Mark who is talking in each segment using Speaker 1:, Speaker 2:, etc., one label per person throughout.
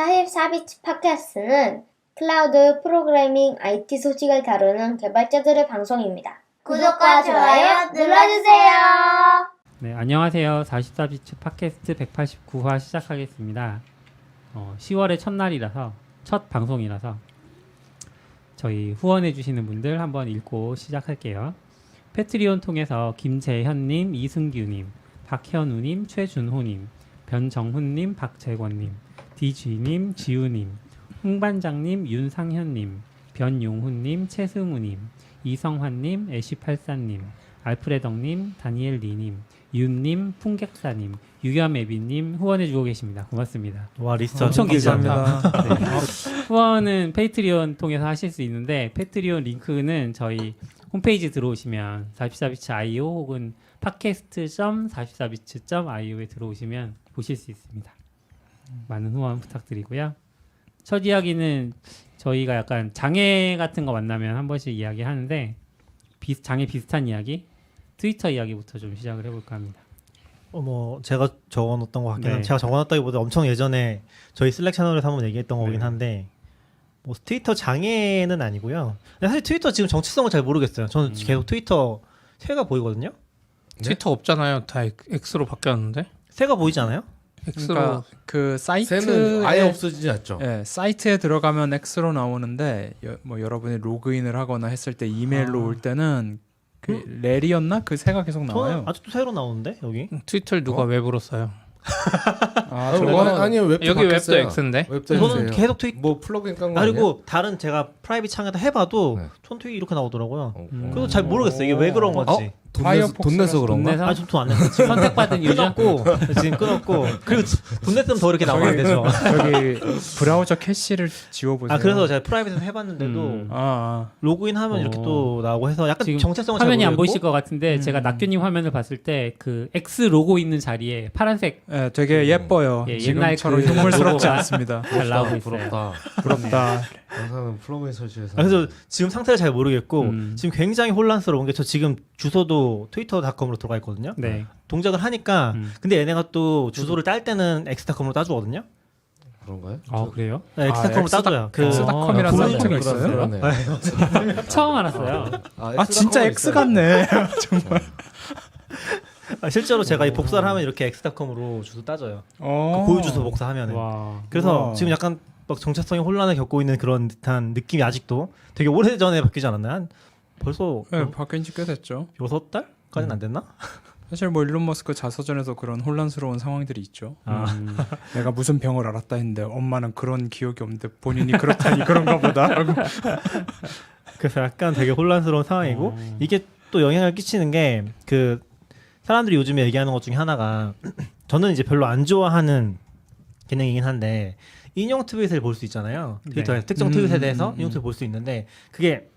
Speaker 1: 44비치 팟캐스트는 클라우드 프로그래밍 IT 소식을 다루는 개발자들의 방송입니다. 구독과 좋아요 눌러주세요.
Speaker 2: 네, 안녕하세요. 44비치 팟캐스트 189화 시작하겠습니다. 10월의 첫날이라서 첫 방송이라서 저희 후원해 주시는 분들 한번 읽고 시작할게요. 패트리온 통해서 김재현님, 이승규님, 박현우님, 최준호님, 변정훈님, 박재권님, 디쥐님, 지우님, 홍반장님, 윤상현님, 변용훈님, 최승우님, 이성환님, 애쉬팔사님, 알프레덕님, 다니엘리님, 윤님, 풍객사님, 유겸애비님 후원해주고 계십니다. 고맙습니다.
Speaker 3: 와, 리스트
Speaker 2: 엄청 길죠?
Speaker 3: 감사합니다.
Speaker 2: 네. 후원은 페이트리온 통해서 하실 수 있는데 페이트리온 링크는 저희 홈페이지 들어오시면 44비치.io 혹은 팟캐스트.44비치.io에 들어오시면 보실 수 있습니다. 많은 후원 부탁드리고요. 첫 이야기는 저희가 약간 장애 같은 거 만나면 한 번씩 이야기하는데 장애 비슷한 이야기, 트위터 이야기부터 좀 시작을 해볼까 합니다.
Speaker 3: 제가 적어놓었던 것 같긴
Speaker 2: 네.
Speaker 3: 한데 제가 적어놨다기보다 엄청 예전에 저희 슬랙 채널에서 한번 얘기했던 거긴 한데 뭐 트위터 장애는 아니고요. 근데 사실 트위터 지금 정체성을 잘 모르겠어요. 저는 계속 트위터 새가 보이거든요.
Speaker 4: 트위터 없잖아요. 다 X로 바뀌었는데.
Speaker 3: 새가 보이지 않아요?
Speaker 4: X로
Speaker 5: 그러니까
Speaker 4: 그
Speaker 5: 새는
Speaker 4: 사이트에
Speaker 5: 아예 없어지지 않죠.
Speaker 4: 예, 사이트에 들어가면 X로 나오는데 여러분이 로그인을 하거나 했을 때 이메일로 올 때는 그 렐이었나? 그 새가 계속 나와요.
Speaker 3: 저는 아직도 새로 나오는데 여기.
Speaker 4: 트위터를 누가 웹으로 써요?
Speaker 5: 아, 아니요 웹도
Speaker 4: 여기 웹도
Speaker 5: 바뀌었어요.
Speaker 4: X인데.
Speaker 5: 웹도
Speaker 3: 저는
Speaker 5: X예요.
Speaker 3: 계속
Speaker 5: 뭐 플러그인 깐거
Speaker 3: 그리고 다른 제가 프라이빗 창에다 해봐도
Speaker 5: 네.
Speaker 3: 촌트위 이렇게 나오더라고요.
Speaker 5: 아니에요?
Speaker 3: 그래서 잘 모르겠어요. 이게 왜 그런 건지.
Speaker 5: 돈 내서 그런가?
Speaker 2: 내서
Speaker 3: 좀 돈 안 냈어. 지금
Speaker 2: 선택받은 유저?
Speaker 3: 지금 끊었고 그리고 돈 냈으면 더 이렇게 나오면 안 되죠.
Speaker 4: 여기 브라우저 캐시를 지워보세요.
Speaker 3: 그래서 제가 프라이빗에서 해봤는데도 로그인하면 이렇게 또 나오고 해서 약간
Speaker 2: 지금
Speaker 3: 정체성을
Speaker 2: 화면이
Speaker 3: 잘
Speaker 2: 안
Speaker 3: 모르겠고
Speaker 2: 보이실 것 같은데 제가 낙교님 화면을 봤을 때 그 X 로고 있는 자리에 파란색
Speaker 4: 예, 되게 예뻐요.
Speaker 2: 예, 옛날
Speaker 4: 지금처럼
Speaker 2: 그
Speaker 4: 흉물스럽지
Speaker 2: 로고가
Speaker 4: 않습니다.
Speaker 2: 잘 나오고 있어요.
Speaker 5: 부럽다.
Speaker 4: 부럽다.
Speaker 5: 영상은 플러그인 설치해서.
Speaker 3: 그래서 지금 상태를 잘 모르겠고 지금 굉장히 혼란스러운 게 저 지금 주소도 트위터.com으로 들어가 있거든요.
Speaker 2: 네.
Speaker 3: 동작을 하니까 근데 얘네가 또 주소를 딸 때는 엑스닷컴으로 따주거든요.
Speaker 5: 그런가요?
Speaker 2: 그래요?
Speaker 3: 네, 엑스닷컴으로 따줘요.
Speaker 4: 엑스닷컴이라는
Speaker 3: 그
Speaker 4: 사이트가 있어요?
Speaker 5: 네.
Speaker 2: 처음 알았어요.
Speaker 4: 아 진짜 X 같네. 정말.
Speaker 3: 실제로 제가 이 복사를 하면 이렇게 엑스닷컴으로 주소 따져요. 그 고유 주소 복사하면은.
Speaker 2: 와.
Speaker 3: 그래서
Speaker 4: 와.
Speaker 3: 지금 약간 막 정체성의 혼란을 겪고 있는 그런 듯한 느낌이 아직도 되게 오래전에 바뀌지 않았나요? 한 벌써
Speaker 4: 네, 바뀐 지 꽤 됐죠.
Speaker 3: 6달까지는 안 됐나?
Speaker 4: 사실 뭐 일론 머스크 자서전에서 그런 혼란스러운 상황들이 있죠. 내가 무슨 병을 앓았다 했는데 엄마는 그런 기억이 없는데 본인이 그렇다니 그런가 보다.
Speaker 3: 그래서 약간 되게 혼란스러운 상황이고 이게 또 영향을 끼치는 게 그 사람들이 요즘에 얘기하는 것 중에 하나가 저는 이제 별로 안 좋아하는 기능이긴 한데 인용 트윗을 볼 수 있잖아요. 트위터에 특정 트윗에 대해서 인용 트윗 볼 수 있는데 그게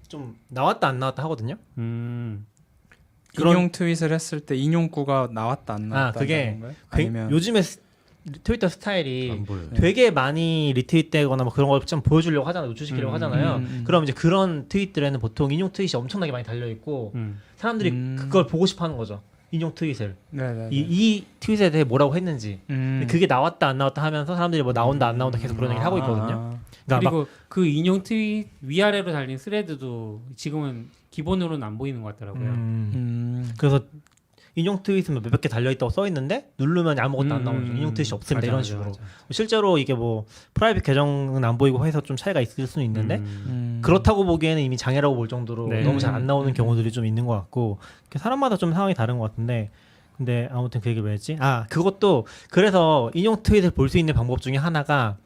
Speaker 3: 좀 나왔다 안 나왔다 하거든요.
Speaker 4: 인용 트윗을 했을 때 인용구가 나왔다 안 나왔다.
Speaker 3: 그게
Speaker 4: 아니면
Speaker 3: 요즘에 트위터 스타일이
Speaker 5: 안 보여요.
Speaker 3: 되게 많이 리트윗되거나 뭐 그런 걸 좀 보여주려고 하잖아요. 노출시키려고 하잖아요. 그럼 이제 그런 트윗들에는 보통 인용 트윗이 엄청나게 많이 달려 있고 사람들이 그걸 보고 싶어하는 거죠. 인용 트윗을
Speaker 4: 네네네.
Speaker 3: 이 트윗에 대해 뭐라고 했는지 근데 그게 나왔다 안 나왔다 하면서 사람들이 뭐 나온다 안 나온다 계속 그런 얘기를 하고 있거든요. 그러니까
Speaker 2: 그리고 그 인용 트윗 위아래로 달린 스레드도 지금은 기본으로는 안 보이는 것 같더라고요.
Speaker 3: 그래서 인용 트윗은 몇백 개 달려 있다고 써 있는데 누르면 아무것도 안 나오죠. 인용 트윗이 없습니다. 이런 식으로. 실제로 이게 뭐 프라이빗 계정은 안 보이고 해서 좀 차이가 있을 수는 있는데 그렇다고 보기에는 이미 장애라고 볼 정도로
Speaker 2: 네.
Speaker 3: 너무 잘 안 나오는 경우들이 좀 있는 것 같고 사람마다 좀 상황이 다른 것 같은데 근데 아무튼 그 얘기를 왜 했지? 그것도 그래서 인용 트윗을 볼 수 있는 방법 중에 하나가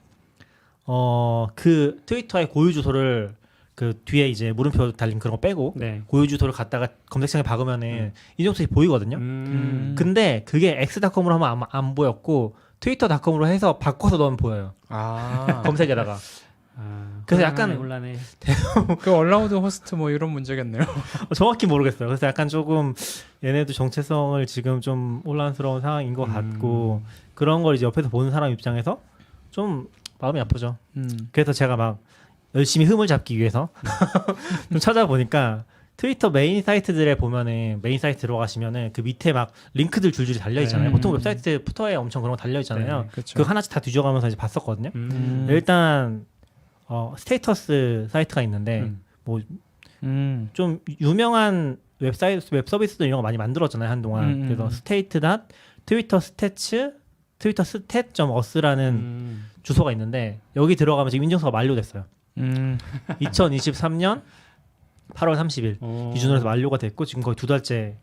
Speaker 3: 그 트위터의 고유 주소를 그 뒤에 이제 물음표 달린 그런 거 빼고 고유 주소를 갖다가 검색창에 박으면은 인용 트윗이 보이거든요. 근데 그게 x.com으로 하면 아마 안 보였고 트위터.com으로 해서 바꿔서 넣으면 보여요. 검색에다가. 그래서 약간
Speaker 2: 곤란해.
Speaker 4: 그 얼라우드 호스트 뭐 이런 문제겠네요.
Speaker 3: 정확히 모르겠어요. 그래서 약간 조금 얘네도 정체성을 지금 좀 혼란스러운 상황인 것 같고 그런 걸 이제 옆에서 보는 사람 입장에서 좀 마음이 아프죠. 그래서 제가 막 열심히 흠을 잡기 위해서 좀 찾아보니까 트위터 메인 사이트들에 보면은 메인 사이트 들어가시면은 그 밑에 막 링크들 줄줄이 달려 있잖아요.
Speaker 2: 네.
Speaker 3: 보통 웹사이트 푸터에 엄청 그런 거 달려 있잖아요.
Speaker 2: 네,
Speaker 4: 그렇죠.
Speaker 3: 그 하나씩 다 뒤져가면서 이제 봤었거든요.
Speaker 2: 음.
Speaker 3: 일단 스테이터스 사이트가 있는데 뭐 좀 유명한 웹 서비스도 이런 거 많이 만들었잖아요 한동안. 그래서 스테이트.닷 트위터 스태츠 트위터 stat.us라는 주소가 있는데 여기 들어가면 지금 인증서가 만료됐어요. 2023년 8월 30일 기준으로 해서 만료가 됐고 지금 거의 두 달째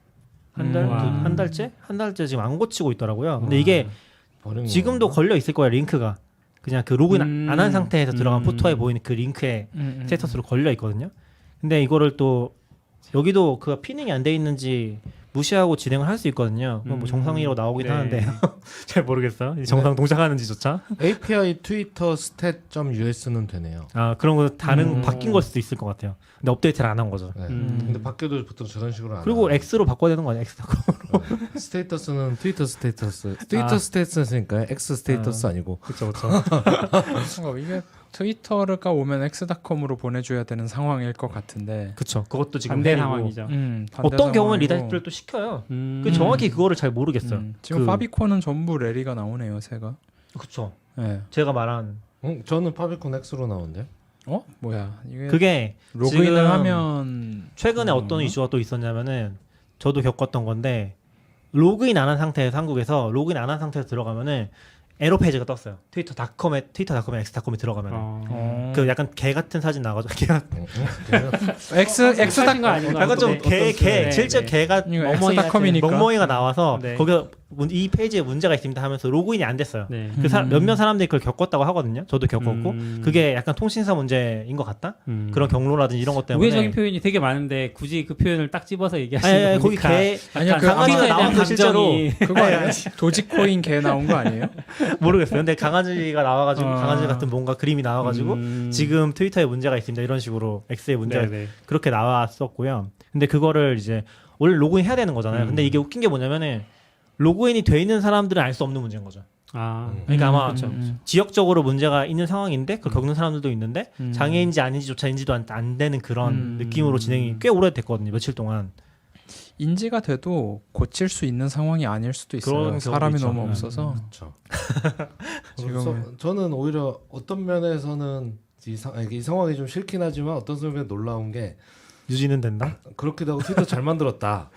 Speaker 3: 한 달째 지금 안 고치고 있더라고요. 근데 이게
Speaker 5: 버린
Speaker 3: 지금도
Speaker 5: 건가?
Speaker 3: 걸려 있을 거예요 링크가. 그냥 그 로그인 안 한 상태에서 들어간 포토에 보이는 그 링크에 스테이터스로 걸려 있거든요. 근데 이거를 또 여기도 그 피닝이 안 돼 있는지 무시하고 진행을 할 수 있거든요. 그건 뭐 정상이라고 나오긴
Speaker 2: 네.
Speaker 3: 하는데 잘 모르겠어요. 이 정상 동작하는지조차.
Speaker 5: API 트위터 stat.us는 되네요.
Speaker 3: 아 그런 거 다른 바뀐 걸 수도 있을 것 같아요. 근데 업데이트를 안 한 거죠.
Speaker 5: 네. 근데 바뀌어도 보통 저런 식으로 안
Speaker 3: 그리고
Speaker 5: 하고.
Speaker 3: X로 바꿔야 되는 거 아니야? X로.
Speaker 5: 스테이터스는 트위터 스테이터스. 트위터 스테이터스니까 X 스테이터스 아니고.
Speaker 3: 그렇죠, 그렇죠.
Speaker 4: 뭔가 이게 트위터가 오면 x.com으로 보내줘야 되는 상황일 것 같은데
Speaker 3: 그렇죠. 그것도 지금
Speaker 2: 반대
Speaker 3: 헬이고.
Speaker 2: 상황이죠.
Speaker 4: 반대
Speaker 3: 어떤 경우는
Speaker 4: 상황이고.
Speaker 3: 리다이트를 또 시켜요. 그 정확히 그거를 잘 모르겠어요.
Speaker 4: 지금
Speaker 3: 그-
Speaker 4: 파비콘은 전부 레리가 나오네요, 새가.
Speaker 3: 그렇죠.
Speaker 4: 네.
Speaker 3: 제가 말한
Speaker 5: 저는 파비콘 X로 나오는데.
Speaker 4: 뭐야 이게
Speaker 3: 그게
Speaker 4: 로그인을
Speaker 3: 지금
Speaker 4: 하면
Speaker 3: 최근에 어떤 이슈가 또 있었냐면은 저도 겪었던 건데 로그인 안 한 상태에서 한국에서 로그인 안 한 상태에서 들어가면은 에러 페이지가 떴어요. 트위터.com에 X.com에 들어가면 그 약간 개 같은 사진 나가지고 개
Speaker 2: 사진 거 아닌가?
Speaker 3: 약간 좀 개
Speaker 2: 네,
Speaker 3: 실제
Speaker 2: 네.
Speaker 3: 개가
Speaker 4: 이거
Speaker 3: 멍멍이가
Speaker 4: X.com이니까.
Speaker 3: 나와서
Speaker 2: 네.
Speaker 3: 거기서 이 페이지에 문제가 있습니다 하면서 로그인이 안 됐어요.
Speaker 2: 네.
Speaker 3: 그 몇몇 사람들이 그걸 겪었다고 하거든요. 저도 겪었고
Speaker 2: 음.
Speaker 3: 그게 약간 통신사 문제인 것 같다. 그런 경로라든지 이런 것 때문에.
Speaker 2: 우회적인 표현이 되게 많은데 굳이 그 표현을 딱 집어서 얘기하시는
Speaker 3: 아니, 거기
Speaker 2: 거니까
Speaker 3: 개
Speaker 4: 아니요,
Speaker 2: 약간
Speaker 4: 그
Speaker 3: 강아지가
Speaker 2: 트위터에 대한
Speaker 3: 나와서 실제로
Speaker 2: 감정이
Speaker 4: 그거 아니에요? 도지코인 개 나온 거 아니에요?
Speaker 3: 모르겠어요. 근데 강아지가 나와가지고
Speaker 4: 아.
Speaker 3: 강아지 같은 뭔가 그림이 나와가지고 지금 트위터에 문제가 있습니다. 이런 식으로 X에 문제가
Speaker 2: 네네.
Speaker 3: 그렇게 나왔었고요. 근데 그거를 이제 원래 로그인 해야 되는 거잖아요. 근데 이게 웃긴 게 뭐냐면은 로그인이 돼 있는 사람들은 알 수 없는 문제인 거죠. 그러니까 아마
Speaker 2: 그렇죠.
Speaker 3: 지역적으로 문제가 있는 상황인데 그걸 겪는 사람들도 있는데 장애인지 아닌지조차 인지도 안 되는 그런 느낌으로 진행이 꽤 오래됐거든요. 며칠 동안.
Speaker 4: 인지가 돼도 고칠 수 있는 상황이 아닐 수도 있어요.
Speaker 3: 그런 경우도
Speaker 4: 사람이
Speaker 3: 있죠.
Speaker 4: 너무 없어서.
Speaker 5: 그렇죠.
Speaker 4: 지금은-
Speaker 5: 저는 오히려 어떤 면에서는 이 상황이 좀 싫긴 하지만 어떤 면에 놀라운 게
Speaker 3: 유지는 된다.
Speaker 5: 그렇기도 하고 트위터 잘 만들었다.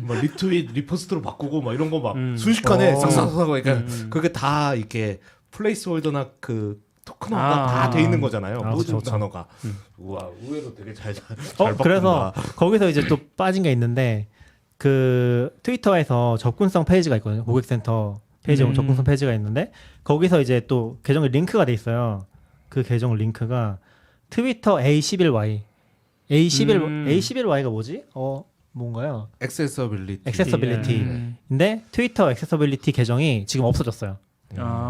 Speaker 5: 막 리트윗 리포스트로 바꾸고 막 이런 거 막 순식간에
Speaker 3: 어.
Speaker 5: 싹싹싹 그러니까 그게 다 이렇게 플레이스홀더나 그 토큰화가 다 돼 있는 거잖아요.
Speaker 3: 아,
Speaker 5: 모든
Speaker 3: 그쵸.
Speaker 5: 단어가. 우와 의외로 되게 잘 바꾼다.
Speaker 3: 그래서 거기서 이제 또 빠진 게 있는데 그 트위터에서 접근성 페이지가 있거든요. 고객센터 페이지 접근성 페이지가 있는데 거기서 이제 또 계정 링크가 돼 있어요. 그 계정 링크가 트위터 A11Y A11Y가 뭐지? 뭔가요?
Speaker 5: 액세서빌리티.
Speaker 3: 액세서빌리티인데 트위터 액세서빌리티 계정이 지금 없어졌어요.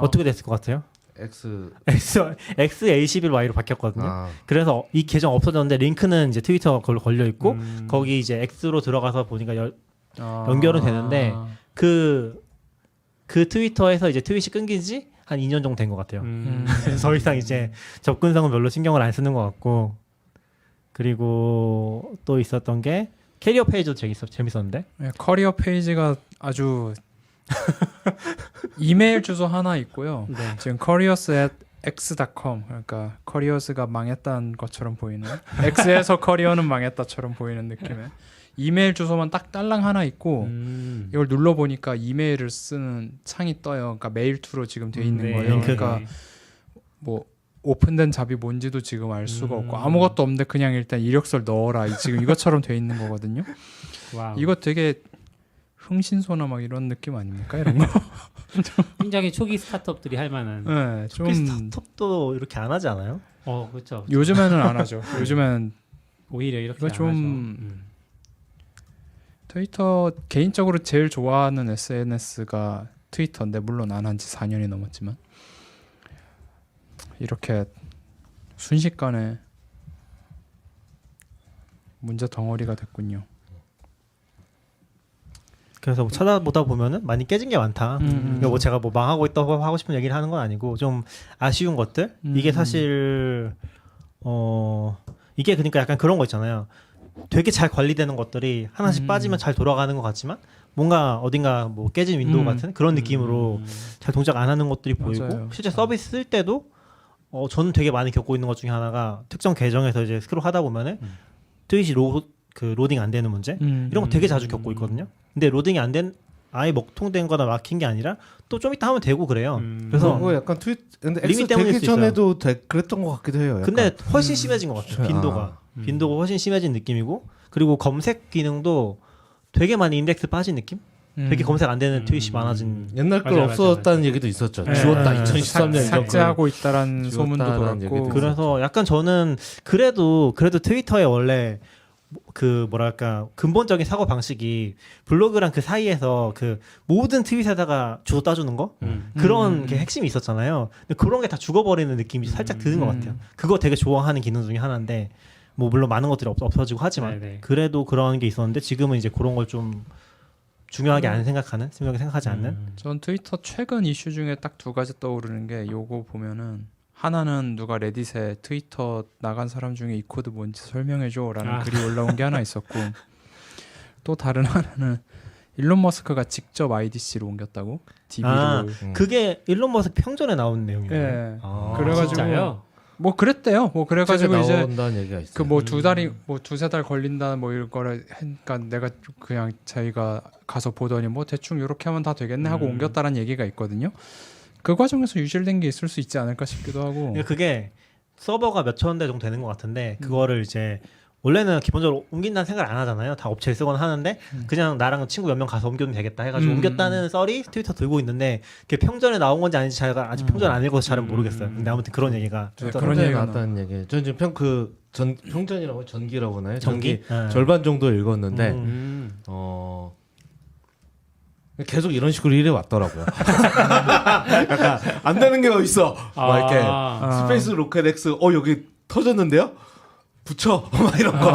Speaker 3: 어떻게 됐을 것 같아요? A11Y로 바뀌었거든요.
Speaker 5: 아,
Speaker 3: 그래서 이 계정 없어졌는데 링크는 이제 트위터 그걸로 걸려 있고 거기 이제 X로 들어가서 보니까 연결은 되는데 그 트위터에서 이제 트윗이 끊긴 지 한 2년 정도 된 것 같아요. 더 이상 이제 접근성은 별로 신경을 안 쓰는 것 같고 그리고 또 있었던 게 캐리어 페이지도 재밌었는데
Speaker 4: 네, 커리어 페이지가 아주 이메일 주소 하나 있고요.
Speaker 2: 네.
Speaker 4: 지금 careers@x.com 그러니까 커리어스가 망했다는 것처럼 보이는 X에서 커리어는 망했다처럼 보이는 느낌의 이메일 주소만 딱 딸랑 하나 있고 이걸 눌러 보니까 이메일을 쓰는 창이 떠요. 그러니까 메일 투로 지금 돼 있는
Speaker 2: 네.
Speaker 4: 거예요.
Speaker 3: 링크가.
Speaker 4: 그러니까 뭐 오픈된 잡이 뭔지도 지금 알 수가 없고 아무것도 없는데 그냥 일단 이력서를 넣어라 지금 이것처럼 돼 있는 거거든요.
Speaker 2: 와우.
Speaker 4: 이거 되게 흥신소나 막 이런 느낌 아닙니까? 이런 거.
Speaker 2: 굉장히 초기 스타트업들이 할 만한.
Speaker 4: 네, 좀
Speaker 3: 스타트업도 이렇게 안 하지 않아요?
Speaker 2: 그렇죠.
Speaker 4: 요즘에는 안 하죠. 요즘에는
Speaker 2: 오히려 이렇게
Speaker 4: 이거
Speaker 2: 안
Speaker 4: 좀
Speaker 2: 하죠.
Speaker 4: 트위터 개인적으로 제일 좋아하는 SNS가 트위터인데 물론 안 한 지 4년이 넘었지만 이렇게 순식간에 문제 덩어리가 됐군요.
Speaker 3: 그래서 뭐 찾아보다 보면은 많이 깨진 게 많다. 그러니까 뭐 제가 뭐 망하고 있다고 하고 싶은 얘기를 하는 건 아니고 좀 아쉬운 것들. 이게 사실 이게 그러니까 약간 그런 거 있잖아요. 되게 잘 관리되는 것들이 하나씩 빠지면 잘 돌아가는 것 같지만 뭔가 어딘가 뭐 깨진 윈도우 같은 그런 느낌으로 잘 동작 안 하는 것들이 보이고
Speaker 4: 맞아요.
Speaker 3: 실제 서비스 쓸 때도 저는 되게 많이 겪고 있는 것 중에 하나가 특정 계정에서 이제 스크롤 하다 보면은 트윗이 로딩 안 되는 문제 이런 거 되게 자주 겪고 있거든요. 근데 로딩이 안 된 아예 먹통된 거나 막힌 게 아니라 또 좀 이따 하면 되고 그래요. 그래서
Speaker 5: 그거 약간 트윗 근데
Speaker 3: 리밋
Speaker 5: X
Speaker 3: 때문일
Speaker 5: 되기
Speaker 3: 수
Speaker 5: 전에도 그랬던 것 같기도 해요. 약간.
Speaker 3: 근데 훨씬 심해진 것 같아요.
Speaker 5: 그렇죠.
Speaker 3: 빈도가 훨씬 심해진 느낌이고 그리고 검색 기능도 되게 많이 인덱스 빠진 느낌? 되게 검색 안 되는 트윗이 많아진.
Speaker 5: 옛날 걸
Speaker 2: 맞아,
Speaker 5: 없어졌다는 얘기도 있었죠.
Speaker 4: 네.
Speaker 5: 지웠다
Speaker 4: 네.
Speaker 5: 2013년
Speaker 4: 삭제하고 있다라는 소문도
Speaker 5: 지웠다라는
Speaker 4: 돌았고
Speaker 5: 얘기도
Speaker 3: 그래서 약간 저는 그래도 트위터에 원래 그 뭐랄까 근본적인 사고 방식이 블로그랑 그 사이에서 그 모든 트윗에다가 주소 따주는 거 그런 게 핵심이 있었잖아요. 근데 그런 게 다 죽어버리는 느낌이 살짝 드는 것 같아요. 그거 되게 좋아하는 기능 중에 하나인데 뭐 물론 많은 것들이 없어지고 하지만
Speaker 2: 네네.
Speaker 3: 그래도 그런 게 있었는데 지금은 이제 그런 걸 좀 중요하게 안 생각하지 않는.
Speaker 4: 전 트위터 최근 이슈 중에 딱 두 가지 떠오르는 게 요거 보면은 하나는 누가 레딧에 트위터 나간 사람 중에 이 코드 뭔지 설명해줘라는 글이 올라온 게 하나 있었고 또 다른 하나는 일론 머스크가 직접 IDC로 옮겼다고 DB를
Speaker 3: 그게 일론 머스크 평전에 나온 내용이에요.
Speaker 4: 예.
Speaker 5: 아,
Speaker 4: 그래가지고
Speaker 2: 진짜요?
Speaker 4: 뭐 그랬대요. 뭐 그래가지고 이제
Speaker 5: 나온다는 얘기가 있어요.
Speaker 4: 그 뭐 두 달이 뭐 두세 달 걸린다 뭐 이런 거를 하니까 내가 그냥 자기가 가서 보더니 뭐 대충 이렇게 하면 다 되겠네 하고 옮겼다라는 얘기가 있거든요. 그 과정에서 유실된 게 있을 수 있지 않을까 싶기도 하고.
Speaker 3: 그러니까 그게 서버가 몇천 대 정도 되는 것 같은데 그거를 이제 원래는 기본적으로 옮긴다는 생각을 안 하잖아요. 다 업체를 쓰거나 하는데 그냥 나랑 친구 몇 명 가서 옮겨도 되겠다 해가지고 옮겼다는 썰이 트위터 들고 있는데 그게 평전에 나온 건지 아닌지 제가 아직 평전 안 읽어서 잘은 모르겠어요. 근데 아무튼 그런 얘기가
Speaker 4: 네,
Speaker 3: 있더라고요.
Speaker 4: 그런
Speaker 5: 평전에
Speaker 4: 얘기가
Speaker 5: 나왔다는 얘기. 저는 지금 평전이라고 전기라고 하나요?
Speaker 3: 전기? 네.
Speaker 5: 절반 정도 읽었는데 계속 이런 식으로 일해 왔더라고요. 약간 안 되는 게 어딨어. 막 이렇게 스페이스 로켓 X 여기 터졌는데요? 붙여 막 이런 거.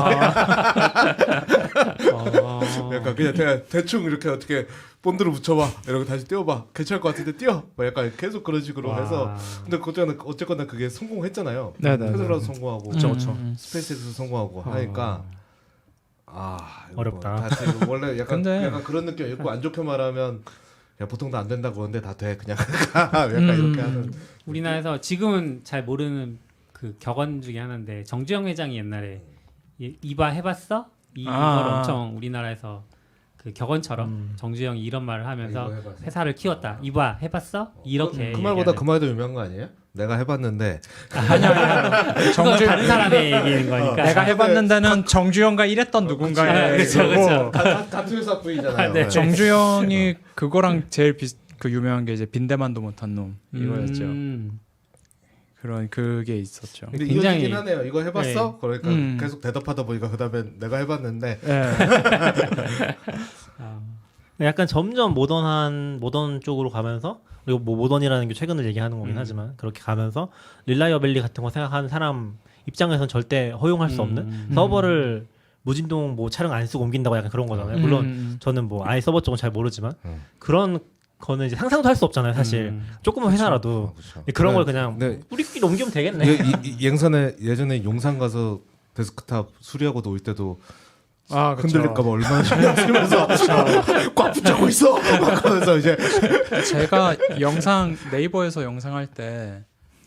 Speaker 5: 약간 그냥 대충 이렇게 어떻게 본드로 붙여봐 이러고 다시 띄워봐 괜찮을 것 같은데 띄워 막 약간 계속 그런 식으로 해서 근데 그때는 어쨌거나 그게 성공했잖아요.
Speaker 4: 네네.
Speaker 5: 테슬라도 성공하고 스페이스X도 성공하고 하니까 이거
Speaker 3: 어렵다.
Speaker 5: 뭐 다 되고 원래 약간
Speaker 4: 근데-
Speaker 5: 그런 느낌 있고 안 좋게 말하면 야 보통 다 안 된다고 하는데 다 돼 그냥 약간 이렇게 하는.
Speaker 2: 우리나라에서 지금은 잘 모르는 그 격언 중에 하나인데 정주영 회장이 옛날에 이바 해봤어? 이걸 엄청 우리나라에서 그 격언처럼 정주영이 이런 말을 하면서
Speaker 5: 이거 해봤어?
Speaker 2: 회사를 키웠다. 이바 해봤어? 이렇게
Speaker 5: 그 말보다 그 말이 더 유명한 거 아니에요? 내가 해봤는데
Speaker 2: 그건 다른 사람의 얘기인 거니까.
Speaker 4: 내가 해봤는데는 정주영과 일했던 누군가의
Speaker 2: 그쵸, 그쵸.
Speaker 5: 같은 회사 부이잖아요.
Speaker 2: 네.
Speaker 4: 정주영이 그거랑 제일 그 유명한 게 이제 빈대만도 못한 놈 이거였죠. 그런 그게 있었죠.
Speaker 5: 근데
Speaker 2: 굉장히-
Speaker 5: 이어지긴 하네요. 이거 해봤어? 그러니까 계속 대답하다 보니까 그다음에 내가 해봤는데
Speaker 3: 약간 점점 모던 쪽으로 가면서 그리고 뭐 모던이라는 게 최근을 얘기하는 거긴 하지만 그렇게 가면서 릴라이어빌리 같은 거 생각하는 사람 입장에서는 절대 허용할 수 없는 서버를 무진동 뭐 차량 안 쓰고 옮긴다고 약간 그런 거잖아요. 물론 저는 뭐 아예 서버 쪽은 잘 모르지만 그런 거는 이제 상상도 할 수 없잖아요. 사실 조금은 회사라도
Speaker 5: 그렇죠.
Speaker 3: 그런 걸 그냥
Speaker 5: 네.
Speaker 3: 우리끼리 옮기면 되겠네.
Speaker 5: 예전에 용산 가서 데스크탑 수리하고 놓을 때도
Speaker 4: 그쵸.
Speaker 5: 흔들릴까봐 얼마나 신경 쓰면서 꽉 붙잡고 있어. 막 하면서 이제
Speaker 4: 제가 네이버에서 영상 할 때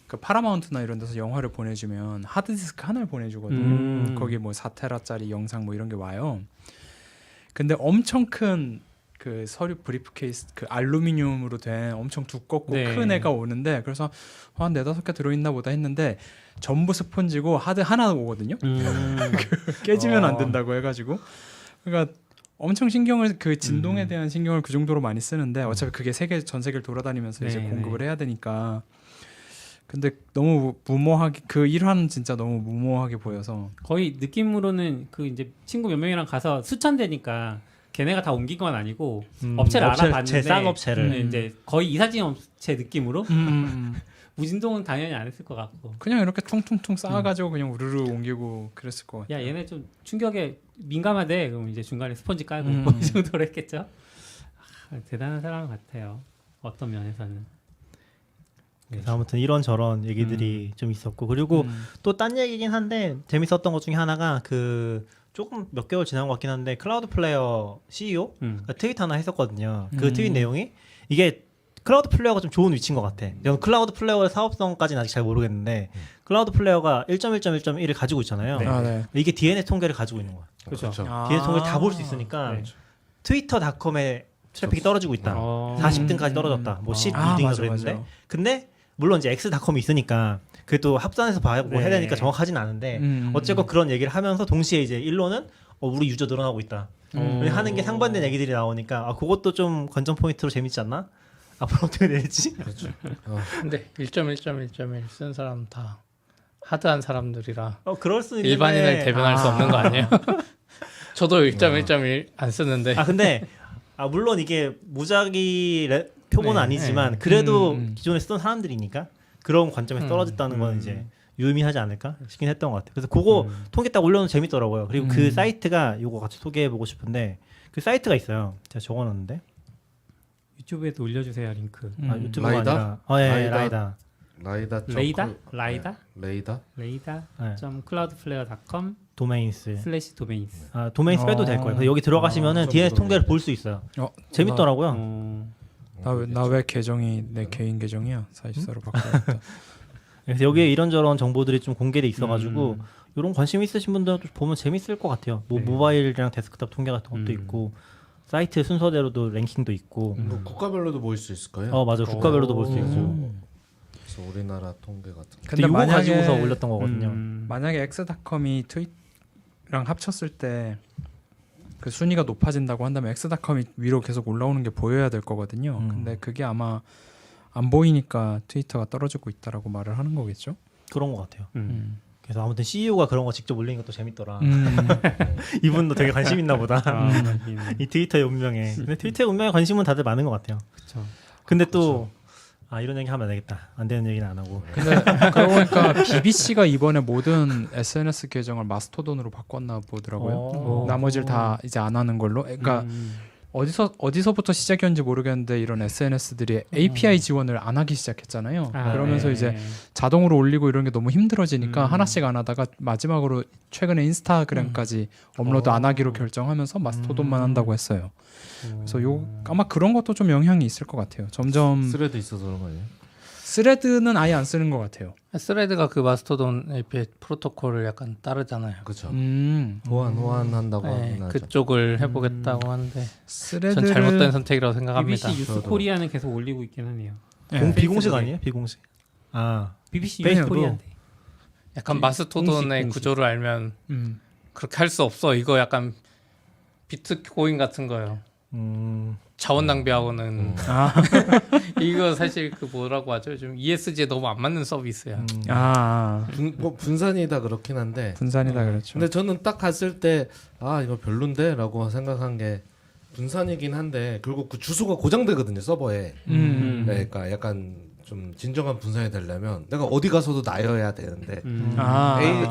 Speaker 4: 그 파라마운트나 이런 데서 영화를 보내주면 하드디스크 하나를 보내주거든요. 거기 뭐 4테라짜리 영상 뭐 이런 게 와요. 근데 엄청 큰 그 서류 브리프케이스 그 알루미늄으로 된 엄청 두껍고
Speaker 2: 네.
Speaker 4: 큰 애가 오는데 그래서 한 4-5개 들어있나 보다 했는데 전부 스폰지고 하드 하나 오거든요. 깨지면 안 된다고 해가지고 그러니까 엄청 그 진동에 대한 신경을 그 정도로 많이 쓰는데 어차피 그게 전 세계를 돌아다니면서 이제
Speaker 2: 네,
Speaker 4: 공급을 해야 되니까 근데 너무 무모하게 그 일화는 진짜 너무 무모하게 보여서
Speaker 2: 거의 느낌으로는 그 이제 친구 몇 명이랑 가서 수천 대니까 걔네가 다 옮긴 건 아니고 업체를 알아봤는데
Speaker 3: 제싼 업체를
Speaker 2: 이제 거의 이사진 업체 느낌으로 무진동은 당연히 안 했을 것 같고.
Speaker 4: 그냥 이렇게 퉁퉁퉁 쌓아가지고 그냥 우르르 옮기고 그랬을 것 같아요.
Speaker 2: 야 얘네 좀 충격에 민감하대. 그럼 이제 중간에 스펀지 깔고 이 정도로 했겠죠. 대단한 사람 같아요. 어떤 면에서는.
Speaker 3: 그래서 아무튼 이런저런 얘기들이 좀 있었고 그리고 또 딴 얘기긴 한데 재밌었던 것 중에 하나가 그 조금 몇 개월 지난 것 같긴 한데 클라우드 플레이어 CEO 가 트윗 하나 했었거든요. 그 트윗 내용이 이게 클라우드 플레이어가 좀 좋은 위치인 것 같아. 저는 클라우드 플레이어의 사업성까지는 아직 잘 모르겠는데 클라우드 플레이어가 1.1.1.1을 가지고 있잖아요.
Speaker 4: 네.
Speaker 3: 이게 DNS 통계를 가지고 있는 거야.
Speaker 2: 그렇죠.
Speaker 3: DNS 통계를 다 볼 수 있으니까
Speaker 2: 네.
Speaker 3: 트위터.com의 트래픽이 떨어지고 있다. 40등까지 떨어졌다. 뭐 12등인가
Speaker 4: 맞아,
Speaker 3: 그랬는데.
Speaker 4: 맞아.
Speaker 3: 근데 물론 이제 X.com이 있으니까 그래도 합산해서 봐야 뭐
Speaker 2: 네.
Speaker 3: 해야 되니까 정확하진 않은데 어쨌건 그런 얘기를 하면서 동시에 이제 일로는 우리 유저 늘어나고 있다. 하는 게 상반된 얘기들이 나오니까 그것도 좀 관전 포인트로 재밌지 않나? 앞으로 어떻게 될지.
Speaker 6: 근데 1.1.1.1 쓴 사람 다 하드한 사람들이라
Speaker 3: 그럴 수 있는데
Speaker 6: 일반인을 대변할 수 없는 거 아니에요? 저도 1.1.1 안 쓰는데
Speaker 3: 근데 물론 이게 무작위 표본은
Speaker 6: 네,
Speaker 3: 아니지만 그래도 기존에 쓰던 사람들이니까 그런 관점에서 떨어졌다는 건 이제 유의미하지 않을까 싶긴 했던 것 같아요. 그래서 그거 통계 딱 올려놓으면 재밌더라고요. 그리고 그 사이트가 요거 같이 소개해보고 싶은데 그 사이트가 있어요. 제가 적어놨는데
Speaker 2: 유튜브에도 올려주세요 링크.
Speaker 3: 유튜브가
Speaker 5: 라이다?
Speaker 3: 아니라
Speaker 5: 라이다?
Speaker 3: 라이다.
Speaker 5: 라이다
Speaker 2: 레이다?
Speaker 5: 점-
Speaker 2: 라이다?
Speaker 5: 레이다
Speaker 2: 레이다.cloudflare.com
Speaker 3: 도메인스.
Speaker 2: /도메인스.
Speaker 3: 도메인스 빼도 될 거예요. 그래서 여기 들어가시면은
Speaker 5: 좀
Speaker 3: DNS
Speaker 5: 모르겠네.
Speaker 3: 통계를 볼 수 있어요. 재밌더라고요.
Speaker 4: 나 왜 계정이 내 개인 계정이야? 사실사로 바꿔야겠다.
Speaker 3: 그래서 여기에 이런저런 정보들이 좀 공개돼 있어가지고 이런 관심 있으신 분들은 좀 보면 재밌을 것 같아요. 뭐
Speaker 2: 네.
Speaker 3: 모바일이랑 데스크탑 통계 같은 것도 있고 사이트 순서대로도 랭킹도 있고.
Speaker 5: 뭐 국가별로도 보일 수 있을 거예요.
Speaker 3: 맞아 국가별로도 볼 수 있고.
Speaker 5: 그래서 우리나라 통계 같은.
Speaker 3: 근데 이거 가지고서 올렸던 거거든요.
Speaker 4: 만약에 X.com이 트윗랑 합쳤을 때 그 순위가 높아진다고 한다면 X.com이 위로 계속 올라오는 게 보여야 될 거거든요. 근데 그게 아마 안 보이니까 트위터가 떨어지고 있다라고 말을 하는 거겠죠.
Speaker 3: 그런 것 같아요. 그래서 아무튼 CEO가 그런 거 직접 올리는 것도 재밌더라.
Speaker 4: 음.
Speaker 3: 이분도 되게 관심 있나 보다. 이 트위터의 운명에. 근데 트위터의 운명에 관심은 다들 많은 것 같아요.
Speaker 2: 그렇죠.
Speaker 3: 근데 또 이런 얘기 하면 안 되겠다. 안 되는 얘기는 안 하고.
Speaker 4: 근데 그러고 보니까 BBC가 이번에 모든 SNS 계정을 마스토돈으로 바꿨나 보더라고요. 나머지를 다 이제 안 하는 걸로. 그러니까 어디서부터 시작이었는지 모르겠는데 이런 SNS들이 API 지원을 안 하기 시작했잖아요. 그러면서
Speaker 2: 네.
Speaker 4: 이제 자동으로 올리고 이런 게 너무 힘들어지니까 하나씩 안 하다가 마지막으로 최근에 인스타그램까지 업로드 안 하기로 결정하면서 마스토돈만 한다고 했어요. 그래서 아마 그런 것도 좀 영향이 있을 것 같아요. 점점
Speaker 5: 스레드 있어서 그런 거 아니에요?
Speaker 4: 스레드는 아예 안 쓰는 것 같아요.
Speaker 6: 스레드가 그 마스토돈 API 프로토콜을 약간 따르잖아요.
Speaker 5: 그렇죠. 호환한다고
Speaker 6: 네,
Speaker 5: 하긴 하죠.
Speaker 6: 그쪽을 해보겠다고 하는데 전
Speaker 4: 스레드를
Speaker 6: 잘못된 선택이라고 생각합니다.
Speaker 2: BBC 뉴스
Speaker 5: 저도.
Speaker 2: 코리아는 계속 올리고 있긴 하네요.
Speaker 3: 비공식
Speaker 2: 페이스북에.
Speaker 3: 아니에요? 비공식.
Speaker 2: BBC
Speaker 3: 페이스북.
Speaker 2: 뉴스 코리아인데.
Speaker 6: 약간 마스토돈의
Speaker 2: 공식.
Speaker 6: 구조를 알면 그렇게 할 수 없어. 이거 약간 비트코인 같은 거예요. 자원 낭비하고는 이거 사실 그 뭐라고 하죠? 좀 ESG에 너무 안 맞는 서비스야.
Speaker 5: 뭐 분산이다 그렇긴 한데.
Speaker 4: 분산이다 그렇죠.
Speaker 5: 근데 저는 딱 갔을 때 이거 별론데라고 생각한 게 분산이긴 한데 결국 그 주소가 고장되거든요 서버에. 네, 그러니까 약간 좀 진정한 분산이 되려면 내가 어디 가서도 나여야 되는데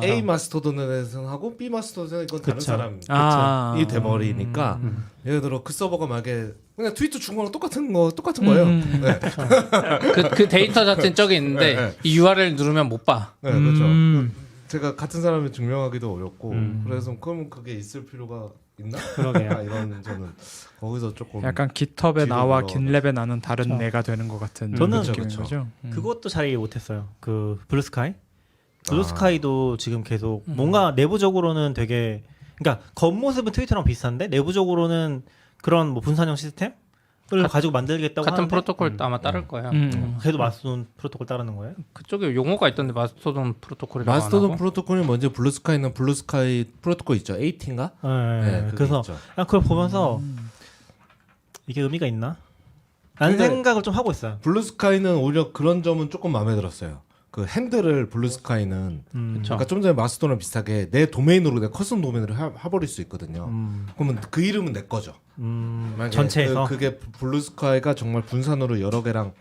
Speaker 5: A 마스터돈에서는 하고 B 마스터돈에서는 이건 다른 사람이 돼버리니까 예를 들어 그 서버가 만약에 그냥 트위터 중거랑 똑같은 거예요. 네.
Speaker 6: 그 데이터 자체는 저기 있는데
Speaker 5: 네.
Speaker 6: 이 URL 누르면 못 봐.
Speaker 5: 네, 그렇죠. 제가 같은 사람을 증명하기도 어렵고 그래서 그럼 그게 있을 필요가 있나?
Speaker 2: 그러게요.
Speaker 5: 이런 저는 거기서 조금
Speaker 4: 약간 깃허브에
Speaker 5: 뒤로
Speaker 4: 나와
Speaker 5: 돌아가서.
Speaker 4: 긴랩에 나는 다른 애가 되는 것 같은
Speaker 3: 저는
Speaker 4: 느낌인
Speaker 5: 그쵸.
Speaker 4: 거죠.
Speaker 3: 그것도 잘 이해 못했어요. 그 블루스카이. 블루스카이도 지금 계속 뭔가 내부적으로는 되게 그러니까 겉모습은 트위터랑 비슷한데 내부적으로는 그런 뭐 분산형 시스템을 가지고 만들겠다고
Speaker 6: 같은
Speaker 3: 하는데
Speaker 6: 프로토콜 아마 따를 거야.
Speaker 3: 그래도 마스톤 프로토콜 따르는 거예요?
Speaker 6: 그쪽에 용어가 있던데 마스토돈 프로토콜이라고 안
Speaker 5: 마스터돈
Speaker 6: 하고?
Speaker 5: 프로토콜이 먼저 블루스카이는 블루스카이 프로토콜 있죠. 8인가?
Speaker 3: 네,
Speaker 5: 그게
Speaker 3: 그래서
Speaker 5: 있죠.
Speaker 3: 그걸 보면서 이게 의미가 있나? 라는
Speaker 5: 근데
Speaker 3: 생각을 좀 하고 있어요.
Speaker 5: 블루스카이는 오히려 그런 점은 조금 마음에 들었어요. 그 핸들을 블루스카이는
Speaker 6: 그쵸.
Speaker 5: 그러니까 좀 전에 마스터랑 비슷하게 내 도메인으로 내 커스텀 도메인으로 해버릴 수 있거든요. 그러면 그 이름은 내 거죠. 만약에
Speaker 3: 전체에서?
Speaker 5: 그게 블루스카이가 정말 분산으로 여러 개랑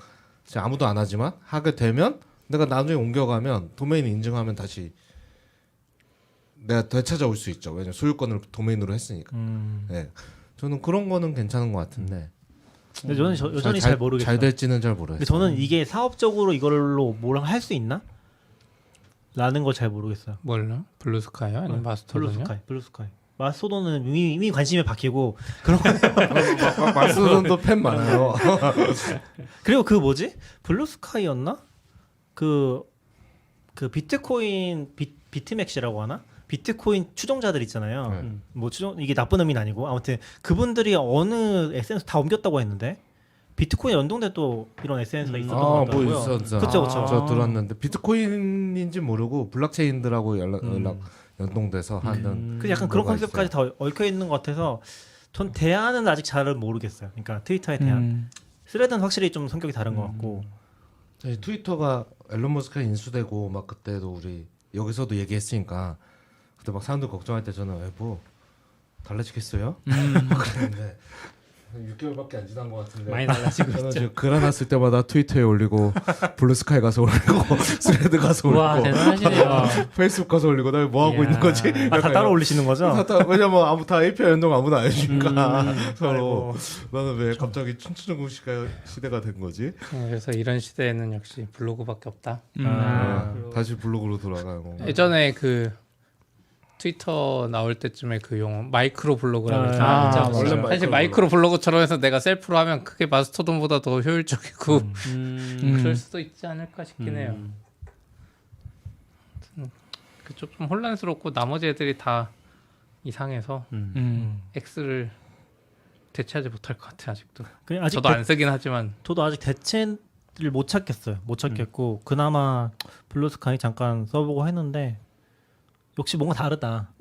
Speaker 5: 진짜 아무도 안 하지만 하게 되면 내가 나중에 옮겨가면 도메인 인증하면 다시 내가 되찾아올 수 있죠. 왜냐면 소유권을 도메인으로 했으니까. 네. 저는 그런 거는 괜찮은 것 같은데.
Speaker 3: 근데 저는 여전히 잘 모르겠어요.
Speaker 5: 잘 될지는 잘 모르겠어요.
Speaker 3: 근데 저는 이게 사업적으로 이걸로 뭘 할 수 있나? 라는 걸 잘 모르겠어요.
Speaker 6: 뭘요? 블루스카이요? 아니면 마스토돈이요?
Speaker 3: 블루스카이. 마스토돈은 이미 관심이 바뀌고 그런 거.
Speaker 5: 마스톤도 팬 많아요.
Speaker 3: 그리고 그 뭐지? 블루스카이였나? 그 비트코인 비트맥시라고 하나? 비트코인 추종자들 있잖아요. 뭐 추종 이게 나쁜 의미는 아니고 아무튼 그분들이 어느 SNS 다 옮겼다고 했는데 비트코인 연동된 또 이런 SNS가 있었던 것 같더라고요.
Speaker 5: 뭐 있었어.
Speaker 3: 그쵸, 그쵸.
Speaker 5: 저 들었는데 비트코인인지 모르고 블록체인들하고 연락 연동돼서 하는.
Speaker 3: 그 약간 그런
Speaker 5: 뭐가
Speaker 3: 컨셉까지 다 얽혀 있는 것 같아서 전 대안은 아직 잘 모르겠어요. 그러니까 트위터의 대안. 스레드는 확실히 좀 성격이 다른 것 같고.
Speaker 5: 트위터가 앨런 머스크가 인수되고 막 그때도 우리 여기서도 얘기했으니까 그때 막 사람들 걱정할 때 저는 뭐 달라지겠어요? 막 그랬는데 한 6개월밖에 안 지난 것 같은데
Speaker 2: 많이 달라지고
Speaker 5: 저는
Speaker 2: 있죠.
Speaker 5: 지금 글 하나 쓸 때마다 트위터에 올리고 블루스카이 가서 올리고 스레드 가서 올리고
Speaker 2: 와 대단하시네요.
Speaker 5: 페이스북 가서 올리고 나 뭐 하고
Speaker 2: 이야.
Speaker 5: 있는 거지?
Speaker 3: 다 따라 올리시는 거죠?
Speaker 5: 왜냐면 아무 API 연동 아무나 안 해주니까 서로
Speaker 3: 아이고.
Speaker 5: 나는 왜 갑자기 춘추전국 시대가 된 거지?
Speaker 6: 그래서 이런 시대에는 역시 블로그밖에 없다.
Speaker 5: 다시 블로그로 돌아가고.
Speaker 6: 예전에 그 트위터 나올 때쯤에 그 용어 마이크로 블로그라고
Speaker 2: 아,
Speaker 6: 했잖아요.
Speaker 2: 맞아.
Speaker 6: 원래
Speaker 5: 원래
Speaker 6: 사실 마이크로 블로그처럼 해서 내가 셀프로 하면 그게 마스토돈보다 더 효율적이고 그럴 수도 있지 않을까 싶긴 해요. 그쪽 좀 혼란스럽고 나머지 애들이 다 이상해서 X를 대체하지 못할 것 같아 아직도.
Speaker 3: 그냥 아직
Speaker 6: 저도 안 쓰긴 하지만
Speaker 3: 저도 아직 대체를 못 찾겠어요. 못 찾겠고 그나마 블루스카이 잠깐 써보고 했는데 역시 뭔가 다르다.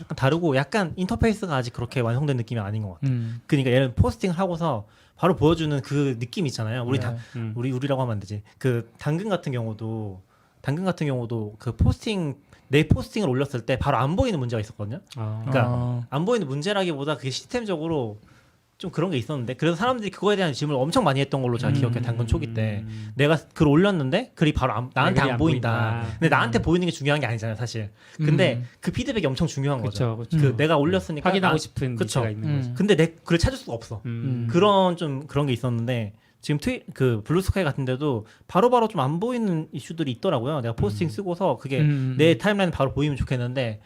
Speaker 3: 약간 다르고 약간 인터페이스가 아직 그렇게 완성된 느낌이 아닌 것 같아요. 그러니까 얘는 포스팅을 하고서 바로 보여주는 그 느낌 있잖아요. 우리라고 하면 안 되지. 그 당근 같은 경우도 그 내 포스팅을 올렸을 때 바로 안 보이는 문제가 있었거든요. 그러니까 안 보이는 문제라기보다 그게 시스템적으로 좀 그런 게 있었는데 그래서 사람들이 그거에 대한 질문을 엄청 많이 했던 걸로 제가 기억해요. 당근 초기 때 내가 글 올렸는데 글이 바로 나한테 안 보인다. 근데 나한테 보이는 게 중요한 게 아니잖아요, 사실. 근데 그 피드백이 엄청 중요한 거죠.
Speaker 2: 그렇죠.
Speaker 3: 그 내가 올렸으니까
Speaker 2: 확인하고 싶은
Speaker 3: 그쵸.
Speaker 2: 니즈가 있는 거죠.
Speaker 3: 근데 내 글을 찾을 수가 없어. 그런 게 있었는데 지금 그 블루스카이 같은데도 바로바로 좀 안 보이는 이슈들이 있더라고요. 내가 포스팅 쓰고서 그게 내 타임라인 바로 보이면 좋겠는데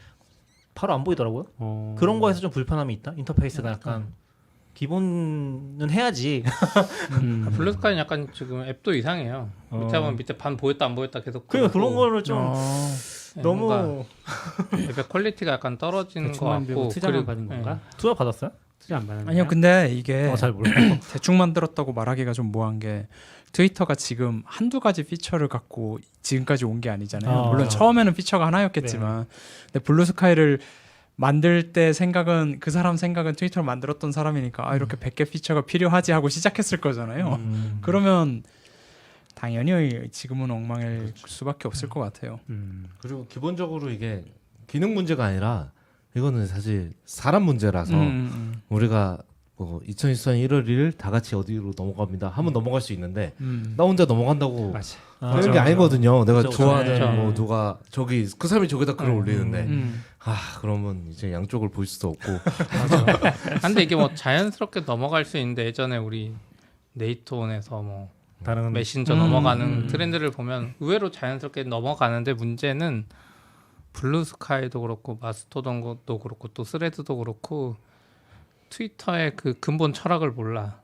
Speaker 3: 바로 안 보이더라고요. 그런 거에서 좀 불편함이 있다. 인터페이스가 약간 기본은 해야지.
Speaker 6: 블루스카이는 약간 지금 앱도 이상해요. 밑에 보면 밑에 반 보였다 안 보였다 계속.
Speaker 3: 그러니까 그런 거를 좀
Speaker 6: 네,
Speaker 3: 너무
Speaker 6: 뭔가 앱의 퀄리티가 약간 떨어지는 것
Speaker 2: 대충만
Speaker 6: 같고.
Speaker 2: 투자만 받은 건가?
Speaker 3: 투자 받았어요?
Speaker 2: 투자 안 받았나요?
Speaker 4: 아니요, 근데 이게
Speaker 3: 잘 모르겠어요.
Speaker 4: 대충 만들었다고 말하기가 좀 뭐한 게 트위터가 지금 한두 가지 피처를 갖고 지금까지 온 게 아니잖아요. 물론 처음에는 피처가 하나였겠지만 근데 블루스카이를 만들 때 그 사람 생각은 트위터를 만들었던 사람이니까 이렇게 100개 피처가 필요하지 하고 시작했을 거잖아요. 그러면 당연히 지금은 엉망일 수밖에 없을 것 같아요.
Speaker 5: 그리고 기본적으로 이게 기능 문제가 아니라 이거는 사실 사람 문제라서 우리가 뭐 2024년 1월 1일 다 같이 어디로 넘어갑니다 하면 넘어갈 수 있는데 나 혼자 넘어간다고 되는 게 아니거든요. 내가 좋아하는 뭐 누가 저기 그 사람이 저기다 글을 올리는데 그러면 이제 양쪽을 볼 수도 없고.
Speaker 6: 근데 이게 뭐 자연스럽게 넘어갈 수 있는데 예전에 우리 네이트온에서 뭐
Speaker 3: 다른
Speaker 6: 메신저 넘어가는 트렌드를 보면 의외로 자연스럽게 넘어가는데 문제는 블루스카이도 그렇고 마스토돈도 그렇고 또 스레드도 그렇고 트위터의 그 근본 철학을 몰라.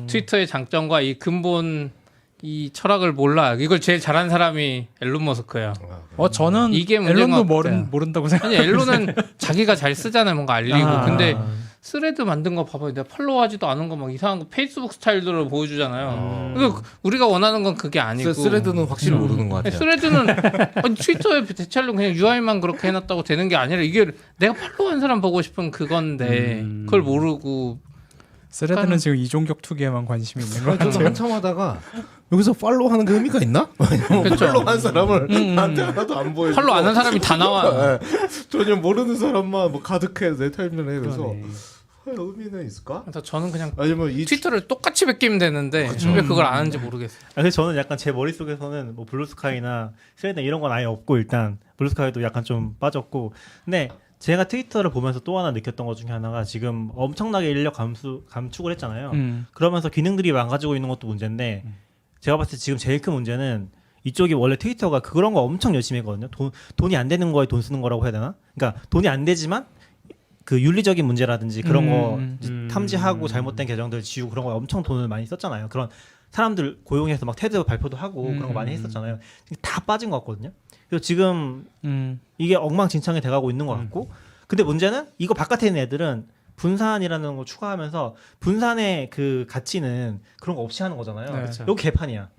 Speaker 6: 트위터의 장점과 이 근본 이 철학을 몰라. 이걸 제일 잘하는 사람이 앨런 머스크예요.
Speaker 4: 저는
Speaker 6: 이게 문제인
Speaker 4: 앨런도
Speaker 6: 것 같아요.
Speaker 4: 모른다고 생각.
Speaker 6: 아니 앨런은 자기가 잘 쓰잖아요. 뭔가 알리고. 근데 스레드 만든 거 봐봐요. 내가 팔로우하지도 않은 거 막 이상한 거 페이스북 스타일들을 보여주잖아요. 그러니까 우리가 원하는 건 그게 아니고.
Speaker 5: 스레드는 확실히 모르는 것 같아요.
Speaker 6: 스레드는 아니, 트위터에 대체하려면 그냥 UI만 그렇게 해놨다고 되는 게 아니라 이게 내가 팔로우한 사람 보고 싶은 그건데 그걸 모르고.
Speaker 4: 스레드는 지금 이종격 투기에만 관심이 있는 것
Speaker 5: 저도
Speaker 4: 같아요.
Speaker 5: 한참 하다가 여기서 팔로우 하는 게 의미가 있나?
Speaker 6: 그렇죠.
Speaker 5: 팔로우 한 사람을 나한테 하나도 안 보여.
Speaker 6: 팔로우 안 한 사람이 다 나와.
Speaker 5: 전혀 모르는 사람만 뭐 가득해 내 타임라인에. 그래서 의미는 있을까?
Speaker 6: 그래서 저는 그냥
Speaker 5: 아니면 이
Speaker 6: 트위터를 똑같이 베끼면 되는데 왜 그걸 안 하는지 모르겠어요.
Speaker 3: 그래서 저는 약간 제 머릿속에서는 뭐 블루스카이나 스레드 이런 건 아예 없고 일단 블루스카이도 약간 좀 빠졌고 근데 제가 트위터를 보면서 또 하나 느꼈던 것 중에 하나가 지금 엄청나게 인력 감축을 했잖아요. 그러면서 기능들이 망가지고 있는 것도 문제인데 제가 봤을 때 지금 제일 큰 문제는 이쪽이 원래 트위터가 그런 거 엄청 열심히 했거든요. 돈이 안 되는 거에 돈 쓰는 거라고 해야 되나? 그러니까 돈이 안 되지만 그 윤리적인 문제라든지 그런 거
Speaker 2: 음.
Speaker 3: 탐지하고 잘못된 계정들 지우고 그런 거 엄청 돈을 많이 썼잖아요. 그런 사람들 고용해서 막 테드 발표도 하고 그런 거 많이 했었잖아요. 다 빠진 것 같거든요. 그래서 지금 이게 엉망진창이 돼가고 있는 것 같고, 근데 문제는 이거 바깥에 있는 애들은 분산이라는 거 추가하면서 분산의 그 가치는 그런 거 없이 하는 거잖아요.
Speaker 4: 네.
Speaker 2: 그쵸.
Speaker 3: 여기 개판이야.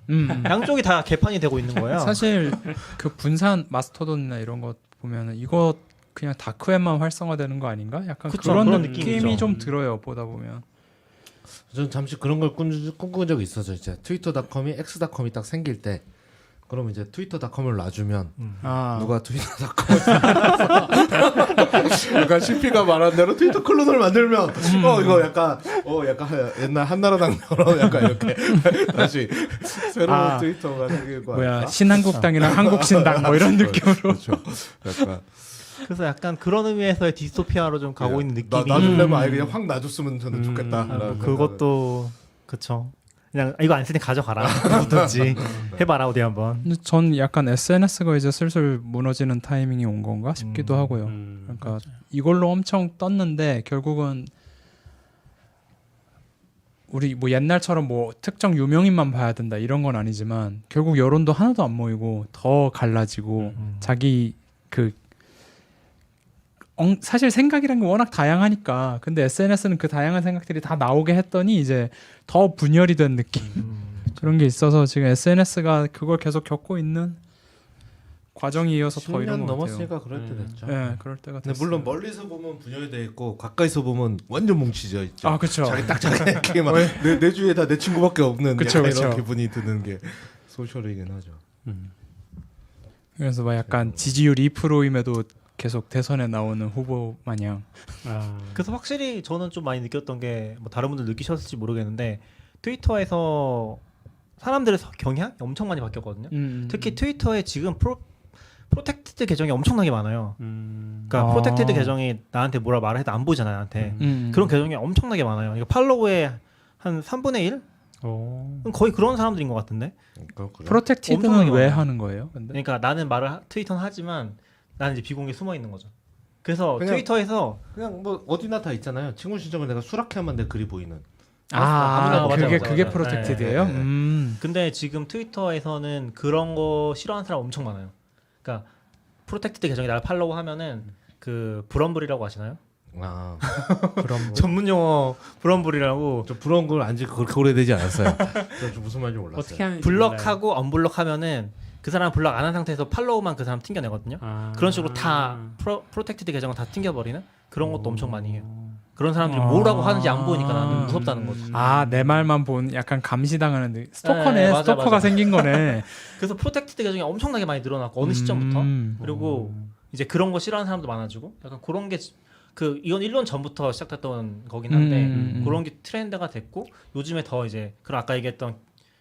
Speaker 3: 양쪽이 다 개판이 되고 있는 거예요.
Speaker 4: 사실 그 분산 마스터돈이나 이런 거 보면은 이거 그냥 다크웹만 활성화되는 거 아닌가? 약간
Speaker 3: 그쵸,
Speaker 4: 그런
Speaker 3: 그런
Speaker 4: 느낌이
Speaker 3: 느낌이죠.
Speaker 4: 좀 들어요. 보다 보면.
Speaker 5: 저는 잠시 그런 걸 꿈꾼 적이 있어서 이제 트위터.com이 X.com이 딱 생길 때 그럼 이제 트위터.com을 놔주면
Speaker 4: 아,
Speaker 5: 누가 트위터.com을 약간 CP가 말한 대로 트위터 클론을 만들면 이거 약간 옛날 한나라당처럼 약간 이렇게 다시 새로운 트위터가 생길 거
Speaker 4: 뭐야
Speaker 5: 아닐까?
Speaker 4: 신한국당이랑 한국신당 뭐 이런 느낌으로.
Speaker 5: 그렇죠. 약간
Speaker 3: 그래서 약간 그런 의미에서의 디스토피아로 좀 가고 있는 느낌이.
Speaker 5: 놔주려면 아예 그냥 확 놔줬으면 저는 좋겠다.
Speaker 3: 그것도 그쵸. 그냥 이거 안 쓰니 가져가라. 묻었지. 해봐라 어디 한번.
Speaker 4: 근데 전 약간 SNS가 이제 슬슬 무너지는 타이밍이 온 건가 싶기도 하고요. 그러니까 이걸로 엄청 떴는데 결국은 우리 뭐 옛날처럼 뭐 특정 유명인만 봐야 된다 이런 건 아니지만 결국 여론도 하나도 안 모이고 더 갈라지고 자기 그 사실 생각이란 게 워낙 다양하니까 근데 SNS는 그 다양한 생각들이 다 나오게 했더니 이제 더 분열이 된 느낌 그런 게 있어서 지금 SNS가 그걸 계속 겪고 있는 과정이 이어서 더
Speaker 5: 10년
Speaker 4: 이런 것 같아요.
Speaker 5: 넘었으니까 그럴 때 됐죠.
Speaker 4: 네, 그럴 때가
Speaker 5: 근데
Speaker 4: 됐어요.
Speaker 5: 물론 멀리서 보면 분열이 돼 있고 가까이서 보면 완전 뭉치져 있죠.
Speaker 4: 아 그렇죠.
Speaker 5: 자기 내 주위에 다 내 친구밖에 없는
Speaker 4: 그쵸,
Speaker 5: 약간
Speaker 4: 그쵸.
Speaker 5: 이런 기분이 드는 게 소셜이긴 하죠.
Speaker 4: 그래서 막 약간 지지율 2%임에도 계속 대선에 나오는 후보 마냥.
Speaker 3: 그래서 확실히 저는 좀 많이 느꼈던 게 뭐 다른 분들 느끼셨을지 모르겠는데 트위터에서 사람들의 경향이 엄청 많이 바뀌었거든요. 특히 트위터에 지금 프로텍티드 계정이 엄청나게 많아요. 그러니까 프로텍티드 계정이 나한테 뭐라 말해도 안 보이잖아요. 나한테. 그런 계정이 엄청나게 많아요. 그러니까 팔로우의 한 3분의 1? 거의 그런 사람들인 것 같은데.
Speaker 4: 프로텍티드는
Speaker 3: 엄청나게
Speaker 4: 왜
Speaker 3: 많아요.
Speaker 4: 하는 거예요? 근데?
Speaker 3: 그러니까 나는 말을 트위터는 하지만 나는 이제 비공개 숨어 있는 거죠. 그래서
Speaker 5: 그냥-
Speaker 3: 트위터에서
Speaker 5: 그냥 뭐 어디나 다 있잖아요. 친구 신청을 내가 수락해야만 내 글이 보이는.
Speaker 3: 아무나 맞아,
Speaker 4: 그게
Speaker 3: 맞아,
Speaker 4: 그게
Speaker 3: 맞아.
Speaker 4: 프로텍티드예요?
Speaker 5: 네, 네, 네.
Speaker 3: 근데 지금 트위터에서는 그런 거 싫어하는 사람 엄청 많아요. 그러니까 프로텍티드 계정이 나를 팔로우 하면은 그 브럼블이라고 아시나요?
Speaker 5: 아,
Speaker 4: 그럼
Speaker 3: 전문 용어 브럼블이라고
Speaker 5: 저 부러운 걸 안지 그렇게 오래되지 않았어요. 저 무슨 말인지 몰랐어요.
Speaker 2: 어떻게 하는지
Speaker 3: 블럭하고 언블럭하면은 그 사람 블럭 안 한 상태에서 팔로우만 그 사람 튕겨내거든요. 그런 식으로 다 프로텍티드 계정을 다 튕겨버리는 그런 것도 엄청 많이 해요. 그런 사람들이 뭐라고 하는지 안 보이니까 나는 무섭다는 거지.
Speaker 4: 내 말만 본 약간 감시당하는 스토커네.
Speaker 3: 네, 맞아,
Speaker 4: 스토커가
Speaker 3: 맞아.
Speaker 4: 생긴 거네.
Speaker 3: 그래서 프로텍티드 계정이 엄청나게 많이 늘어났고 어느 시점부터 그리고 이제 그런 거 싫어하는 사람도 많아지고 약간 그런 게 그 이건 1년 전부터 시작됐던 거긴 한데 그런 게 트렌드가 됐고 요즘에 더 이제 그런 아까 얘기했던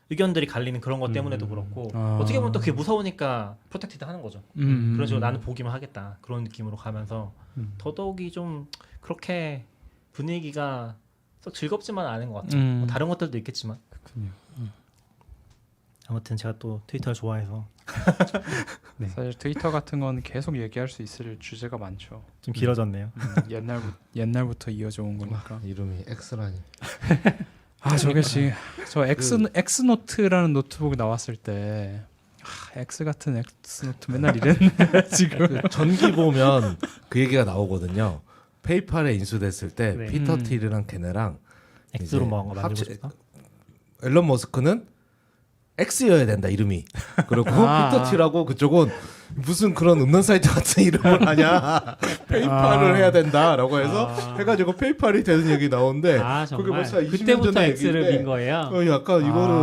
Speaker 3: 의견들이 갈리는 그런 것 때문에도 그렇고 어떻게 보면 또 그게 무서우니까 프로텍티드 하는 거죠. 그런 식으로 나는 보기만 하겠다 그런 느낌으로 가면서 더더욱이 좀 그렇게 분위기가 썩 즐겁지만 않은 것 같아요. 뭐 다른 것들도 있겠지만. 아무튼 제가 또 트위터를 좋아해서
Speaker 2: 네.
Speaker 4: 사실 트위터 같은 건 계속 얘기할 수 있을 주제가 많죠.
Speaker 3: 좀 길어졌네요.
Speaker 4: 옛날부터 이어져 온 거니까.
Speaker 5: 이름이 X라니.
Speaker 4: 저게 지금 저 엑스노트라는 노트북 나왔을 때 X 같은 엑스노트 맨날 이랬는데 지금
Speaker 5: 전기 보면 그 얘기가 나오거든요. 페이팔에 인수됐을 때
Speaker 2: 네.
Speaker 5: 피터 틸이랑 걔네랑
Speaker 3: X로
Speaker 5: 이제
Speaker 3: 뭐 만들고
Speaker 5: 합치-
Speaker 3: 싶다.
Speaker 5: 앨런 머스크는 X여야 된다 이름이. 그리고 피터 틸하고 그쪽은 무슨 그런 음란 사이트 같은 이름을 하냐. 페이팔을 해야 된다라고 해서 해가지고 페이팔이 되는 얘기 나오는데 그게
Speaker 2: 정말
Speaker 5: 벌써 20년
Speaker 2: 그때부터
Speaker 5: 전에
Speaker 2: X를
Speaker 5: 얘기인데
Speaker 2: 민 거예요.
Speaker 5: 약간 이거를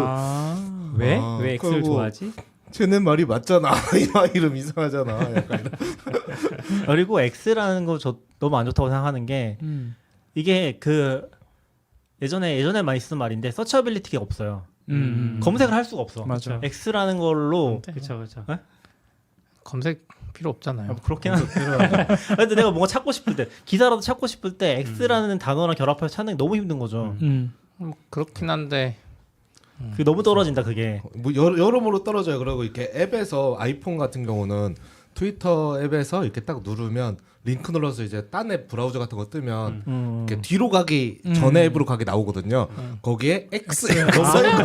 Speaker 2: 왜?
Speaker 5: 아,
Speaker 2: 왜 X를
Speaker 5: 그리고-
Speaker 2: 좋아하지?
Speaker 5: 쟤네 말이 맞잖아. 이 이름 이상하잖아. 약간 이런.
Speaker 3: 그리고 X라는 거 저 너무 안 좋다고 생각하는 게 이게 그 예전에 많이 쓰는 말인데 서처빌리티가 없어요. 검색을 할 수가 없어.
Speaker 4: 맞아.
Speaker 3: X라는 걸로
Speaker 2: 그렇죠.
Speaker 3: 네?
Speaker 6: 검색 필요 없잖아요.
Speaker 3: 그렇긴 한데 근데 내가 뭔가 찾고 싶을 때 기사라도 찾고 싶을 때 X라는 단어랑 결합해서 찾는 게 너무 힘든 거죠.
Speaker 6: 뭐 그렇긴 한데
Speaker 3: 그게 너무 떨어진다 그게.
Speaker 5: 뭐 여러모로 떨어져요. 그리고 이렇게 앱에서 아이폰 같은 경우는 트위터 앱에서 이렇게 딱 누르면 링크 눌러서 이제 딴 앱 브라우저 같은 거 뜨면 이렇게 뒤로 가기 전에 앱으로 가기 나오거든요. 거기에 X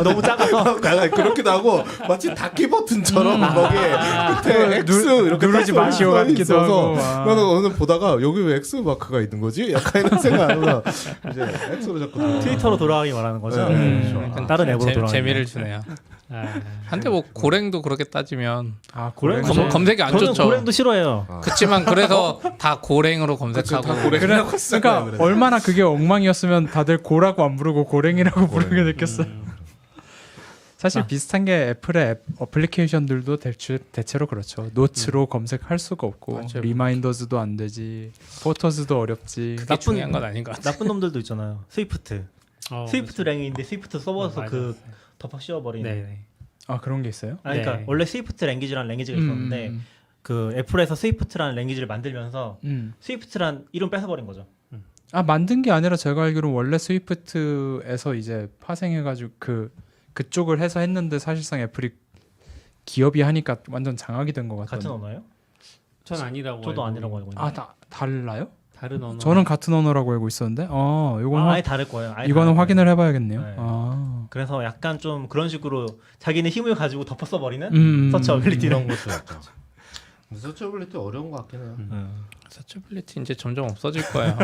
Speaker 3: 너무 작아서
Speaker 5: 그렇기도 하고 마치 닫기 버튼처럼 거기에 끝에 X 이렇게
Speaker 4: 누르지
Speaker 5: 딱
Speaker 4: 마시오
Speaker 5: 써
Speaker 4: 같기도
Speaker 5: 있어서
Speaker 4: 하고. 아.
Speaker 5: 나는 오늘 보다가 여기 왜 X 마크가 있는 거지? 약간 이런 생각하면서 이제 X로 자꾸
Speaker 3: 트위터로 돌아가기 말하는 거죠.
Speaker 5: 네,
Speaker 6: 약간
Speaker 3: 다른 앱으로 돌아가기.
Speaker 6: 재미를 주네요.
Speaker 2: 아,
Speaker 6: 한데 뭐 고랭도 그렇게 따지면
Speaker 4: 아
Speaker 3: 고랭
Speaker 6: 검색이 안
Speaker 3: 저는
Speaker 6: 좋죠.
Speaker 3: 고랭도 싫어해요.
Speaker 6: 그렇지만 그래서 다 고랭으로 검색하고
Speaker 5: 다 고랭.
Speaker 4: 그러니까 얼마나 그게 엉망이었으면 다들 고라고 안 부르고 고랭이라고 부르게 느꼈어요. 사실 비슷한 게 애플의 어플리케이션들도 대체로 그렇죠. 노츠로 검색할 수가 없고
Speaker 6: 맞아요.
Speaker 4: 리마인더즈도 안 되지, 포토즈도 어렵지.
Speaker 6: 그게 중요한 건 아닌 것 같아요.
Speaker 3: 나쁜 놈들도 있잖아요. 스위프트. 스위프트 랭인데 스위프트 써버려서
Speaker 2: 맞아,
Speaker 3: 그
Speaker 2: 맞아.
Speaker 3: 덮어 씌워버리는.
Speaker 2: 네네.
Speaker 4: 아 그런 게 있어요?
Speaker 3: 아니, 그러니까
Speaker 2: 네.
Speaker 3: 원래 스위프트 랭귀지라는 랭귀지가 있었는데 그 애플에서 스위프트라는 랭귀지를 만들면서 스위프트란 이름 뺏어버린 거죠.
Speaker 4: 아 만든 게 아니라 제가 알기로는 원래 스위프트에서 이제 파생해가지고 그쪽을 해서 했는데 사실상 애플이 기업이 하니까 완전 장악이 된 것 같아요.
Speaker 3: 같은 언어예요?
Speaker 2: 전 아니라고.
Speaker 3: 저도
Speaker 2: 알고
Speaker 3: 아니라고 알고 있는데.
Speaker 4: 달라요?
Speaker 2: 다른 언어.
Speaker 4: 저는 같은 언어라고 알고 있었는데. 요거는
Speaker 3: 아예 다를 거예요. 아예
Speaker 4: 이거는
Speaker 3: 다를
Speaker 4: 확인을
Speaker 3: 거예요.
Speaker 4: 해봐야겠네요.
Speaker 3: 네.
Speaker 4: 아.
Speaker 3: 그래서 약간 좀 그런 식으로 자기네 힘을 가지고 덮어 써버리는 서치 어빌리티를.
Speaker 5: 이런 것도 약간. 서치어빌리티 어려운 것 같긴 해요.
Speaker 6: 서치빌리티 이제 점점 없어질 거예요.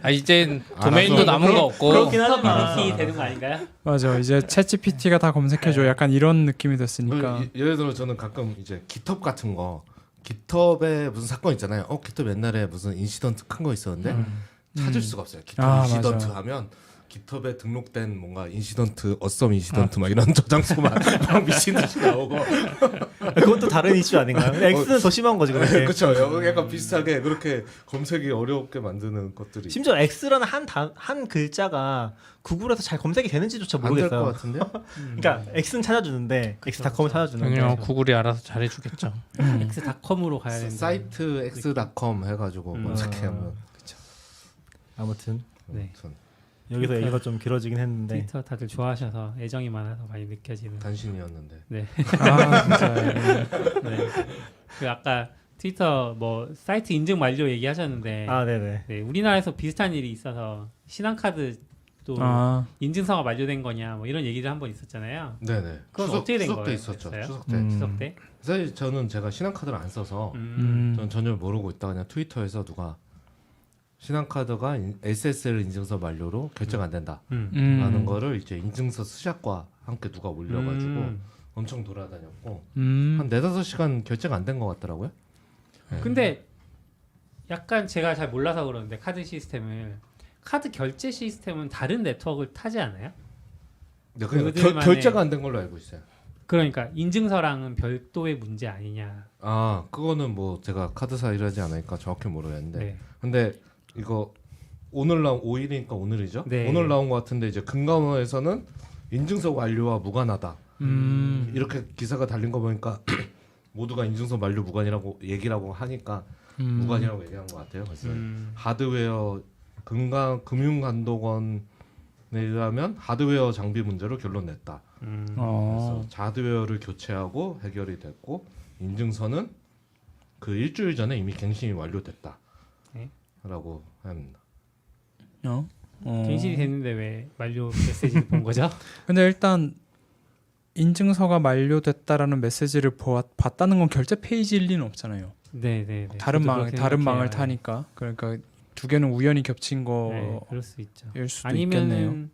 Speaker 6: 아 이제 도메인도 남은 거 없고
Speaker 3: 그렇긴 하지만
Speaker 2: 서비스 되는 거 아닌가요?
Speaker 4: 맞아. 이제 챗GPT가 다 검색해줘. 약간 이런 느낌이 됐으니까.
Speaker 5: 예를 들어 저는 가끔 이제 깃헙 같은 거 깃헙에 무슨 사건 있잖아요. 깃헙 옛날에 무슨 인시던트 큰 거 있었는데 찾을 수가 없어요. 깃헙
Speaker 4: 아,
Speaker 5: 인시던트
Speaker 4: 맞아.
Speaker 5: 하면 깃헙에 등록된 뭔가 인시던트, 어썸 인시던트 막 이런 저장소만 막 미친 듯이 나오고.
Speaker 3: 그것도 다른 이슈 아닌가요? X는 더 심한 거지 그렇게.
Speaker 5: 그렇죠. 약간 비슷하게 그렇게 검색이 어렵게 만드는 것들이
Speaker 3: 심지어 X라는 한 글자가 구글에서 잘 검색이 되는지조차
Speaker 5: 안 될 것
Speaker 3: 모르겠어요.
Speaker 5: 같은데요?
Speaker 3: 그러니까 X는 찾아주는데 X닷컴을 찾아주는데
Speaker 6: 당연히 구글이 알아서 잘해주겠죠.
Speaker 2: X닷컴으로 가야 된다.
Speaker 5: 사이트 x.com 해가지고 검색하면
Speaker 3: 아무튼
Speaker 2: 네.
Speaker 5: 아무튼
Speaker 3: 여기서 얘기가 좀 길어지긴 했는데
Speaker 2: 트위터 다들 좋아하셔서 애정이 많아서 많이 느껴지는.
Speaker 5: 단신이었는데.
Speaker 2: 네.
Speaker 4: 아 진짜.
Speaker 2: 네. 그 아까 트위터 뭐 사이트 인증 완료 얘기하셨는데
Speaker 3: 아 네네.
Speaker 2: 네, 우리나라에서 비슷한 일이 있어서 신한카드도
Speaker 4: 아.
Speaker 2: 인증서가 만료된 거냐 뭐 이런 얘기도 한번 있었잖아요.
Speaker 5: 네네.
Speaker 2: 그건 어떻게 된
Speaker 5: 추석 때
Speaker 2: 거예요?
Speaker 5: 있었죠.
Speaker 2: 됐어요?
Speaker 5: 추석 때.
Speaker 2: 추석 때.
Speaker 5: 사실 저는 제가 신한카드를 안 써서 전 전혀 모르고 있다가 그냥 트위터에서 누가 신한카드가 SSL 인증서 만료로 결정 안 된다 라는 거를 이제 인증서 스샷과 함께 누가 올려가지고 엄청 돌아다녔고 한 4-5시간 결정 안 된 것 같더라고요.
Speaker 2: 근데 약간 제가 잘 몰라서 그러는데 카드 시스템을 카드 결제 시스템은 다른 네트워크를 타지 않아요?
Speaker 5: 네, 그러니까
Speaker 2: 그들만의-
Speaker 5: 결제가 안 된 걸로 알고 있어요.
Speaker 2: 그러니까 인증서랑은 별도의 문제 아니냐.
Speaker 5: 아 그거는 뭐 제가 카드사 일하지 않으니까 정확히 모르겠는데
Speaker 2: 네.
Speaker 5: 근데 이거 오늘 나온 5일이니까 오늘이죠?
Speaker 2: 네.
Speaker 5: 오늘 나온 것 같은데 이제 금감원에서는 인증서 완료와 무관하다 이렇게 기사가 달린 거 보니까 모두가 인증서 만료 무관이라고 얘기라고 하니까 무관이라고 얘기한 것 같아요. 그래서 하드웨어 금융감독원에 의하면 하드웨어 장비 문제로 결론 냈다. 그래서 하드웨어를 교체하고 해결이 됐고 인증서는 그 일주일 전에 이미 갱신이 완료됐다.
Speaker 2: 네.
Speaker 5: 라고 합니다.
Speaker 2: 갱신이 됐는데 왜 만료 메시지를 본 거죠?
Speaker 4: 근데 일단 인증서가 만료됐다라는 메시지를 봤다는 건 결제 페이지일 리는 없잖아요.
Speaker 2: 네네.
Speaker 4: 다른 망을 타니까. 그러니까 두 개는 우연히 겹친 거일
Speaker 2: 그럴 수 있죠.
Speaker 4: 수도
Speaker 2: 아니면은
Speaker 4: 있겠네요.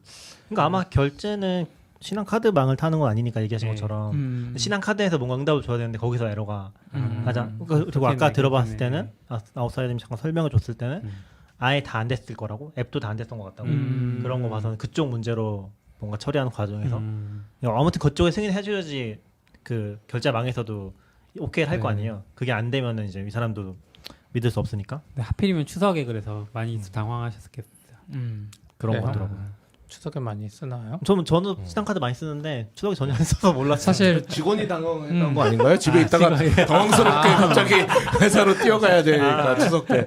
Speaker 3: 그러니까 아마 결제는 신한카드망을 타는 건 아니니까 얘기하신
Speaker 2: 네.
Speaker 3: 것처럼 신한카드에서 뭔가 응답을 줘야 되는데 거기서 에러가 가장 그리고
Speaker 2: 그렇겠네,
Speaker 3: 아까 들어봤을
Speaker 2: 그렇겠네.
Speaker 3: 때는 아웃사이더님 잠깐 설명을 줬을 때는 아예 다 안 됐을 거라고 앱도 다 안 됐던 것 같다고 그런 거 봐서는 그쪽 문제로 뭔가 처리하는 과정에서 아무튼 그쪽에 승인해줘야지 그 결제망에서도 오케이를 할 거 아니에요. 그게 안 되면은 이제 이 사람도 믿을 수 없으니까
Speaker 2: 네, 하필이면 추석에 그래서 많이 당황하셨겠어요.
Speaker 3: 그런
Speaker 6: 네.
Speaker 3: 거 같더라고요.
Speaker 6: 추석에 많이 쓰나요?
Speaker 3: 저는 신한카드 많이 쓰는데 추석에 전혀 안 써서 몰랐어요.
Speaker 4: 사실
Speaker 5: 직원이 당황했던 거 아닌가요? 집에 있다가 당황스럽게 갑자기 회사로 뛰어가야 되니까 추석 때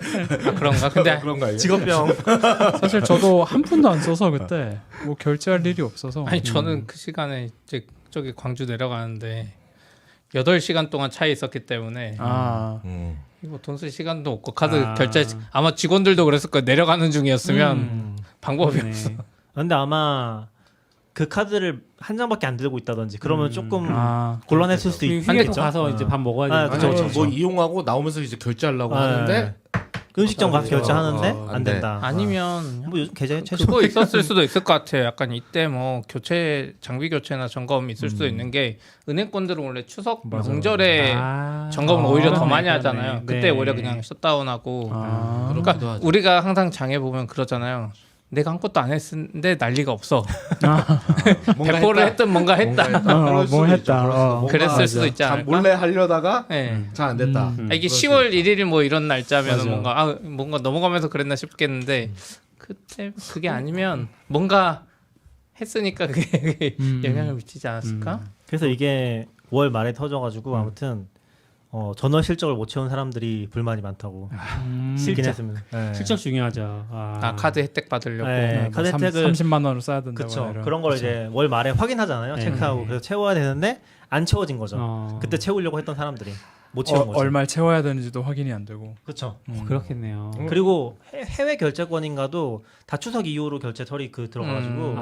Speaker 6: 그런가? 근데
Speaker 5: 그런 거 아니에요?
Speaker 3: 직업병.
Speaker 4: 사실 저도 한 푼도 안 써서 그때 뭐 결제할 일이 없어서
Speaker 6: 아니 저는 그 시간에 이제 저기 광주 내려가는데 8시간 동안 차에 있었기 때문에
Speaker 4: 아,
Speaker 6: 이거 돈 쓸 시간도 없고 카드 결제 아마 직원들도 그랬을 거예요. 내려가는 중이었으면 방법이 없어.
Speaker 3: 근데 아마 그 카드를 한 장밖에 안 들고 있다든지 그러면 조금
Speaker 4: 아,
Speaker 3: 곤란했을 수도
Speaker 2: 휴게소
Speaker 3: 있겠죠.
Speaker 2: 가서 이제 밥 먹어야
Speaker 3: 아,
Speaker 2: 되니까.
Speaker 3: 그쵸,
Speaker 5: 아니,
Speaker 3: 그쵸.
Speaker 5: 뭐 이용하고 나오면서 이제 결제하려고 하는데
Speaker 3: 음식점 가서 결제하는데
Speaker 5: 안
Speaker 3: 안
Speaker 5: 돼.
Speaker 3: 된다.
Speaker 6: 아니면
Speaker 3: 뭐 요즘 계좌에 최소
Speaker 6: 그거 있었을 수도 있을 것 같아요. 약간 이때 뭐 교체 장비 교체나 점검 있을 수도 있는 게 은행권들은 원래 추석 명절에 점검을 오히려 더 많이 하잖아요. 그때 오히려 그냥 셧다운하고.
Speaker 5: 그렇기도
Speaker 6: 그러니까
Speaker 5: 하죠.
Speaker 6: 우리가 항상 장에 보면 그러잖아요. 내가 아무것도 안 했는데 난리가 없어.
Speaker 5: 뭔가
Speaker 6: 배포를
Speaker 5: 했다.
Speaker 6: 했든 뭔가 했다.
Speaker 5: 그럴 수도
Speaker 4: 뭐
Speaker 5: 있죠.
Speaker 4: 했다.
Speaker 5: 그럴 수도. 뭔가
Speaker 6: 그랬을 수도 있지
Speaker 5: 자,
Speaker 6: 않을까?
Speaker 5: 몰래 하려다가
Speaker 6: 네.
Speaker 5: 잘 안 됐다.
Speaker 6: 아, 이게
Speaker 5: 그럴 수
Speaker 6: 10월
Speaker 5: 있죠.
Speaker 6: 1일 뭐 이런 날짜면
Speaker 5: 맞아.
Speaker 6: 뭔가 넘어가면서 그랬나 싶겠는데 그때 그게 아니면 뭔가 했으니까 그게 영향을 미치지 않았을까?
Speaker 3: 그래서 이게 5월 말에 터져가지고 아무튼 전월 실적을 못 채운 사람들이 불만이 많다고 실긴 했습니다. 네.
Speaker 2: 실적 중요하죠. 아,
Speaker 6: 카드 혜택 받으려고.
Speaker 3: 네, 카드 혜택을
Speaker 4: 30만 원을 써야 된다고.
Speaker 3: 그쵸. 그런 걸 이제 월 말에 확인하잖아요.
Speaker 2: 네.
Speaker 3: 체크하고 그래서 채워야 되는데 안 채워진 거죠. 그때 채우려고 했던 사람들이 못 채운 거죠.
Speaker 4: 얼마를 채워야 되는지도 확인이 안 되고.
Speaker 3: 그렇죠.
Speaker 2: 그렇겠네요.
Speaker 3: 그리고 해외 결제권인가도 다 추석 이후로 결제 처리 들어가가지고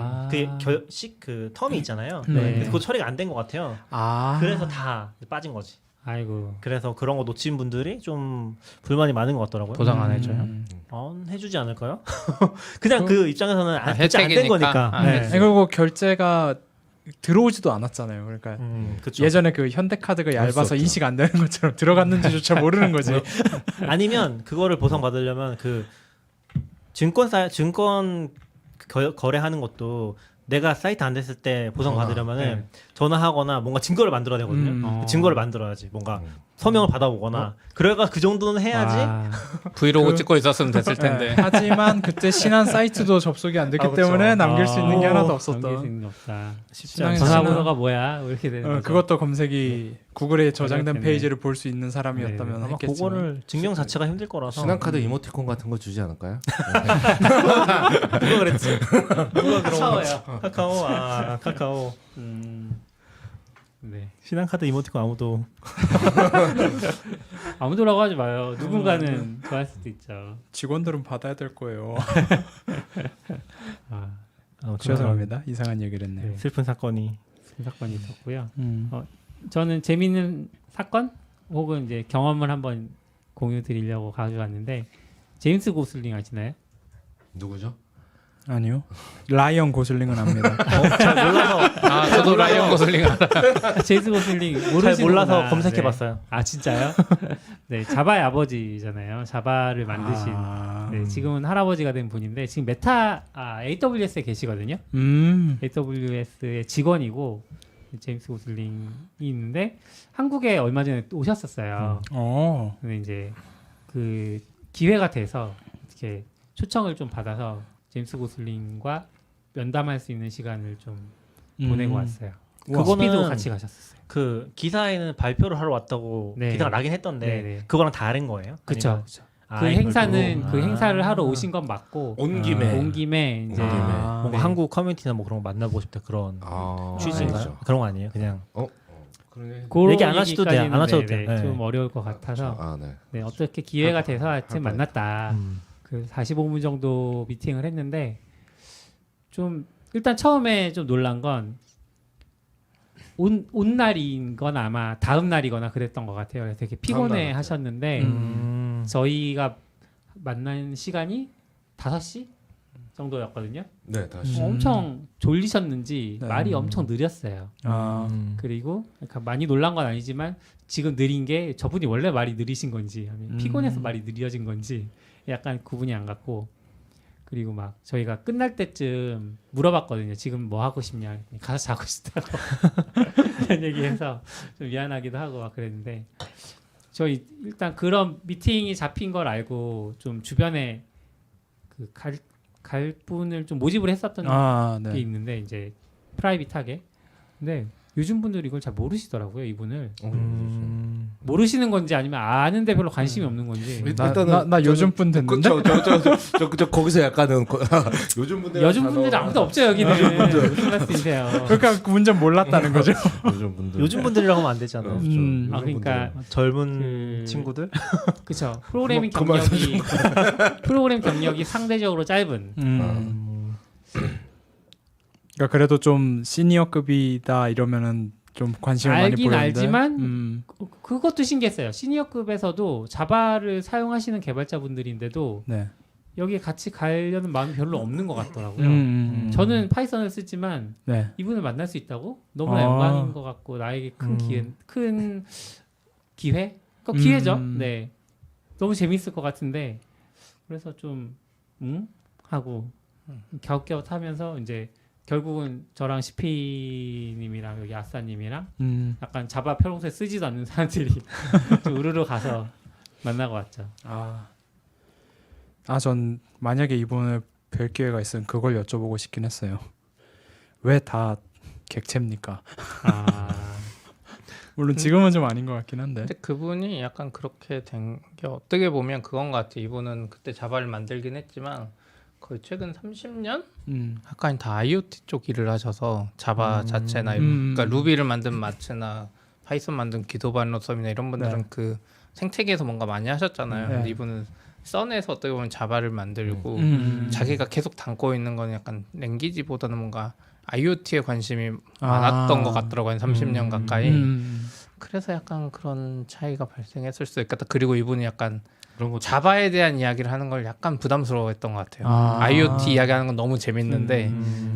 Speaker 3: 그 텀이 있잖아요.
Speaker 4: 네.
Speaker 3: 근데 그거 처리가 안 된 것 같아요.
Speaker 4: 아,
Speaker 3: 그래서 다 빠진 거지.
Speaker 2: 아이고.
Speaker 3: 그래서 그런 거 놓친 분들이 좀 불만이 많은 것 같더라고요.
Speaker 6: 보상 안 해줘요.
Speaker 3: 안 해주지 않을까요? 그냥 그 입장에서는
Speaker 6: 아,
Speaker 3: 결제 안된
Speaker 6: 혜택이니까.
Speaker 3: 거니까.
Speaker 6: 아,
Speaker 3: 네.
Speaker 6: 혜택.
Speaker 4: 그리고 결제가 들어오지도 않았잖아요. 그러니까
Speaker 3: 그쵸.
Speaker 4: 예전에 그 현대카드가 얇아서 인식 안 되는 것처럼 들어갔는지조차 모르는 거지.
Speaker 3: 아니면 그거를 보상 받으려면 그 증권 거래하는 것도 내가 사이트 안 됐을 때 보상 받으려면은 전화하거나 뭔가 증거를 만들어야 되거든요. 증거를 만들어야지. 뭔가 서명을 받아보거나. 그래가 그 정도는 해야지.
Speaker 2: 와.
Speaker 6: 브이로그 찍고 있었으면 됐을 텐데.
Speaker 4: 하지만 그때 신한 사이트도 접속이 안 됐기
Speaker 3: 아, 그쵸.
Speaker 4: 때문에 남길 수 있는 게 하나도
Speaker 2: 남길 수
Speaker 4: 없었던.
Speaker 2: 있는 게 없다.
Speaker 4: 신앙의
Speaker 2: 전화번호가 뭐야? 이렇게 되는 거죠.
Speaker 4: 그것도 검색이 구글에 저장된
Speaker 2: 어렵겠네.
Speaker 4: 페이지를 볼 수 있는 사람이었다면
Speaker 3: 아마
Speaker 4: 했겠지만.
Speaker 3: 그거를 증명 자체가 힘들 거라서.
Speaker 5: 신한카드 이모티콘 같은 거 주지 않을까요?
Speaker 3: 누가 그랬지? 누가
Speaker 2: 카카오예요.
Speaker 3: 카카오. 카카오.
Speaker 2: 네.
Speaker 3: 신한카드 이모티콘 아무도.
Speaker 2: 아무도라고 하지 마요. 누군가는 좋아할 수도 있죠.
Speaker 4: 직원들은 받아야 될 거예요.
Speaker 2: 아,
Speaker 4: 죄송합니다. 이상한 얘기를 했네요.
Speaker 2: 네.
Speaker 3: 슬픈 사건이.
Speaker 2: 사건이 있었고요. 저는 재미있는 사건 혹은 이제 경험을 한번 공유 드리려고 가져왔는데 제임스 고슬링 아시나요?
Speaker 5: 누구죠?
Speaker 4: 아니요. 라이언 고슬링은 압니다.
Speaker 3: 잘 몰라서
Speaker 6: 아, 저도 라이언 고슬링 알아.
Speaker 2: 제임스 고슬링 모르시는구나.
Speaker 3: 잘 몰라서 검색해봤어요.
Speaker 2: 네. 아 진짜요? 네, 자바의 아버지잖아요. 자바를 만드신. 네, 지금은 할아버지가 된 분인데 지금 AWS에 계시거든요. AWS의 직원이고 제임스 고슬링이 있는데 한국에 얼마 전에 또 오셨었어요. 근데 이제 그 기회가 돼서 이렇게 초청을 좀 받아서 제임스 고슬링과 면담할 수 있는 시간을 좀 보내고 왔어요. 스피드도 같이 가셨었어요.
Speaker 3: 그 기사에는 발표를 하러 왔다고
Speaker 2: 네.
Speaker 3: 기사가 나긴 했던데
Speaker 2: 네네.
Speaker 3: 그거랑 다른 거예요?
Speaker 2: 그렇죠.
Speaker 3: 아니면-
Speaker 2: 그
Speaker 3: 아,
Speaker 2: 행사는
Speaker 3: 이걸로?
Speaker 2: 그 행사를 하러 오신 건 맞고
Speaker 5: 온 김에.
Speaker 2: 온 김에 이제
Speaker 3: 뭔가
Speaker 2: 네.
Speaker 3: 한국 커뮤니티나 뭐 그런 거 만나보고 싶다 그런 취지인가요?
Speaker 5: 알죠.
Speaker 3: 그런 거 아니에요? 그냥
Speaker 5: 그러네.
Speaker 2: 그런
Speaker 3: 얘기 안 하셔도 돼요.
Speaker 2: 얘기까지는
Speaker 3: 안 하셔도
Speaker 2: 네네,
Speaker 3: 돼요. 네.
Speaker 2: 좀 어려울 것 같아서
Speaker 5: 아, 네.
Speaker 2: 네, 어떻게 기회가 돼서 하여튼
Speaker 5: 뻔했다.
Speaker 2: 만났다. 그 45분 정도 미팅을 했는데 좀 일단 처음에 좀 놀란 건 온 날인 건 아마 다음 날이거나 그랬던 것 같아요. 그래서 되게 피곤해 하셨는데 저희가 만난 시간이 5시 정도였거든요.
Speaker 5: 네, 다시.
Speaker 2: 엄청 졸리셨는지
Speaker 4: 네.
Speaker 2: 말이 엄청 느렸어요. 그리고 그러니까 많이 놀란 건 아니지만 지금 느린 게 저분이 원래 말이 느리신 건지 아니면 피곤해서 말이 느려진 건지 약간 구분이 안 갔고 그리고 막 저희가 끝날 때쯤 물어봤거든요. 지금 뭐 하고 싶냐? 가서 자고 싶다고 이런 얘기해서 좀 미안하기도 하고 막 그랬는데 저희 일단 그런 미팅이 잡힌 걸 알고 좀 주변에 그 갈 분을 좀 모집을 했었던 게 있는데 이제 프라이빗하게 근데 요즘 분들이 이걸 잘 모르시더라고요 이분을 모르시는 건지 아니면 아는데 별로 관심이 없는 건지.
Speaker 4: 나 요즘 분 됐는데.
Speaker 5: 저 거기서 약간은 요즘 분들
Speaker 2: 요즘 분들은 아무도 없죠 여기는. 무슨 말씀이세요?
Speaker 4: 그러니까 그 문제 몰랐다는 거죠.
Speaker 3: 요즘 분들이라고 하면 안 되잖아요.
Speaker 2: 아 그러니까
Speaker 3: 젊은 친구들.
Speaker 2: 그렇죠. 프로그래밍
Speaker 5: 그만
Speaker 2: 경력이 프로그램 경력이 상대적으로 짧은.
Speaker 4: 그러니까 그래도 좀 시니어급이다 이러면은 좀 관심을 많이
Speaker 2: 알긴
Speaker 4: 보이는데.
Speaker 2: 알지만 그것도 신기했어요. 시니어급에서도 자바를 사용하시는 개발자분들인데도
Speaker 4: 네.
Speaker 2: 여기에 같이 가려는 마음이 별로 없는 것 같더라고요. 저는 파이썬을 쓰지만
Speaker 4: 네.
Speaker 2: 이분을 만날 수 있다고 너무나 영광인 것 같고 나에게 큰 기회? 그러니까 기회죠. 네, 너무 재밌을 것 같은데 그래서 좀 하고 갸웃갸웃하면서 이제 결국은 저랑 시피님이랑 여기 아싸님이랑 약간 자바 평소에 쓰지도 않는 사람들이 좀 우르르 가서 만나고 왔죠.
Speaker 4: 전 만약에 이분을 뵐 기회가 있으면 그걸 여쭤보고 싶긴 했어요. 왜 다 객체입니까? 물론 지금은 좀 아닌 것 같긴 한데.
Speaker 6: 근데 그분이 약간 그렇게 된 게 어떻게 보면 그건 것 같아. 이분은 그때 자바를 만들긴 했지만 거의 최근 30년 가까이 다 IoT 쪽 일을 하셔서 자바 자체나 그러니까 루비를 만든 마츠나 파이썬 만든 기도반로섬이나 이런 분들은 그 생태계에서 뭔가 많이 하셨잖아요. 근데 이분은 썬에서 어떻게 보면 자바를 만들고 자기가 계속 담고 있는 건 약간 랭귀지보다는 뭔가 IoT에 관심이 많았던 것 같더라고요. 한 30년 가까이. 그래서 약간 그런 차이가 발생했을 수 있겠다. 그리고 이분이 약간
Speaker 5: 그런 거
Speaker 6: 자바에 대한 이야기를 하는 걸 약간 부담스러워했던 것 같아요. IoT 이야기하는 건 너무 재밌는데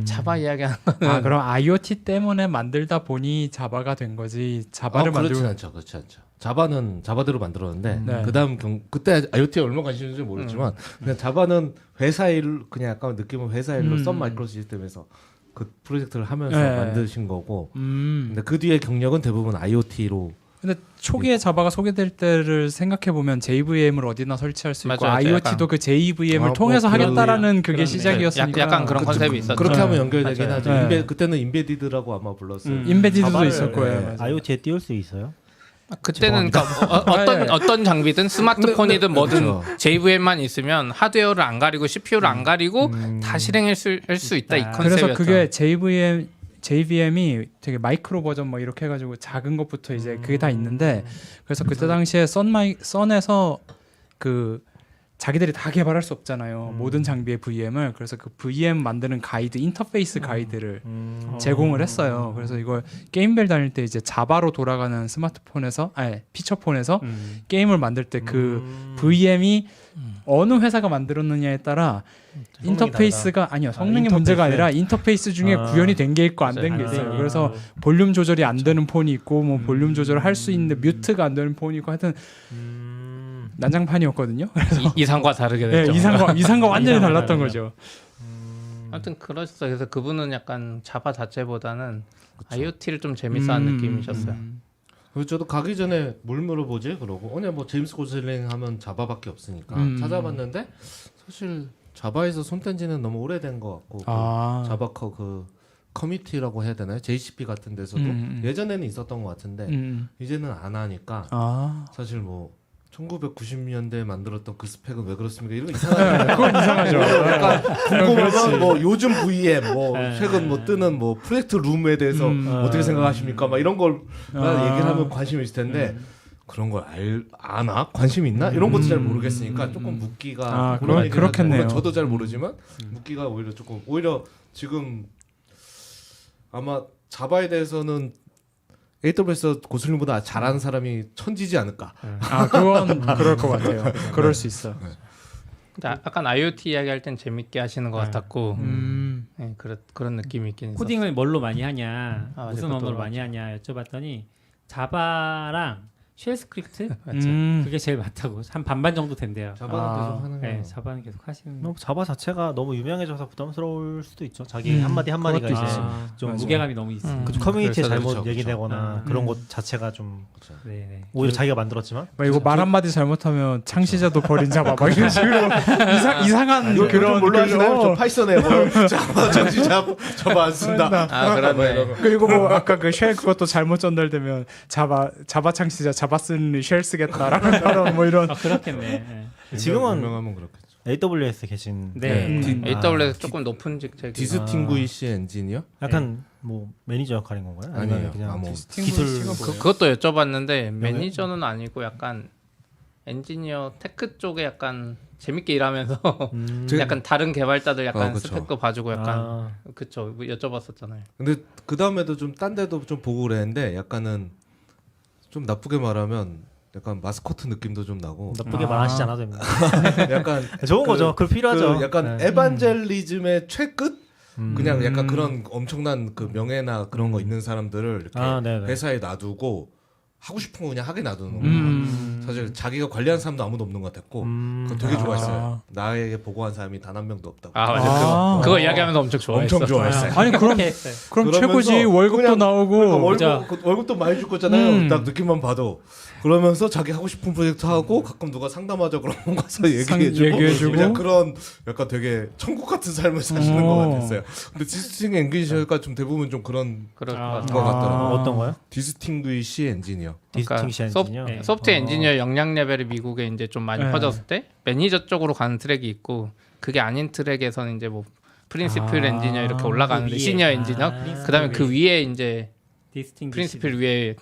Speaker 6: 자바 이야기하는 거는
Speaker 4: 그럼 IoT 때문에 만들다 보니 자바가 된 거지. 자바를
Speaker 5: 그렇지
Speaker 4: 만들고
Speaker 5: 그렇지 않죠. 자바는 자바대로 만들었는데
Speaker 4: 네.
Speaker 5: 그다음 그때 IoT에 얼마나 관심이 있는지 모르지만 그냥 자바는 회사 일 그냥 약간 느낌은 회사 일로 썬 마이크로 시스템에서 그 프로젝트를 하면서 만드신 거고 근데 그 뒤에 경력은 대부분 IoT로.
Speaker 4: 근데 초기에 자바가 소개될 때를 생각해 보면 JVM을 어디나 설치할 수 있고
Speaker 6: 맞아요.
Speaker 4: IoT도
Speaker 6: 약간
Speaker 4: 그 JVM을 통해서 하겠다라는 그게 시작이었으니까
Speaker 6: 약간 그런 컨셉이 있었죠.
Speaker 5: 그렇게 하면 연결되긴
Speaker 2: 맞아요.
Speaker 5: 하죠.
Speaker 4: 네.
Speaker 5: 그때는 인베디드라고 아마 불렀어요.
Speaker 4: 인베디드도 있을 거예요. 맞아요.
Speaker 3: IoT에 띄울 수 있어요?
Speaker 6: 그때는 그러니까 어떤 장비든 스마트폰이든 뭐든
Speaker 5: 그렇죠.
Speaker 6: JVM만 있으면 하드웨어를 안 가리고 CPU를 안 가리고 다 실행할 수 있다 이 컨셉이었죠.
Speaker 4: 그래서 그게 JVM이 되게 마이크로 버전 뭐 이렇게 해가지고 작은 것부터 이제 그게 다 있는데 그래서 그때 당시에 썬에서 그 자기들이 다 개발할 수 없잖아요. 모든 장비의 VM을. 그래서 그 VM 만드는 가이드, 인터페이스 가이드를 제공을 했어요. 그래서 이걸 게임벨 다닐 때 이제 자바로 돌아가는 스마트폰에서, 피처폰에서 게임을 만들 때 그 VM이 어느 회사가 만들었느냐에 따라 인터페이스가 성능이 문제가 아니라 인터페이스 중에 구현이 된 게 있고 안 된 게 있어요. 그래서 볼륨 조절이 안 되는 폰이 있고 뭐 볼륨 조절을 할 수 있는데 뮤트가 안 되는 폰이 있고 하여튼 난장판이었거든요. 그래서
Speaker 6: 이상과 다르게 됐죠.
Speaker 4: 이상과 완전히 달랐던 거죠.
Speaker 6: 아무튼 그러셨어요. 그래서 그분은 약간 자바 자체보다는 IoT를 좀 재밌어하는 느낌이셨어요.
Speaker 5: 그리고 저도 가기 전에 뭘 물어보지 그러고 뭐 제임스 고슬링 하면 자바밖에 없으니까 찾아봤는데 사실 자바에서 손뗀 지는 너무 오래된 것 같고 자바커 그 커뮤니티라고 해야 되나요? JCP 같은 데서도 예전에는 있었던 것 같은데 이제는 안 하니까 사실 뭐 1990년대에 만들었던 그 스펙은 왜 그렇습니까? 이런 거 이상하죠.
Speaker 4: 그건 이상하죠.
Speaker 5: 약간 궁금하면 뭐 요즘 VM 뭐 최근 뭐 뜨는 뭐 프로젝트 룸에 대해서 어떻게 생각하십니까? 막 이런 걸 얘기를 하면 관심이 있을 텐데 그런 걸 아나? 관심 있나? 이런 것도 잘 모르겠으니까 조금 묻기가
Speaker 4: 그렇겠네요.
Speaker 5: 저도 잘 모르지만 묻기가 오히려 지금 아마 자바에 대해서는 AWS 고슬링보다 잘하는 사람이 천지지 않을까.
Speaker 4: 그건 그럴 것 같아요. 그럴 수 있어.
Speaker 6: 근데 약간 IoT 이야기할 땐 재밌게 하시는 것 같았고 네, 그런 느낌이 있긴 있었어요.
Speaker 2: 코딩을 뭘로 많이 하냐, 무슨
Speaker 6: 그것도
Speaker 2: 언어로 많이 하냐 여쭤봤더니 자바랑 쉘 스크립트
Speaker 6: 맞죠.
Speaker 2: 그게 제일 많다고. 한 반반 정도 된대요.
Speaker 5: 자바는 계속 하는
Speaker 2: 네,
Speaker 5: 거.
Speaker 2: 자바는 계속 하시는.
Speaker 3: 뭐 자바 자체가 너무 유명해져서 부담스러울 수도 있죠. 자기 한마디 한마디가
Speaker 4: 그것도
Speaker 3: 이제
Speaker 4: 있어요.
Speaker 3: 좀
Speaker 2: 무게감이 너무 있으니까.
Speaker 3: 그 커뮤니티에
Speaker 5: 그래서
Speaker 3: 잘못
Speaker 5: 그렇죠.
Speaker 3: 얘기되거나 그런 것 자체가 좀
Speaker 2: 네네.
Speaker 3: 오히려 자기가 만들었지만
Speaker 4: 이거 말 한마디 잘못하면 창시자도 버린 자바 막 이런 식으로 이상한 그런
Speaker 5: 뭘로 하시나요? 저 파이썬에 뭐 자바 정신 자바 안 쓴다.
Speaker 6: 그러네.
Speaker 4: 그리고 뭐 아까 그 쉘 그것도 잘못 전달되면 자바 창시자 자바 자바스는 쉘 쓰겠다라는 사람 뭐 이런.
Speaker 2: 그렇겠네.
Speaker 3: 지금은
Speaker 5: 유명하면 그렇겠죠.
Speaker 3: AWS 계신
Speaker 2: 네.
Speaker 6: AWS 조금 높은 직책이.
Speaker 5: 디스팅구이시 엔지니어?
Speaker 3: 약간 뭐 매니저 역할인 건가요? 아니면
Speaker 5: 아니에요.
Speaker 3: 그냥
Speaker 5: 뭐
Speaker 3: 기술
Speaker 6: 그것도 여쭤봤는데 매니저는 아니고 약간 엔지니어 테크 쪽에 약간 재밌게 일하면서 약간 다른 개발자들 약간
Speaker 5: 그쵸.
Speaker 6: 스펙도 봐주고 약간
Speaker 3: 아,
Speaker 6: 그쵸 여쭤봤었잖아요.
Speaker 5: 근데 그 다음에도 좀 딴 데도 좀 보고 그랬는데 약간은 좀 나쁘게 말하면 약간 마스코트 느낌도 좀 나고
Speaker 3: 나쁘게 말하시지 않아도 됩니다.
Speaker 5: 약간
Speaker 3: 좋은 거죠. 그거 필요하죠.
Speaker 5: 그 약간
Speaker 3: 네.
Speaker 5: 에반젤리즘의 최끝 그냥 약간
Speaker 3: 음.
Speaker 5: 그런 엄청난 그 명예나 그런 거 있는 사람들을 이렇게
Speaker 3: 네네.
Speaker 5: 회사에 놔두고 하고 싶은 거 그냥 하게 놔두는 거예요. 사실 자기가 관리한 사람도 아무도 없는 것 같았고 그거 되게 좋아했어요. 나에게 보고한 사람이 단 한 명도 없다고.
Speaker 6: 아 맞아 그거 이야기하면서 엄청 좋아했어.
Speaker 5: 엄청 좋아했어요.
Speaker 4: 아니 그럼
Speaker 5: 그러면서
Speaker 4: 최고지. 월급도
Speaker 5: 그냥
Speaker 4: 나오고.
Speaker 5: 월급도 많이 줄 거잖아요. 딱 느낌만 봐도. 그러면서 자기 하고 싶은 프로젝트 하고 가끔 누가 상담하자 그러면 가서 얘기해주고 그냥 그런 약간 되게 천국 같은 삶을 사시는 것 같았어요. 근데 디스팅구 엔지니어가 좀 대부분 좀 그런
Speaker 6: 그럴 것
Speaker 2: 아.
Speaker 6: 같아.
Speaker 5: 거 같더라고요.
Speaker 3: 어떤 거요?
Speaker 5: 디스팅구이시 엔지니어.
Speaker 3: 디스팅션 엔지니어.
Speaker 6: 소프트웨어 엔지니어 역량 레벨이 미국에 이제 좀 많이 퍼졌을 때 매니저 쪽으로 가는 트랙이 있고 그게 아닌 트랙에서는 이제 뭐 프린시플 엔지니어 이렇게 올라가는데
Speaker 2: 그 위에.
Speaker 6: 시니어 엔지니어 그다음에 그 위에 이제 프린시플 위에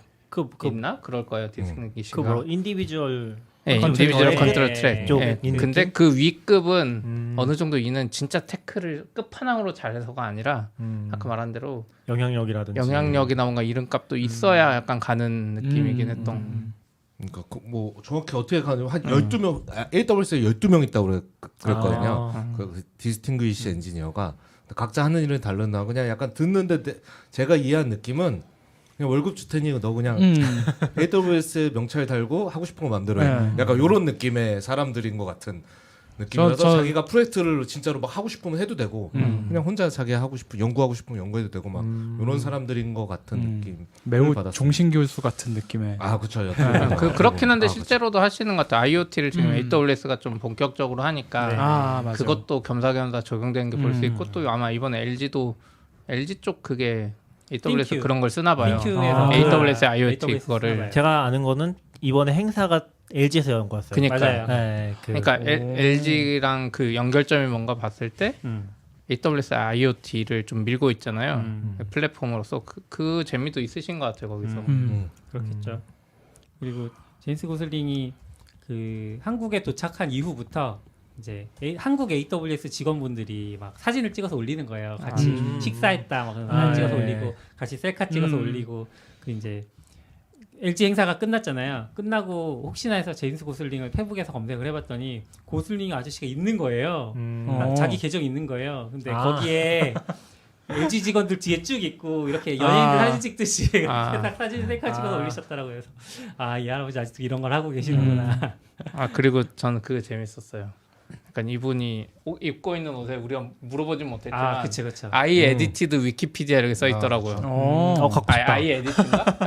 Speaker 6: 있나 그럴 거예요. 디스팅기시가.
Speaker 3: 그뭐 인디비주얼
Speaker 6: 인디비주얼
Speaker 3: 컨트롤
Speaker 6: 컨트롤 트랙.
Speaker 3: 쪽
Speaker 6: 예.
Speaker 3: 있는
Speaker 6: 근데
Speaker 3: 느낌?
Speaker 6: 그 위급은 어느 정도 이는 진짜 테크를 끝판왕으로 잘해서가 아니라 아까 말한 대로
Speaker 3: 영향력이라든지
Speaker 6: 영향력이나 뭔가 이름값도 있어야 약간 가는 느낌이긴 했던.
Speaker 5: 그러니까 뭐 정확히 어떻게 가냐면 한 12명 AWS에 12명 있다고 그랬거든요. 그 디스팅구이시 엔지니어가 각자 하는 일은 다르나 그냥 약간 듣는데 제가 이해한 느낌은 그냥 월급 줄 테니 너 그냥 AWS 명찰 달고 하고 싶은 거 마음대로 해.
Speaker 4: 네.
Speaker 5: 약간 이런 느낌의 사람들인 것 같은 느낌이라서 자기가 프로젝트를 진짜로 막 하고 싶으면 해도 되고 그냥 혼자 자기 하고 싶은 연구하고 싶으면 연구해도 되고 막 이런 사람들인 것 같은 느낌.
Speaker 4: 매우
Speaker 5: 받았어요.
Speaker 4: 종신 교수 같은 느낌의.
Speaker 5: 아 그렇죠.
Speaker 6: 그렇긴 한데 실제로도 하시는 것 같아요. IoT를 지금 AWS가 좀 본격적으로 하니까
Speaker 4: 맞아.
Speaker 6: 그것도 겸사겸사 적용되는 게 볼 수 있고 또 아마 이번에 LG 쪽 그게 AWS
Speaker 2: 띵큐.
Speaker 6: 그런 걸 쓰나 봐요.
Speaker 2: 띵큐에서
Speaker 6: AWS IoT
Speaker 2: AWS
Speaker 6: 그거를.
Speaker 2: 쓰나 봐요.
Speaker 3: 제가 아는 거는 이번에 행사가 LG에서 연 거였어요.
Speaker 6: 그니까요.
Speaker 3: 네,
Speaker 6: 그러니까 LG랑 그 연결점이 뭔가 봤을 때 AWS IoT를 좀 밀고 있잖아요. 플랫폼으로서 그 재미도 있으신 것 같아요 거기서.
Speaker 2: 그렇겠죠. 그리고 제임스 고슬링이 그 한국에 도착한 이후부터 이제 한국 AWS 직원분들이 막 사진을 찍어서 올리는 거예요. 같이 식사했다 막 사진 찍어서
Speaker 3: 네.
Speaker 2: 올리고 같이 셀카 찍어서 올리고 그 이제 LG 행사가 끝났잖아요. 끝나고 혹시나 해서 제임스 고슬링을 페북에서 검색을 해봤더니 고슬링 아저씨가 있는 거예요. 자기 계정 있는 거예요. 근데 거기에 LG 직원들 뒤에 쭉 있고 이렇게 연예인들 사진 찍듯이 딱 사진 셀카 찍어서 올리셨더라고요. 그래서 이 할아버지 아직도 이런 걸 하고 계시는구나.
Speaker 6: 그리고 저는 그게 재밌었어요. 약간 이분이 입고 있는 옷에 우리가 물어보진 못했지만
Speaker 2: 그쵸.
Speaker 6: I edited 위키피디아 이렇게 써 있더라고요.
Speaker 3: 갖고 싶다.
Speaker 6: I edit인가?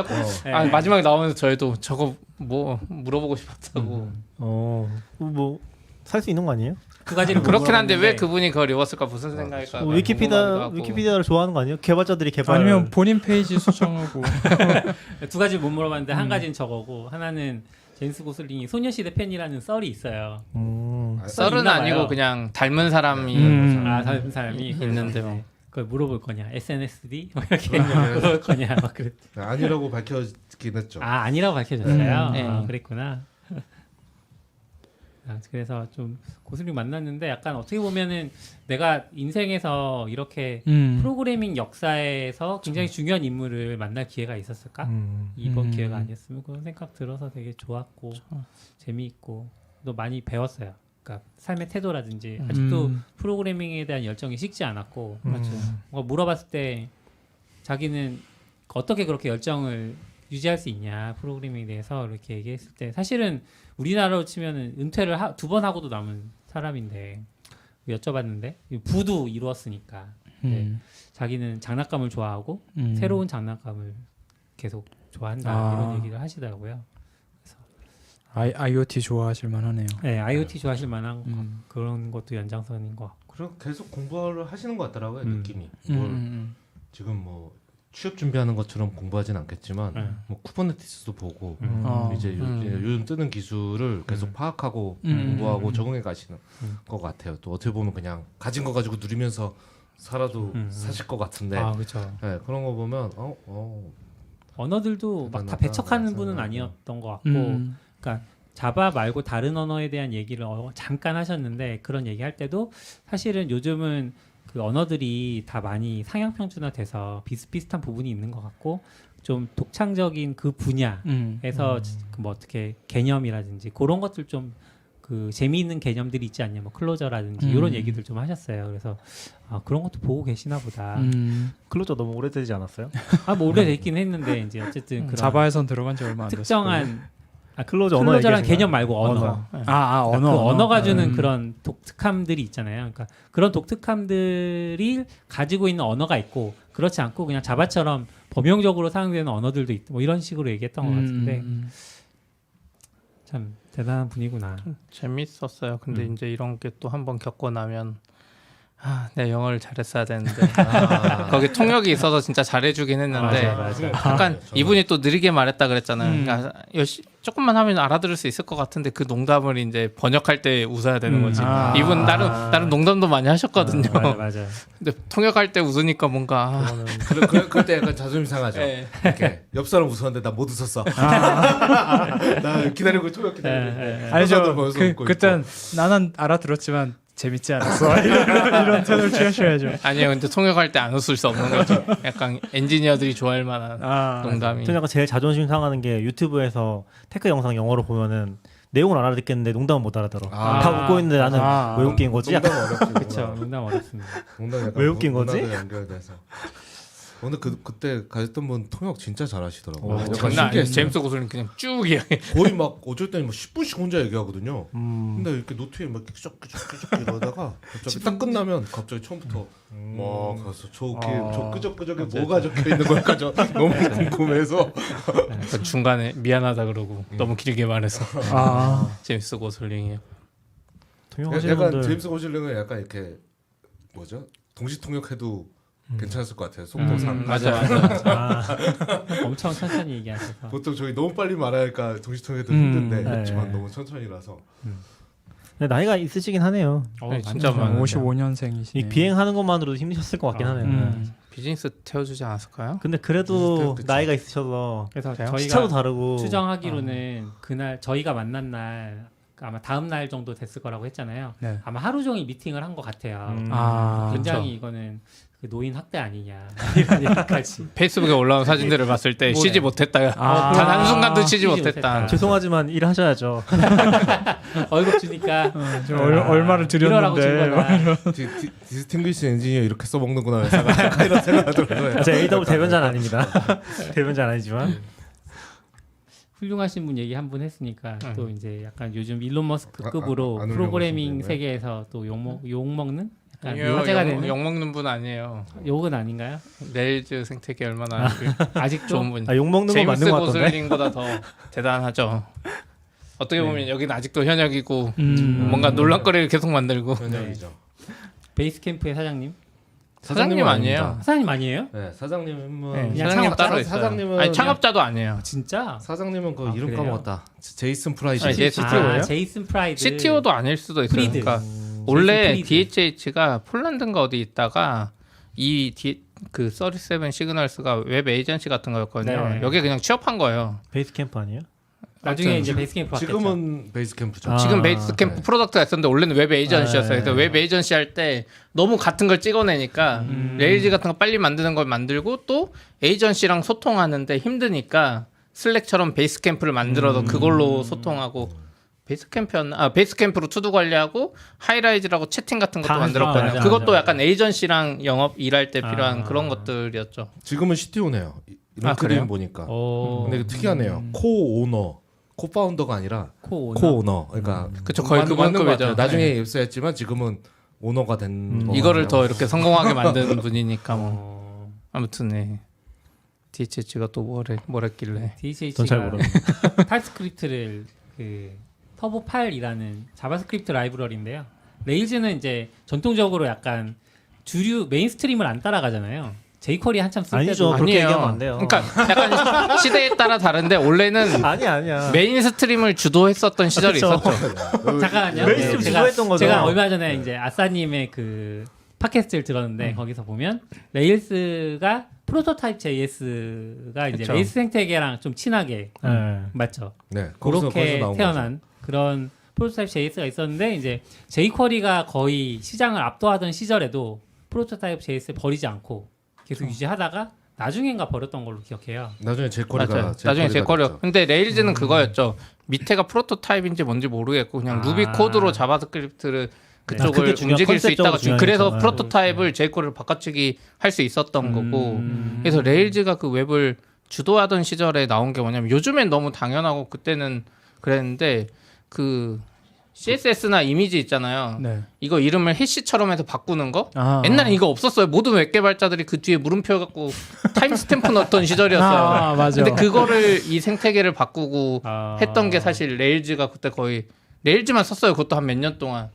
Speaker 6: 마지막에 나오면서 저희도 저거 뭐 물어보고 싶었다고.
Speaker 3: 뭐 살 수 있는 거 아니에요?
Speaker 2: 두 가지를
Speaker 6: 그렇긴 한데 왜 그분이 그걸 입었을까 무슨 생각일까?
Speaker 3: 위키피디아를 좋아하는 거 아니에요? 개발자들이 개발
Speaker 4: 아니면 본인 페이지 수정하고.
Speaker 2: 두 가지를 못 물어봤는데 한 가지는 저거고 하나는 제임스 고슬링이 소녀시대 팬이라는 썰이 있어요.
Speaker 6: 썰은
Speaker 2: 있나
Speaker 6: 아니고
Speaker 2: 봐요.
Speaker 6: 그냥 닮은 사람이
Speaker 2: 다른 사람이
Speaker 6: 있는데 뭐.
Speaker 2: 그걸 물어볼 거냐? SNSD? 뭐 이렇게 물어볼 거냐? 막 그랬.
Speaker 5: 아니라고 밝혀지긴 했죠.
Speaker 2: 아니라고 밝혀졌어요.
Speaker 6: 네.
Speaker 2: 그랬구나. 그래서 좀 고슬링 만났는데 약간 어떻게 보면은 내가 인생에서 이렇게 프로그래밍 역사에서 굉장히 중요한 인물을 만날 기회가 있었을까? 이번 기회가 아니었으면 그런 생각 들어서 되게 좋았고 재미있고 또 많이 배웠어요. 그러니까 삶의 태도라든지 아직도 프로그래밍에 대한 열정이 식지 않았고 뭔가 물어봤을 때 자기는 어떻게 그렇게 열정을 유지할 수 있냐 프로그래밍에 대해서 이렇게 얘기했을 때 사실은 우리나라로 치면은 은퇴를 2번 하고도 남은 사람인데 여쭤봤는데 부도 이루었으니까 자기는 장난감을 좋아하고 새로운 장난감을 계속 좋아한다 이런 얘기를 하시더라고요. 그래서
Speaker 4: IoT 좋아하실 만하네요.
Speaker 2: 네, IoT 좋아하실 만한 그런 것도 연장선인 것 같고.
Speaker 5: 그리고 계속 공부를 하시는 것 같더라고요 느낌이. 뭘 지금 뭐 취업 준비하는 것처럼 공부하진 않겠지만 뭐 쿠버네티스도 보고 이제 요즘 뜨는 기술을 계속 파악하고 공부하고 적응해 가시는 것 같아요. 또 어떻게 보면 그냥 가진 거 가지고 누리면서 살아도 사실 것 같은데
Speaker 2: 그렇죠.
Speaker 5: 네, 그런 거 보면
Speaker 2: 언어들도 막 다
Speaker 5: 대단하다,
Speaker 2: 배척하는 분은
Speaker 5: 생각나고.
Speaker 2: 아니었던 것 같고, 그러니까 자바 말고 다른 언어에 대한 얘기를 잠깐 하셨는데 그런 얘기할 때도 사실은 요즘은 그 언어들이 다 많이 상향 평준화돼서 비슷비슷한 부분이 있는 것 같고 좀 독창적인 그 분야에서 뭐 어떻게 개념이라든지 그런 것들 좀 그 재미있는 개념들이 있지 않냐, 뭐 클로저라든지 이런 얘기들 좀 하셨어요. 그래서 그런 것도 보고 계시나 보다.
Speaker 3: 클로저 너무 오래되지 않았어요?
Speaker 2: 뭐 오래됐긴 했는데 이제 어쨌든 그런
Speaker 4: 자바에선 들어간 지 얼마 안 됐어요.
Speaker 2: 특정한
Speaker 3: 클로저 언어
Speaker 2: 클로저란
Speaker 3: 얘기하신
Speaker 2: 개념
Speaker 3: 거예요?
Speaker 2: 말고 언어.
Speaker 4: 언어.
Speaker 2: 그 언어가 주는 그런 독특함들이 있잖아요. 그러니까 그런 독특함들이 가지고 있는 언어가 있고 그렇지 않고 그냥 자바처럼 범용적으로 사용되는 언어들도 있고 뭐 이런 식으로 얘기했던 것 같은데 참 대단한 분이구나.
Speaker 6: 재밌었어요. 근데 이제 이런 게 또 한 번 겪고 나면 내가 영어를 잘했어야 되는데 거기 통역이 있어서 진짜 잘해주긴 했는데
Speaker 2: 맞아.
Speaker 6: 약간 이분이 또 느리게 말했다 그랬잖아요. 그러니까 조금만 하면 알아들을 수 있을 것 같은데 그 농담을 이제 번역할 때 웃어야 되는 거지. 이분 나름 농담도 많이 하셨거든요.
Speaker 2: 맞아.
Speaker 6: 근데 통역할 때 웃으니까 뭔가
Speaker 5: 그때 약간 자존심 상하죠.
Speaker 6: 네.
Speaker 5: 이렇게 옆 사람 웃었는데 나 못 웃었어. 나 기다리고 초역 기다리고.
Speaker 4: 아니죠. 그땐 나는 알아들었지만 재밌지 않았어. 이런 톤을 취하셔야죠.
Speaker 6: 아니에요. 근데 통역할 때 안 웃을 수 없는 거죠. 약간 엔지니어들이 좋아할 만한 농담이.
Speaker 3: 저는 약간 제일 자존심 상하는 게 유튜브에서 테크 영상 영어로 보면은 내용을 알아듣겠는데 농담은 못 알아들어. 다 웃고 있는데 나는 왜 웃긴 거지?
Speaker 5: 농담 어렵지.
Speaker 2: 그렇죠. 농담 어렵습니다.
Speaker 5: 농담 약간
Speaker 3: 왜 웃긴 거지?
Speaker 5: 문화도 연결돼서. 근데 그때 가셨던 분 통역 진짜 잘하시더라고요. 약간
Speaker 6: 장난 아니에요.
Speaker 5: 신기했어요.
Speaker 6: 제임스 고슬링 그냥 쭉 이야기.
Speaker 5: 거의 막 어쩔 때는 뭐 10분씩 혼자 얘기하거든요. 근데 이렇게 노트에 막 끄적끄적 이러다가 갑자기 딱 끝나면 갑자기 처음부터 막 가서 저 끄적끄적에 뭐가 적혀 있는 걸까 저 너무 궁금해서
Speaker 6: 약간 중간에 미안하다 그러고 너무 길게 말해서 제임스 고슬링이요.
Speaker 3: 통역하시는
Speaker 5: 약간
Speaker 3: 분들
Speaker 5: 제임스 고슬링은 약간 이렇게 뭐죠? 동시 통역해도 괜찮았을 것 같아요. 속도상.
Speaker 6: 맞아.
Speaker 2: 엄청 천천히 얘기하셔서.
Speaker 5: 보통 저희 너무 빨리 말하니까 동시 통역해도 힘든데
Speaker 3: 네.
Speaker 5: 그렇지만 너무 천천히라서.
Speaker 3: 근데 나이가 있으시긴 하네요.
Speaker 6: 진짜 많아요.
Speaker 4: 55년생이시네요.
Speaker 3: 이 비행하는 것만으로도 힘드셨을 것 같긴 하네요.
Speaker 6: 비즈니스 태워주지 않았을까요?
Speaker 3: 근데 그래도
Speaker 5: 그쵸.
Speaker 3: 나이가 있으셔서
Speaker 2: 그래서
Speaker 6: 그래요?
Speaker 3: 시차도
Speaker 2: 저희가
Speaker 3: 다르고
Speaker 2: 추정하기로는 그날 저희가 만난 날 아마 다음 날 정도 됐을 거라고 했잖아요.
Speaker 4: 네.
Speaker 2: 아마 하루 종일 미팅을 한 것 같아요. 굉장히 이거는 그 노인 학대 아니냐 이런 얘기까지.
Speaker 6: 페이스북에 올라온 사진들을 봤을 때 쉬지 못했다. 단 한순간도 쉬지 못했다.
Speaker 3: 죄송하지만 일하셔야죠.
Speaker 2: 월급 주니까
Speaker 4: 얼마를
Speaker 2: 이러라고 준
Speaker 4: 드렸는데.
Speaker 2: 거다.
Speaker 5: 디스팅귀시 엔지니어 이렇게 써먹는구나 약간 이런 생각 들어요.
Speaker 3: 제가 AW 대변자는 아닙니다. 대변자는 아니지만
Speaker 2: 훌륭하신 분 얘기 한 분 했으니까 또 이제 약간 요즘 일론 머스크급으로
Speaker 5: 안
Speaker 2: 프로그래밍
Speaker 5: 훌륭하신
Speaker 2: 세계에서 또 욕먹는 약간
Speaker 6: 아니요,
Speaker 2: 화제가 되는
Speaker 6: 욕먹는 분 아니에요.
Speaker 2: 욕은 아닌가요?
Speaker 6: 레일즈 생태계 얼마나
Speaker 2: 아직도
Speaker 6: 좋은 분.
Speaker 3: 욕 먹는 거
Speaker 6: 제임스
Speaker 3: 맞는 것 같던데.
Speaker 6: 고슬링보다 더 대단하죠. 어떻게 보면 여기는 아직도 현역이고 뭔가 논란거리를 계속 만들고.
Speaker 5: 현역이죠.
Speaker 2: 베이스캠프의 사장님?
Speaker 6: 사장님 아니에요.
Speaker 2: 사장님 아니에요?
Speaker 5: 네, 사장님은
Speaker 2: 네, 그냥
Speaker 6: 사장님
Speaker 2: 창업-
Speaker 6: 따로 있어요.
Speaker 5: 사장님은
Speaker 6: 아니 창업자도 아니에요.
Speaker 2: 진짜?
Speaker 5: 사장님은 그 이름
Speaker 2: 그래요?
Speaker 5: 까먹었다. 제이슨 프라이즈.
Speaker 6: 아니, CTO예요?
Speaker 2: 제이슨 프라이드.
Speaker 6: CTO도 아닐 수도 있어요.
Speaker 2: 프리드.
Speaker 6: 그러니까 원래
Speaker 2: 프리드.
Speaker 6: DHH가 폴란드인가 어디 있다가 그 37 시그널스가 웹 에이전시 같은 거였거든요.
Speaker 2: 네.
Speaker 6: 여기 그냥 취업한 거예요.
Speaker 3: 베이스 캠프 아니에요?
Speaker 2: 나중에 이제 베이스캠프 바뀌었죠.
Speaker 5: 지금은 베이스캠프죠.
Speaker 2: 아.
Speaker 6: 지금 베이스캠프
Speaker 5: 네.
Speaker 6: 프로덕트가 있었는데 원래는 웹 에이전시였어요.
Speaker 3: 네.
Speaker 6: 그래서 웹 에이전시 할 때 너무 같은 걸 찍어내니까 레일즈 같은 거 빨리 만드는 걸 만들고 또 에이전시랑 소통하는데 힘드니까 슬랙처럼 베이스캠프를 만들어서 그걸로 소통하고 베이스캠프로 투두 관리하고 하이라이즈라고 채팅 같은 것도
Speaker 2: 다
Speaker 6: 만들었거든요.
Speaker 2: 맞아,
Speaker 6: 그것도
Speaker 2: 맞아.
Speaker 6: 약간 에이전시랑 영업 일할 때 필요한
Speaker 2: 아.
Speaker 6: 그런 것들이었죠.
Speaker 5: 지금은 CTO네요. 이런
Speaker 6: 그래요?
Speaker 5: 그림 보니까.
Speaker 2: 오.
Speaker 5: 근데 특이하네요. 코 파운더가 아니라
Speaker 2: 코
Speaker 5: 코 오너. 그러니까
Speaker 6: 그쵸, 거의
Speaker 5: 맞는
Speaker 6: 그분급이죠.
Speaker 5: 것 같아요. 나중에
Speaker 6: 네.
Speaker 5: 입사했지만 지금은 오너가 된 거
Speaker 6: 이거를 더
Speaker 5: 같아요.
Speaker 6: 이렇게 성공하게 만든 분이니까 뭐 아무튼 네. DHH가 또 뭐랬길래
Speaker 3: 전 잘
Speaker 2: DHH가
Speaker 3: 모르는데.
Speaker 2: 타입스크립트를 그 터보 8이라는 자바스크립트 라이브러리인데요. 레일즈는 이제 전통적으로 약간 주류 메인스트림을 안 따라가잖아요. jQuery 한참 쓸
Speaker 3: 아니죠.
Speaker 2: 때도
Speaker 3: 그렇게
Speaker 6: 아니에요.
Speaker 3: 얘기하면 안 돼요.
Speaker 6: 그러니까 약간 시대에 따라 다른데 원래는
Speaker 3: 아니야.
Speaker 6: 메인 스트림을 주도했었던 시절이
Speaker 3: 그쵸.
Speaker 6: 있었죠.
Speaker 2: 잠깐만요.
Speaker 3: 메인스트림 주도했던 거죠.
Speaker 2: 제가 얼마 전에 이제 아싸님의 그 팟캐스트를 들었는데 거기서 보면 레일스가 프로토타입 JS가 이제
Speaker 3: 그쵸.
Speaker 2: 레일스 생태계랑 좀 친하게
Speaker 3: 네.
Speaker 2: 맞죠.
Speaker 5: 네, 거기서
Speaker 2: 그렇게
Speaker 5: 나온
Speaker 2: 태어난 그런 프로토타입 JS가 있었는데 이제 jQuery가 거의 시장을 압도하던 시절에도 프로토타입 JS를 버리지 않고 계속 유지하다가 나중엔가 버렸던 걸로 기억해요.
Speaker 5: 거죠. 나중에 jQuery가
Speaker 6: 맞아요. 나중에 jQuery. 근데 레일즈는 그거였죠. 밑에가 프로토타입인지 뭔지 모르겠고 그냥 루비 코드로 자바스크립트를 그쪽을
Speaker 3: 그게 중요-
Speaker 6: 움직일 수 있다가
Speaker 3: 컨셉적으로
Speaker 6: 그래서
Speaker 3: 중요하니까.
Speaker 6: 프로토타입을 jQuery를 바꿔치기 할 수 있었던 거고 그래서 레일즈가 그 웹을 주도하던 시절에 나온 게 뭐냐면 요즘엔 너무 당연하고 그때는 그랬는데 그 CSS나 이미지 있잖아요.
Speaker 4: 네.
Speaker 6: 이거 이름을 해시처럼 해서 바꾸는 거
Speaker 4: 아,
Speaker 6: 옛날에 이거 없었어요. 모든 웹 개발자들이 그 뒤에 물음표 갖고 타임스탬프 넣었던 시절이었어요.
Speaker 4: 아, 맞아.
Speaker 6: 근데 그거를 이 생태계를 바꾸고
Speaker 2: 아.
Speaker 6: 했던 게 사실 레일즈가 그때 거의 레일즈만 썼어요. 그것도 한 몇 년 동안.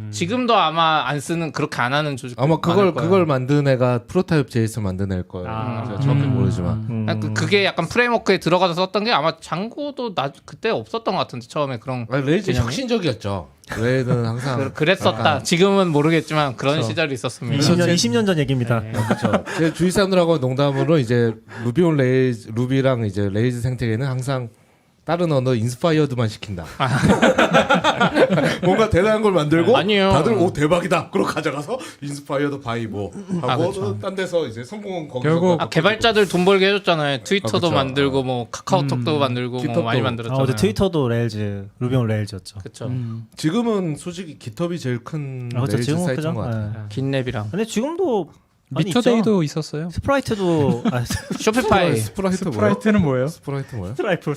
Speaker 6: 지금도 아마 안 쓰는 그렇게 안 하는 조직
Speaker 5: 아마 그걸 만든 애가 프로타입 JS 만든 애일 거예요.
Speaker 2: 아.
Speaker 5: 제가 정확히 모르지만.
Speaker 6: 그게 약간 프레임워크에 들어가서 썼던 게 아마 장고도 그때 없었던 것 같은데 처음에 그런
Speaker 5: 아니, 레이즈
Speaker 6: 개념이?
Speaker 5: 혁신적이었죠. 레이즈는 항상
Speaker 6: 그랬었다.
Speaker 5: 약간-
Speaker 6: 지금은 모르겠지만 그런 시절이 있었습니다.
Speaker 3: 20년 전 얘기입니다.
Speaker 5: 그렇죠. 제 주위 사람들하고 농담으로 이제 루비 온 레이즈 루비랑 이제 레이즈 생태계는 항상 다른 언어 인스파이어드만 시킨다. 뭔가 대단한 걸 만들고
Speaker 6: 아니에요.
Speaker 5: 다들 오 대박이다. 그러고 가져가서 인스파이어드 바이 뭐 하고
Speaker 6: 그렇죠.
Speaker 5: 딴 데서 이제 성공은 거기서
Speaker 4: 결국
Speaker 6: 개발자들 돈 벌게 해줬잖아요. 트위터도
Speaker 5: 그쵸.
Speaker 6: 만들고 뭐 카카오톡도 만들고 뭐
Speaker 5: 깃허브도.
Speaker 6: 많이 만들었잖아요.
Speaker 3: 어제 트위터도 레일즈, 루비 온 레일즈였죠.
Speaker 6: 그렇죠.
Speaker 5: 지금은 솔직히 깃허브이 제일 큰
Speaker 3: 그렇죠.
Speaker 5: 레이즈
Speaker 3: 지금은
Speaker 5: 사이트인
Speaker 3: 그죠.
Speaker 5: 것 같아요.
Speaker 3: 네.
Speaker 6: 긴랩이랑
Speaker 3: 근데 지금도 많이
Speaker 4: 미터데이도
Speaker 3: 있죠.
Speaker 4: 있었어요.
Speaker 3: 스프라이트도
Speaker 6: 쇼피파이
Speaker 5: 스프라이트 뭐예요?
Speaker 4: 스프라이트는 뭐예요?
Speaker 5: 스프라이트 뭐예요?
Speaker 3: 스트라이프.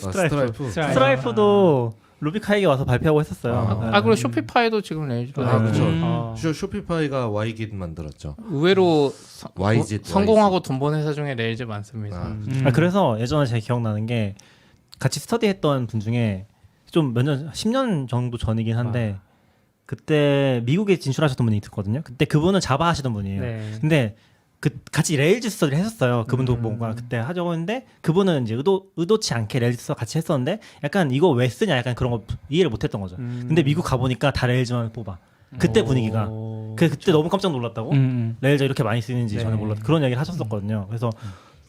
Speaker 2: 스트라이프.
Speaker 3: 루비 카이게 와서 발표하고 했었어요. 네.
Speaker 6: 그리고 쇼피파이도 지금 레이즈로
Speaker 5: 아 그렇죠.
Speaker 2: 아.
Speaker 5: 쇼피파이가 YGIT 만들었죠.
Speaker 6: 의외로
Speaker 5: YGIT.
Speaker 6: 성공하고 돈 번 회사 중에 레이즈 많습니다.
Speaker 5: 아.
Speaker 3: 그래서 예전에 제가 기억나는 게 같이 스터디했던 분 중에 좀 몇 년, 10년 정도 전이긴 한데 그때 미국에 진출하셨던 분이 있었거든요. 그때 그분은 자바 하시던 분이에요.
Speaker 2: 네.
Speaker 3: 근데 그 같이 레일즈 스터디를 했었어요. 그분도 뭔가 그때 하자고 했는데 그분은 이제 의도치 않게 레일즈 스터 같이 했었는데 약간 이거 왜 쓰냐 약간 그런 거 이해를 못했던 거죠. 근데 미국 가보니까 다 레일즈만 뽑아. 그때 분위기가. 그때 너무 깜짝 놀랐다고. 레일즈 이렇게 많이 쓰는지
Speaker 2: 네.
Speaker 3: 전혀 몰랐. 그런 얘기를 하셨었거든요. 그래서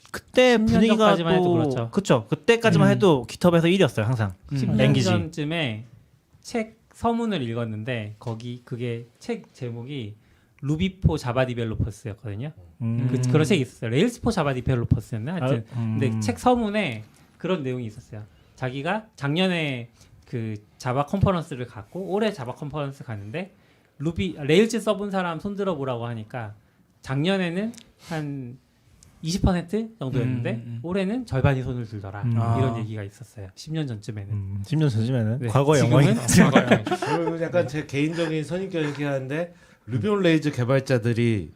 Speaker 3: 그때
Speaker 2: 10년
Speaker 3: 분위기가
Speaker 2: 전까지만 해도
Speaker 3: 또
Speaker 2: 그렇죠.
Speaker 3: 그쵸. 그때까지만 해도 깃허브에서 1위였어요 항상.
Speaker 2: 10년
Speaker 3: 랭귀지.
Speaker 2: 전쯤에 책 서문을 읽었는데 거기 그게 책 제목이 루비포 자바 디벨로퍼스였거든요. 그런 책이 있었어요. 레일스포 자바 디벨로퍼스였나? 하여튼 근데 책 서문에 그런 내용이 있었어요. 자기가 작년에 그 자바 컨퍼런스를 갔고 올해 자바 컨퍼런스 갔는데 레일즈 써본 사람 손들어 보라고 하니까 작년에는 한 20% 정도였는데 올해는 절반이 손을 들더라. 이런 얘기가 있었어요. 10년 전쯤에는.
Speaker 3: 10년 전쯤에는
Speaker 2: 네.
Speaker 3: 과거의
Speaker 2: 지금은
Speaker 3: 영광이.
Speaker 5: 그리고 약간 제 개인적인 선입견이긴 한데 루비 온 레이즈 개발자들이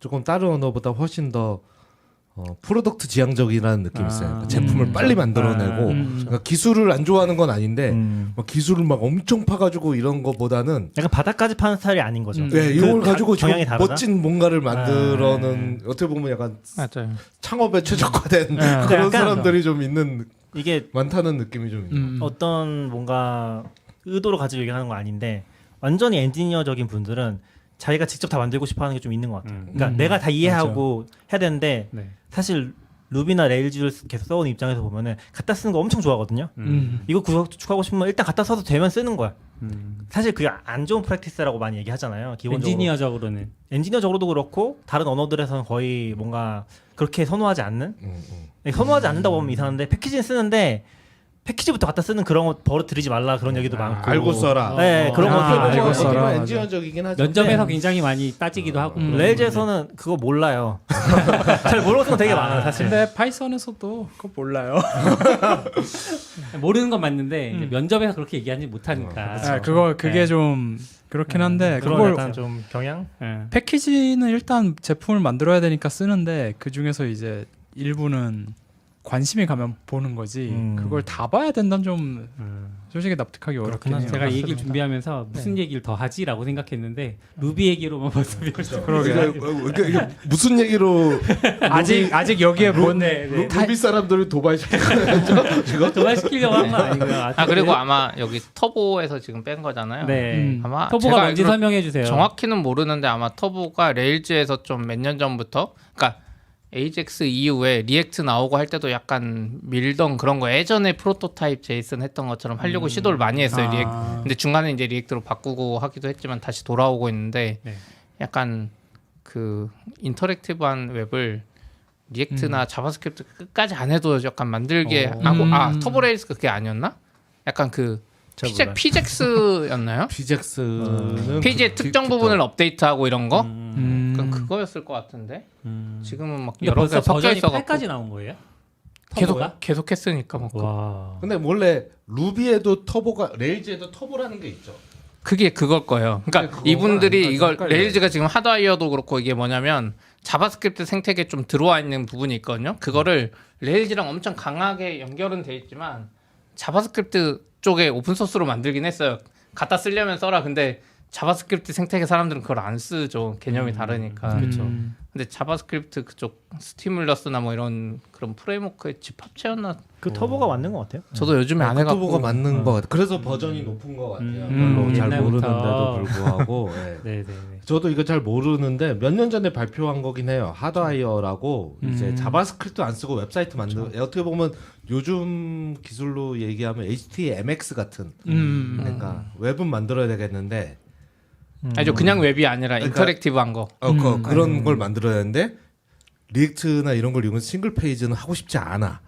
Speaker 5: 조금 다른 언어보다 훨씬 더 프로덕트 지향적이라는 느낌이 있어요. 그러니까 제품을 빨리 만들어내고 그러니까 기술을 안 좋아하는 건 아닌데 막 기술을 막 엄청 파가지고 이런 거보다는
Speaker 3: 약간 바닥까지 파는 스타일이 아닌 거죠.
Speaker 5: 네, 이걸 가지고
Speaker 3: 경향이
Speaker 5: 좀
Speaker 3: 다르다.
Speaker 5: 멋진 뭔가를 만들어는 어떻게 보면 약간
Speaker 6: 맞아요.
Speaker 5: 창업에 최적화된 그런
Speaker 3: 약간
Speaker 5: 사람들이 좀 있는
Speaker 3: 이게
Speaker 5: 많다는 느낌이 좀 있어요.
Speaker 3: 어떤 뭔가 의도로 가지고 얘기하는 거 아닌데 완전히 엔지니어적인 분들은 자기가 직접 다 만들고 싶어 하는 게 좀 있는 것 같아요. 그러니까 내가 다 이해하고 해야 되는데
Speaker 2: 네.
Speaker 3: 사실 루비나 레일즈를 계속 써온 입장에서 보면은 갖다 쓰는 거 엄청 좋아하거든요. 이거 구축하고 싶으면 일단 갖다 써도 되면 쓰는 거야. 사실 그게 안 좋은 프랙티스라고 많이 얘기하잖아요. 기본적으로. 엔지니어적으로도 그렇고 다른 언어들에서는 거의 뭔가 그렇게 선호하지 않는 선호하지 않는다고 보면 이상한데 패키지는 쓰는데 패키지부터 갖다 쓰는 그런 거 버릇들이지 말라 그런 얘기도 많고
Speaker 5: 알고 써라.
Speaker 3: 네 그런 거
Speaker 4: 알고 써라. 맞아.
Speaker 5: 엔지니어적이긴 하죠.
Speaker 2: 면접에서
Speaker 3: 네.
Speaker 2: 굉장히 많이 따지기도 하고.
Speaker 3: 레일즈에서는 그거 몰라요. 잘 모르는 건 되게 많아요 사실.
Speaker 4: 근데 파이썬에서도 그거 몰라요.
Speaker 2: 모르는 건 맞는데 이제 면접에서 그렇게 얘기하지 못하니까.
Speaker 4: 그게 좀 그렇긴 한데
Speaker 3: 그런
Speaker 4: 그걸
Speaker 3: 약간 좀 경향.
Speaker 4: 패키지는 일단 제품을 만들어야 되니까 쓰는데 그 중에서 이제 일부는 관심이 가면 보는 거지 그걸 다 봐야 된다는 좀 솔직히 납득하기 어렵긴 해요.
Speaker 2: 제가 이 얘기를 준비하면서 무슨 얘기를 더 하지라고 생각했는데 루비 얘기로만 벌써
Speaker 5: 이게 무슨 얘기로
Speaker 4: 아직 여기에 뭔
Speaker 5: 루비 사람들을 도발시키는
Speaker 2: 도발시키려고 한 건 아니고요.
Speaker 6: 그리고 아마 여기 터보에서 지금 뺀 거잖아요.
Speaker 2: 네.
Speaker 6: 아마
Speaker 2: 터보가
Speaker 6: 제가
Speaker 2: 뭔지
Speaker 6: 알기로
Speaker 2: 설명해 주세요.
Speaker 6: 정확히는 모르는데 아마 터보가 레일즈에서 좀 몇 년 전부터, 그러니까 AJAX 이후에 리액트 나오고 할 때도 약간 밀던 그런 거, 예전에 프로토타입 제이슨 했던 것처럼 하려고 시도를 많이 했어요. 근데 중간에 이제 리액트로 바꾸고 하기도 했지만 다시 돌아오고 있는데
Speaker 2: 네.
Speaker 6: 약간 그 인터랙티브한 웹을 리액트나 자바스크립트 끝까지 안 해도 약간 만들게 하고, 터보 레일스 그게 아니었나? 약간 그 피젝스였나요?
Speaker 5: 피젝스는
Speaker 6: 페이지의 특정 부분을 업데이트하고 이런 거? 그럼 그거였을 것 같은데 지금은 막 여러
Speaker 2: 벌써
Speaker 6: 개 섞여
Speaker 2: 버전이
Speaker 6: 있어갖고
Speaker 2: 8까지 나온 거예요?
Speaker 6: 계속 했으니까 뭐
Speaker 2: 와.
Speaker 5: 근데 원래 루비에도 터보가 레일즈에도 터보라는 게 있죠.
Speaker 6: 그게 그걸 거예요. 그러니까
Speaker 5: 그거가
Speaker 6: 이분들이
Speaker 5: 아닐까
Speaker 6: 이걸
Speaker 5: 헷갈려요.
Speaker 6: 레일즈가 지금 하드와이어도 그렇고 이게 뭐냐면 자바스크립트 생태계에 좀 들어와 있는 부분이 있거든요. 그거를 레일즈랑 엄청 강하게 연결은 돼 있지만 자바스크립트 쪽에 오픈소스로 만들긴 했어요. 갖다 쓰려면 써라. 근데 자바스크립트 생태계 사람들은 그걸 안 쓰죠. 개념이 다르니까.
Speaker 2: 그렇죠.
Speaker 6: 근데 자바스크립트 그쪽 스티뮬러스나 뭐 이런 그런 프레임워크의 집합체였나?
Speaker 3: 그 터보가 맞는 것 같아요.
Speaker 6: 저도 요즘에 안 해갖고.
Speaker 5: 터보가 맞는 것 같아요. 그래서 버전이 높은 것 같아요.
Speaker 2: 음,
Speaker 5: 별로 잘
Speaker 2: 옛날부터.
Speaker 5: 모르는데도 불구하고. 예.
Speaker 2: 네네네.
Speaker 5: 저도 이거 잘 모르는데 몇 년 전에 발표한 거긴 해요. 하드와이어라고 이제 자바스크립트 안 쓰고 웹사이트 만들고, 어떻게 보면 요즘 기술로 얘기하면 HTMX 같은, 그러니까 웹은 만들어야 되겠는데
Speaker 6: 아니죠. 그냥 웹이 아니라
Speaker 5: 그러니까-
Speaker 6: 인터랙티브한 거.
Speaker 5: 그런 걸 만들어야 되는데 리액트나 이런 걸 이용해서 싱글 페이지는 하고 싶지 않아.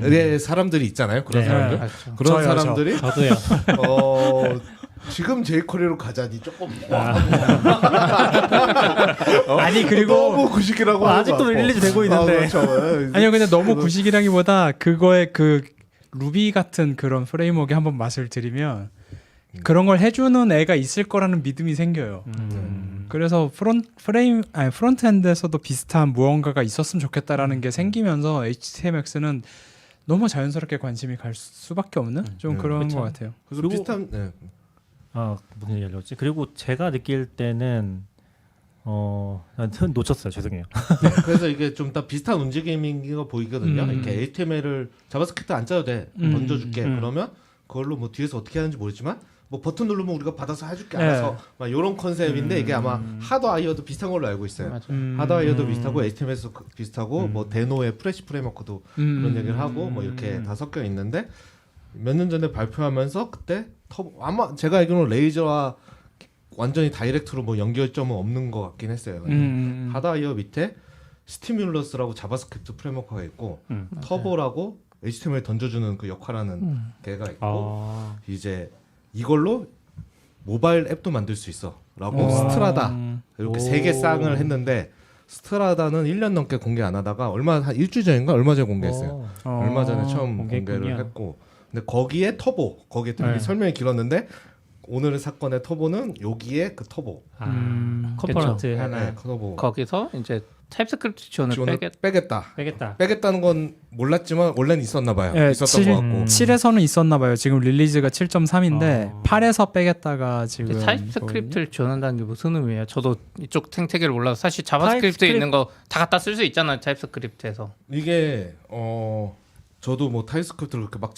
Speaker 5: 이게 사람들이 있잖아요. 그런
Speaker 2: 네.
Speaker 5: 사람들.
Speaker 6: 그렇죠.
Speaker 5: 그런
Speaker 4: 저요,
Speaker 5: 사람들이
Speaker 2: 저도요.
Speaker 5: 지금 제이쿼리로 가자니 조금
Speaker 4: 아니 그리고
Speaker 5: 너무 구식이라고 하는
Speaker 3: 아직도
Speaker 5: 것 같고.
Speaker 3: 릴리즈 되고 있는데.
Speaker 5: 그렇죠.
Speaker 4: 아니요 근데 너무 구식이라기보다 그거의 그 루비 같은 그런 프레임워크에 한번 맛을 들이면 그런 걸 해주는 애가 있을 거라는 믿음이 생겨요. 그래서 프론트엔드에서도 비슷한 무언가가 있었으면 좋겠다라는 게 생기면서 HTMX는 너무 자연스럽게 관심이 갈 수밖에 없는 좀 그런
Speaker 3: 그렇죠.
Speaker 4: 것 같아요.
Speaker 5: 그리고 비슷한
Speaker 3: 무슨 얘기 하려고 그리고 제가 느낄 때는 놓쳤어요. 죄송해요.
Speaker 5: 그래서 이게 좀 다 비슷한 움직임인 거 보이거든요. 이렇게 HTML을 자바스크립트 안 짜도 돼. 던져줄게. 그러면 그걸로 뭐 뒤에서 어떻게 하는지 모르지만 뭐 버튼 누르면 우리가 받아서 해줄게. 알아서 막 이런 컨셉인데 이게 아마 하드와이어도 비슷한 걸로 알고 있어요. 하드와이어도 비슷하고 HTML도 비슷하고 뭐 데노의 프레시 프레임워크도 그런 얘기를 하고 뭐 이렇게 다 섞여 있는데 몇 년 전에 발표하면서 그때 아마 제가 알기로는 레이저와 완전히 다이렉트로 뭐 연결점은 없는 것 같긴 했어요. 하드와이어 밑에 스티뮬러스라고 자바스크립트 프레임워크가 있고 터보라고 HTML 던져주는 그 역할하는 개가 있고 이제 이걸로 모바일 앱도 만들 수 있어라고 스트라다 이렇게 세 개 쌍을 했는데 스트라다는 1년 넘게 공개 안 하다가 한 일주일 전인가 얼마 전에 공개했어요. 얼마 전에 처음 공개를 했고 근데 거기에 터보 거기에 되게 설명이 길었는데 오늘의 사건의 터보는 여기에 그 터보
Speaker 2: 컴포넌트 하나
Speaker 5: 터보
Speaker 6: 거기서 이제 타입스크립트 지원을
Speaker 5: 빼겠다는 건 몰랐지만 원래는 있었나 봐요.
Speaker 4: 네,
Speaker 5: 있었던 것 같고
Speaker 4: 7에서는 있었나 봐요. 지금 릴리즈가 7.3인데 8에서 빼겠다가 지금
Speaker 6: 타입스크립트를 지원한다는 게 무슨 의미예요? 저도 이쪽 생태계를 몰라서 사실 자바스크립트에 있는 거 다 갖다 쓸 수 있잖아요. 타입스크립트에서
Speaker 5: 이게 저도 뭐 타입스크립트를 그렇게 막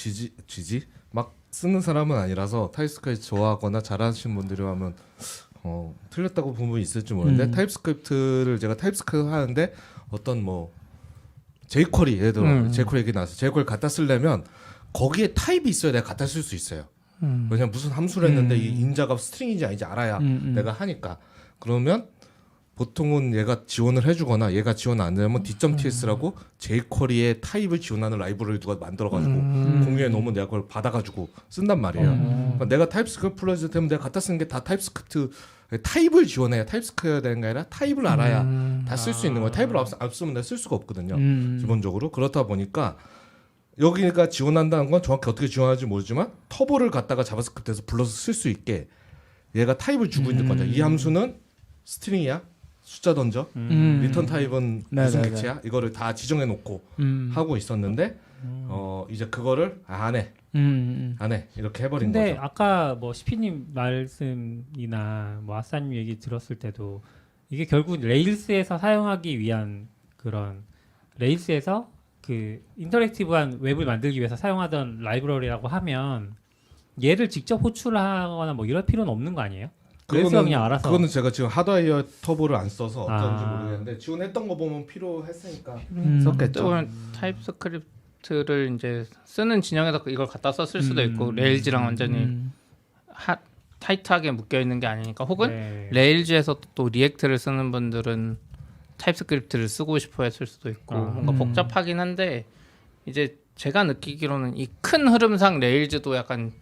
Speaker 5: 막 쓰는 사람은 아니라서 타입스크립트 좋아하거나 잘하시는 분들이 하면 틀렸다고 부분이 있을지 모르는데 타입스크립트를 제가 타입스크립트 하는데 어떤 뭐 jQuery 예를 들어 jQuery 얘기 나왔어. jQuery 갖다 쓰려면 거기에 타입이 있어야 내가 갖다 쓸 수 있어요. 왜냐면 무슨 함수를 했는데 이 인자가 스트링인지 아닌지 알아야 내가 하니까. 그러면 보통은 얘가 지원을 해주거나 얘가 지원 안 되면 d.ts라고 jQuery의 타입을 지원하는 라이브러리 누가 만들어가지고 공유해 놓으면 내가 그걸 받아가지고 쓴단 말이에요. 그러니까 내가 타입스크립트 플러스 되면 내가 갖다 쓰는 게 다 타입스크립트 타입을 지원해야 타입스크립트가 되는 게 아니라 타입을 알아야 다 쓸 수 있는 거예요. 타입을 없으면 내가 쓸 수가 없거든요. 기본적으로. 그렇다 보니까 여기가 지원한다는 건 정확히 어떻게 지원하는지 모르지만 터보를 갖다가 자바스크립트에서 불러서 쓸 수 있게 얘가 타입을 주고 있는 거죠. 이 함수는 스트링이야. 숫자 던져. 리턴 타입은 무슨 객체야? 이거를 다 지정해 놓고 하고 있었는데 이제 그거를 안 해 이렇게 해버린
Speaker 2: 근데
Speaker 5: 거죠.
Speaker 2: 아까 뭐 시피님 말씀이나 뭐 아싸님 얘기 들었을 때도 이게 결국 레일스에서 사용하기 위한 그런 레일스에서 그 인터랙티브한 웹을 만들기 위해서 사용하던 라이브러리라고 하면 얘를 직접 호출하거나 뭐 이럴 필요는 없는 거 아니에요? 레일스가 그냥 알아서.
Speaker 5: 그거는 제가 지금 하드웨어 터보를 안 써서 어떤지
Speaker 2: 아.
Speaker 5: 모르겠는데 지원했던 거 보면 필요했으니까
Speaker 4: 음.
Speaker 5: 썼겠죠.
Speaker 6: 또는 타입스크립트를 이제 쓰는 진영에서 이걸 갖다 썼을 수도 있고 레일즈랑 완전히 타이트하게 묶여 있는 게 아니니까 혹은
Speaker 2: 네.
Speaker 6: 레일즈에서 또 리액트를 쓰는 분들은 타입스크립트를 쓰고 싶어 했을 수도 있고 뭔가 복잡하긴 한데 이제 제가 느끼기로는 이 큰 흐름상 레일즈도 약간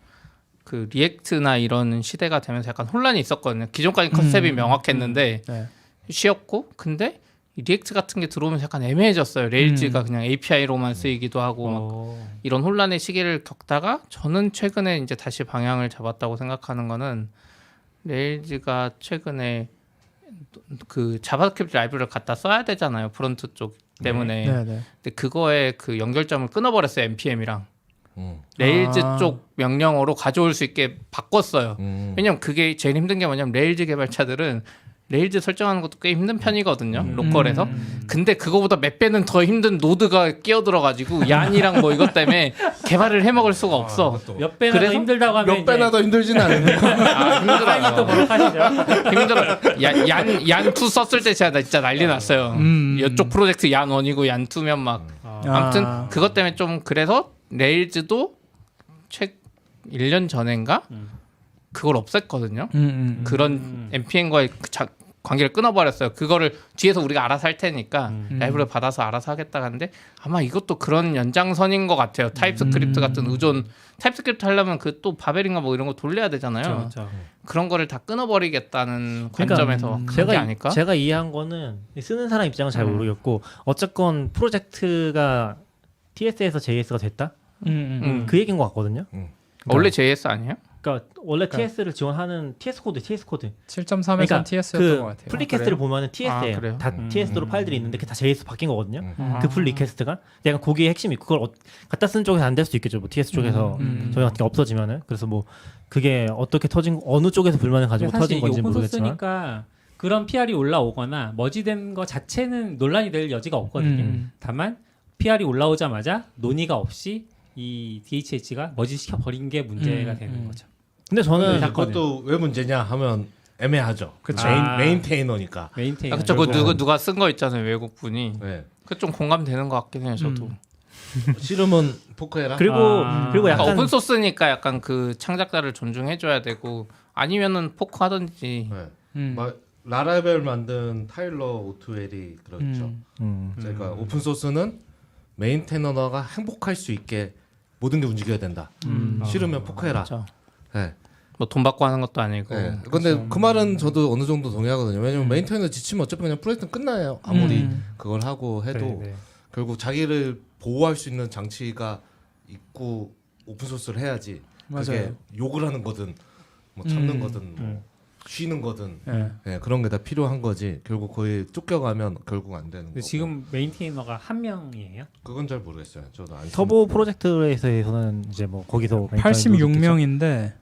Speaker 6: 그 리액트나 이런 시대가 되면서 약간 혼란이 있었거든요. 기존까지 컨셉이 명확했는데
Speaker 4: 네.
Speaker 6: 쉬었고 근데 이 리액트 같은 게 들어오면서 약간 애매해졌어요. 레일즈가 그냥 API로만 쓰이기도 하고 막 이런 혼란의 시기를 겪다가 저는 최근에 이제 다시 방향을 잡았다고 생각하는 거는 레일즈가 최근에 그 자바스크립트 라이브러리를 갖다 써야 되잖아요. 프론트 쪽 때문에.
Speaker 4: 네, 네.
Speaker 6: 근데 그거에 그 연결점을 끊어버렸어요. npm이랑. 레일즈 쪽 명령어로 가져올 수 있게 바꿨어요. 왜냐면 그게 제일 힘든 게 뭐냐면 레일즈 개발자들은 레일즈 설정하는 것도 꽤 힘든 편이거든요. 로컬에서. 근데 그거보다 몇 배는 더 힘든 노드가 끼어들어가지고 얀이랑 뭐 이것 때문에 개발을 해먹을 수가 없어.
Speaker 2: 몇 배나 더
Speaker 6: 그래서
Speaker 2: 힘들다고 하면
Speaker 5: 몇 배나 더 힘들진 않은데.
Speaker 6: 아, 힘들어요.
Speaker 2: 또 버럭하시죠.
Speaker 6: 힘들어. 얀2 썼을 때 제가 진짜 난리 났어요. 이쪽 프로젝트 얀1이고 얀2면 막. 아무튼 그것 때문에 좀 그래서 레일즈도 최 1년 전인가 그걸 없앴거든요. 그런 npm과의 관계를 끊어버렸어요. 그거를 뒤에서 우리가 알아서 할 테니까 라이브러리 받아서 알아서 하겠다 하는데 아마 이것도 그런 연장선인 것 같아요. 타입스크립트 같은 의존. 타입스크립트 하려면 그 또 바벨인가 뭐 이런 거 돌려야 되잖아요.
Speaker 2: 그렇죠.
Speaker 6: 그런 거를 다 끊어버리겠다는
Speaker 3: 그러니까
Speaker 6: 관점에서 그런 게 아닐까?
Speaker 3: 제가 이해한 거는 쓰는 사람 입장은 잘 모르겠고 어쨌건 프로젝트가 TS에서 JS가 됐다? 그 얘기인 것 같거든요.
Speaker 6: 원래 JS 아니에요?
Speaker 3: 그러니까 원래 TS를 지원하는 TS 코드.
Speaker 4: 7.3에서
Speaker 3: 그러니까
Speaker 4: TS였던
Speaker 3: 그
Speaker 4: 것 같아요.
Speaker 3: 풀리퀘스트를 보면은 TS예요.
Speaker 6: 그래요?
Speaker 3: 다 TS로 파일들이 있는데 그게 다 JS 바뀐 거거든요. 그 풀 리퀘스트가 약간 거기에 핵심이 그걸 갖다 쓴 쪽에서 안 될 수도 있겠죠. 뭐 TS 쪽에서 저희 같은 게 없어지면은 그래서 뭐 그게 어떻게 터진 어느 쪽에서 불만을 가지고 터진 건지 모르겠지만
Speaker 2: 오픈소스니까 그런 PR이 올라오거나 머지된 거 자체는 논란이 될 여지가 없거든요. 다만 PR이 올라오자마자 논의가 없이 이 DHH가 머지시켜 버린 게 문제가 되는 거죠.
Speaker 3: 근데 저는
Speaker 5: 그것도 왜 문제냐 하면 애매하죠.
Speaker 4: 그쵸.
Speaker 5: 메인테이너니까.
Speaker 2: 메인테이너.
Speaker 6: 그쵸. 그 누가 쓴 거 있잖아요. 외국 분이.
Speaker 5: 네.
Speaker 6: 그 좀 공감되는 것 같긴 해요. 저도.
Speaker 5: 싫으면 포크해라.
Speaker 3: 그리고 약간
Speaker 6: 오픈 소스니까 약간 그 창작자를 존중해줘야 되고 아니면은 포크 하든지.
Speaker 5: 네. 막 라라벨 만든 타일러 오트웰이 그렇죠. 그러니까 오픈 소스는 메인테너가 행복할 수 있게 모든 게 움직여야 된다. 싫으면 포크해라.
Speaker 6: 그렇죠.
Speaker 5: 네.
Speaker 6: 뭐 돈 받고 하는 것도 아니고.
Speaker 5: 네. 근데 그 말은 저도 어느 정도 동의하거든요. 왜냐면 메인테너 지치면 어차피 그냥 프로젝트는 끝나요. 아무리 그걸 하고 해도
Speaker 2: 네.
Speaker 5: 결국 자기를 보호할 수 있는 장치가 있고 오픈 소스를 해야지. 그게
Speaker 4: 맞아요.
Speaker 5: 욕을 하는 거든 뭐 참는 거든 뭐 쉬는 거든
Speaker 4: 네.
Speaker 5: 네, 그런 게 다 필요한 거지. 결국 거의 쫓겨가면 결국 안 되는
Speaker 2: 근데
Speaker 5: 거고.
Speaker 2: 지금 메인테이너가 한 명이에요?
Speaker 5: 그건 잘 모르겠어요. 저도 안
Speaker 3: 터보 프로젝트에서는 이제 뭐 거기서
Speaker 4: 86명인데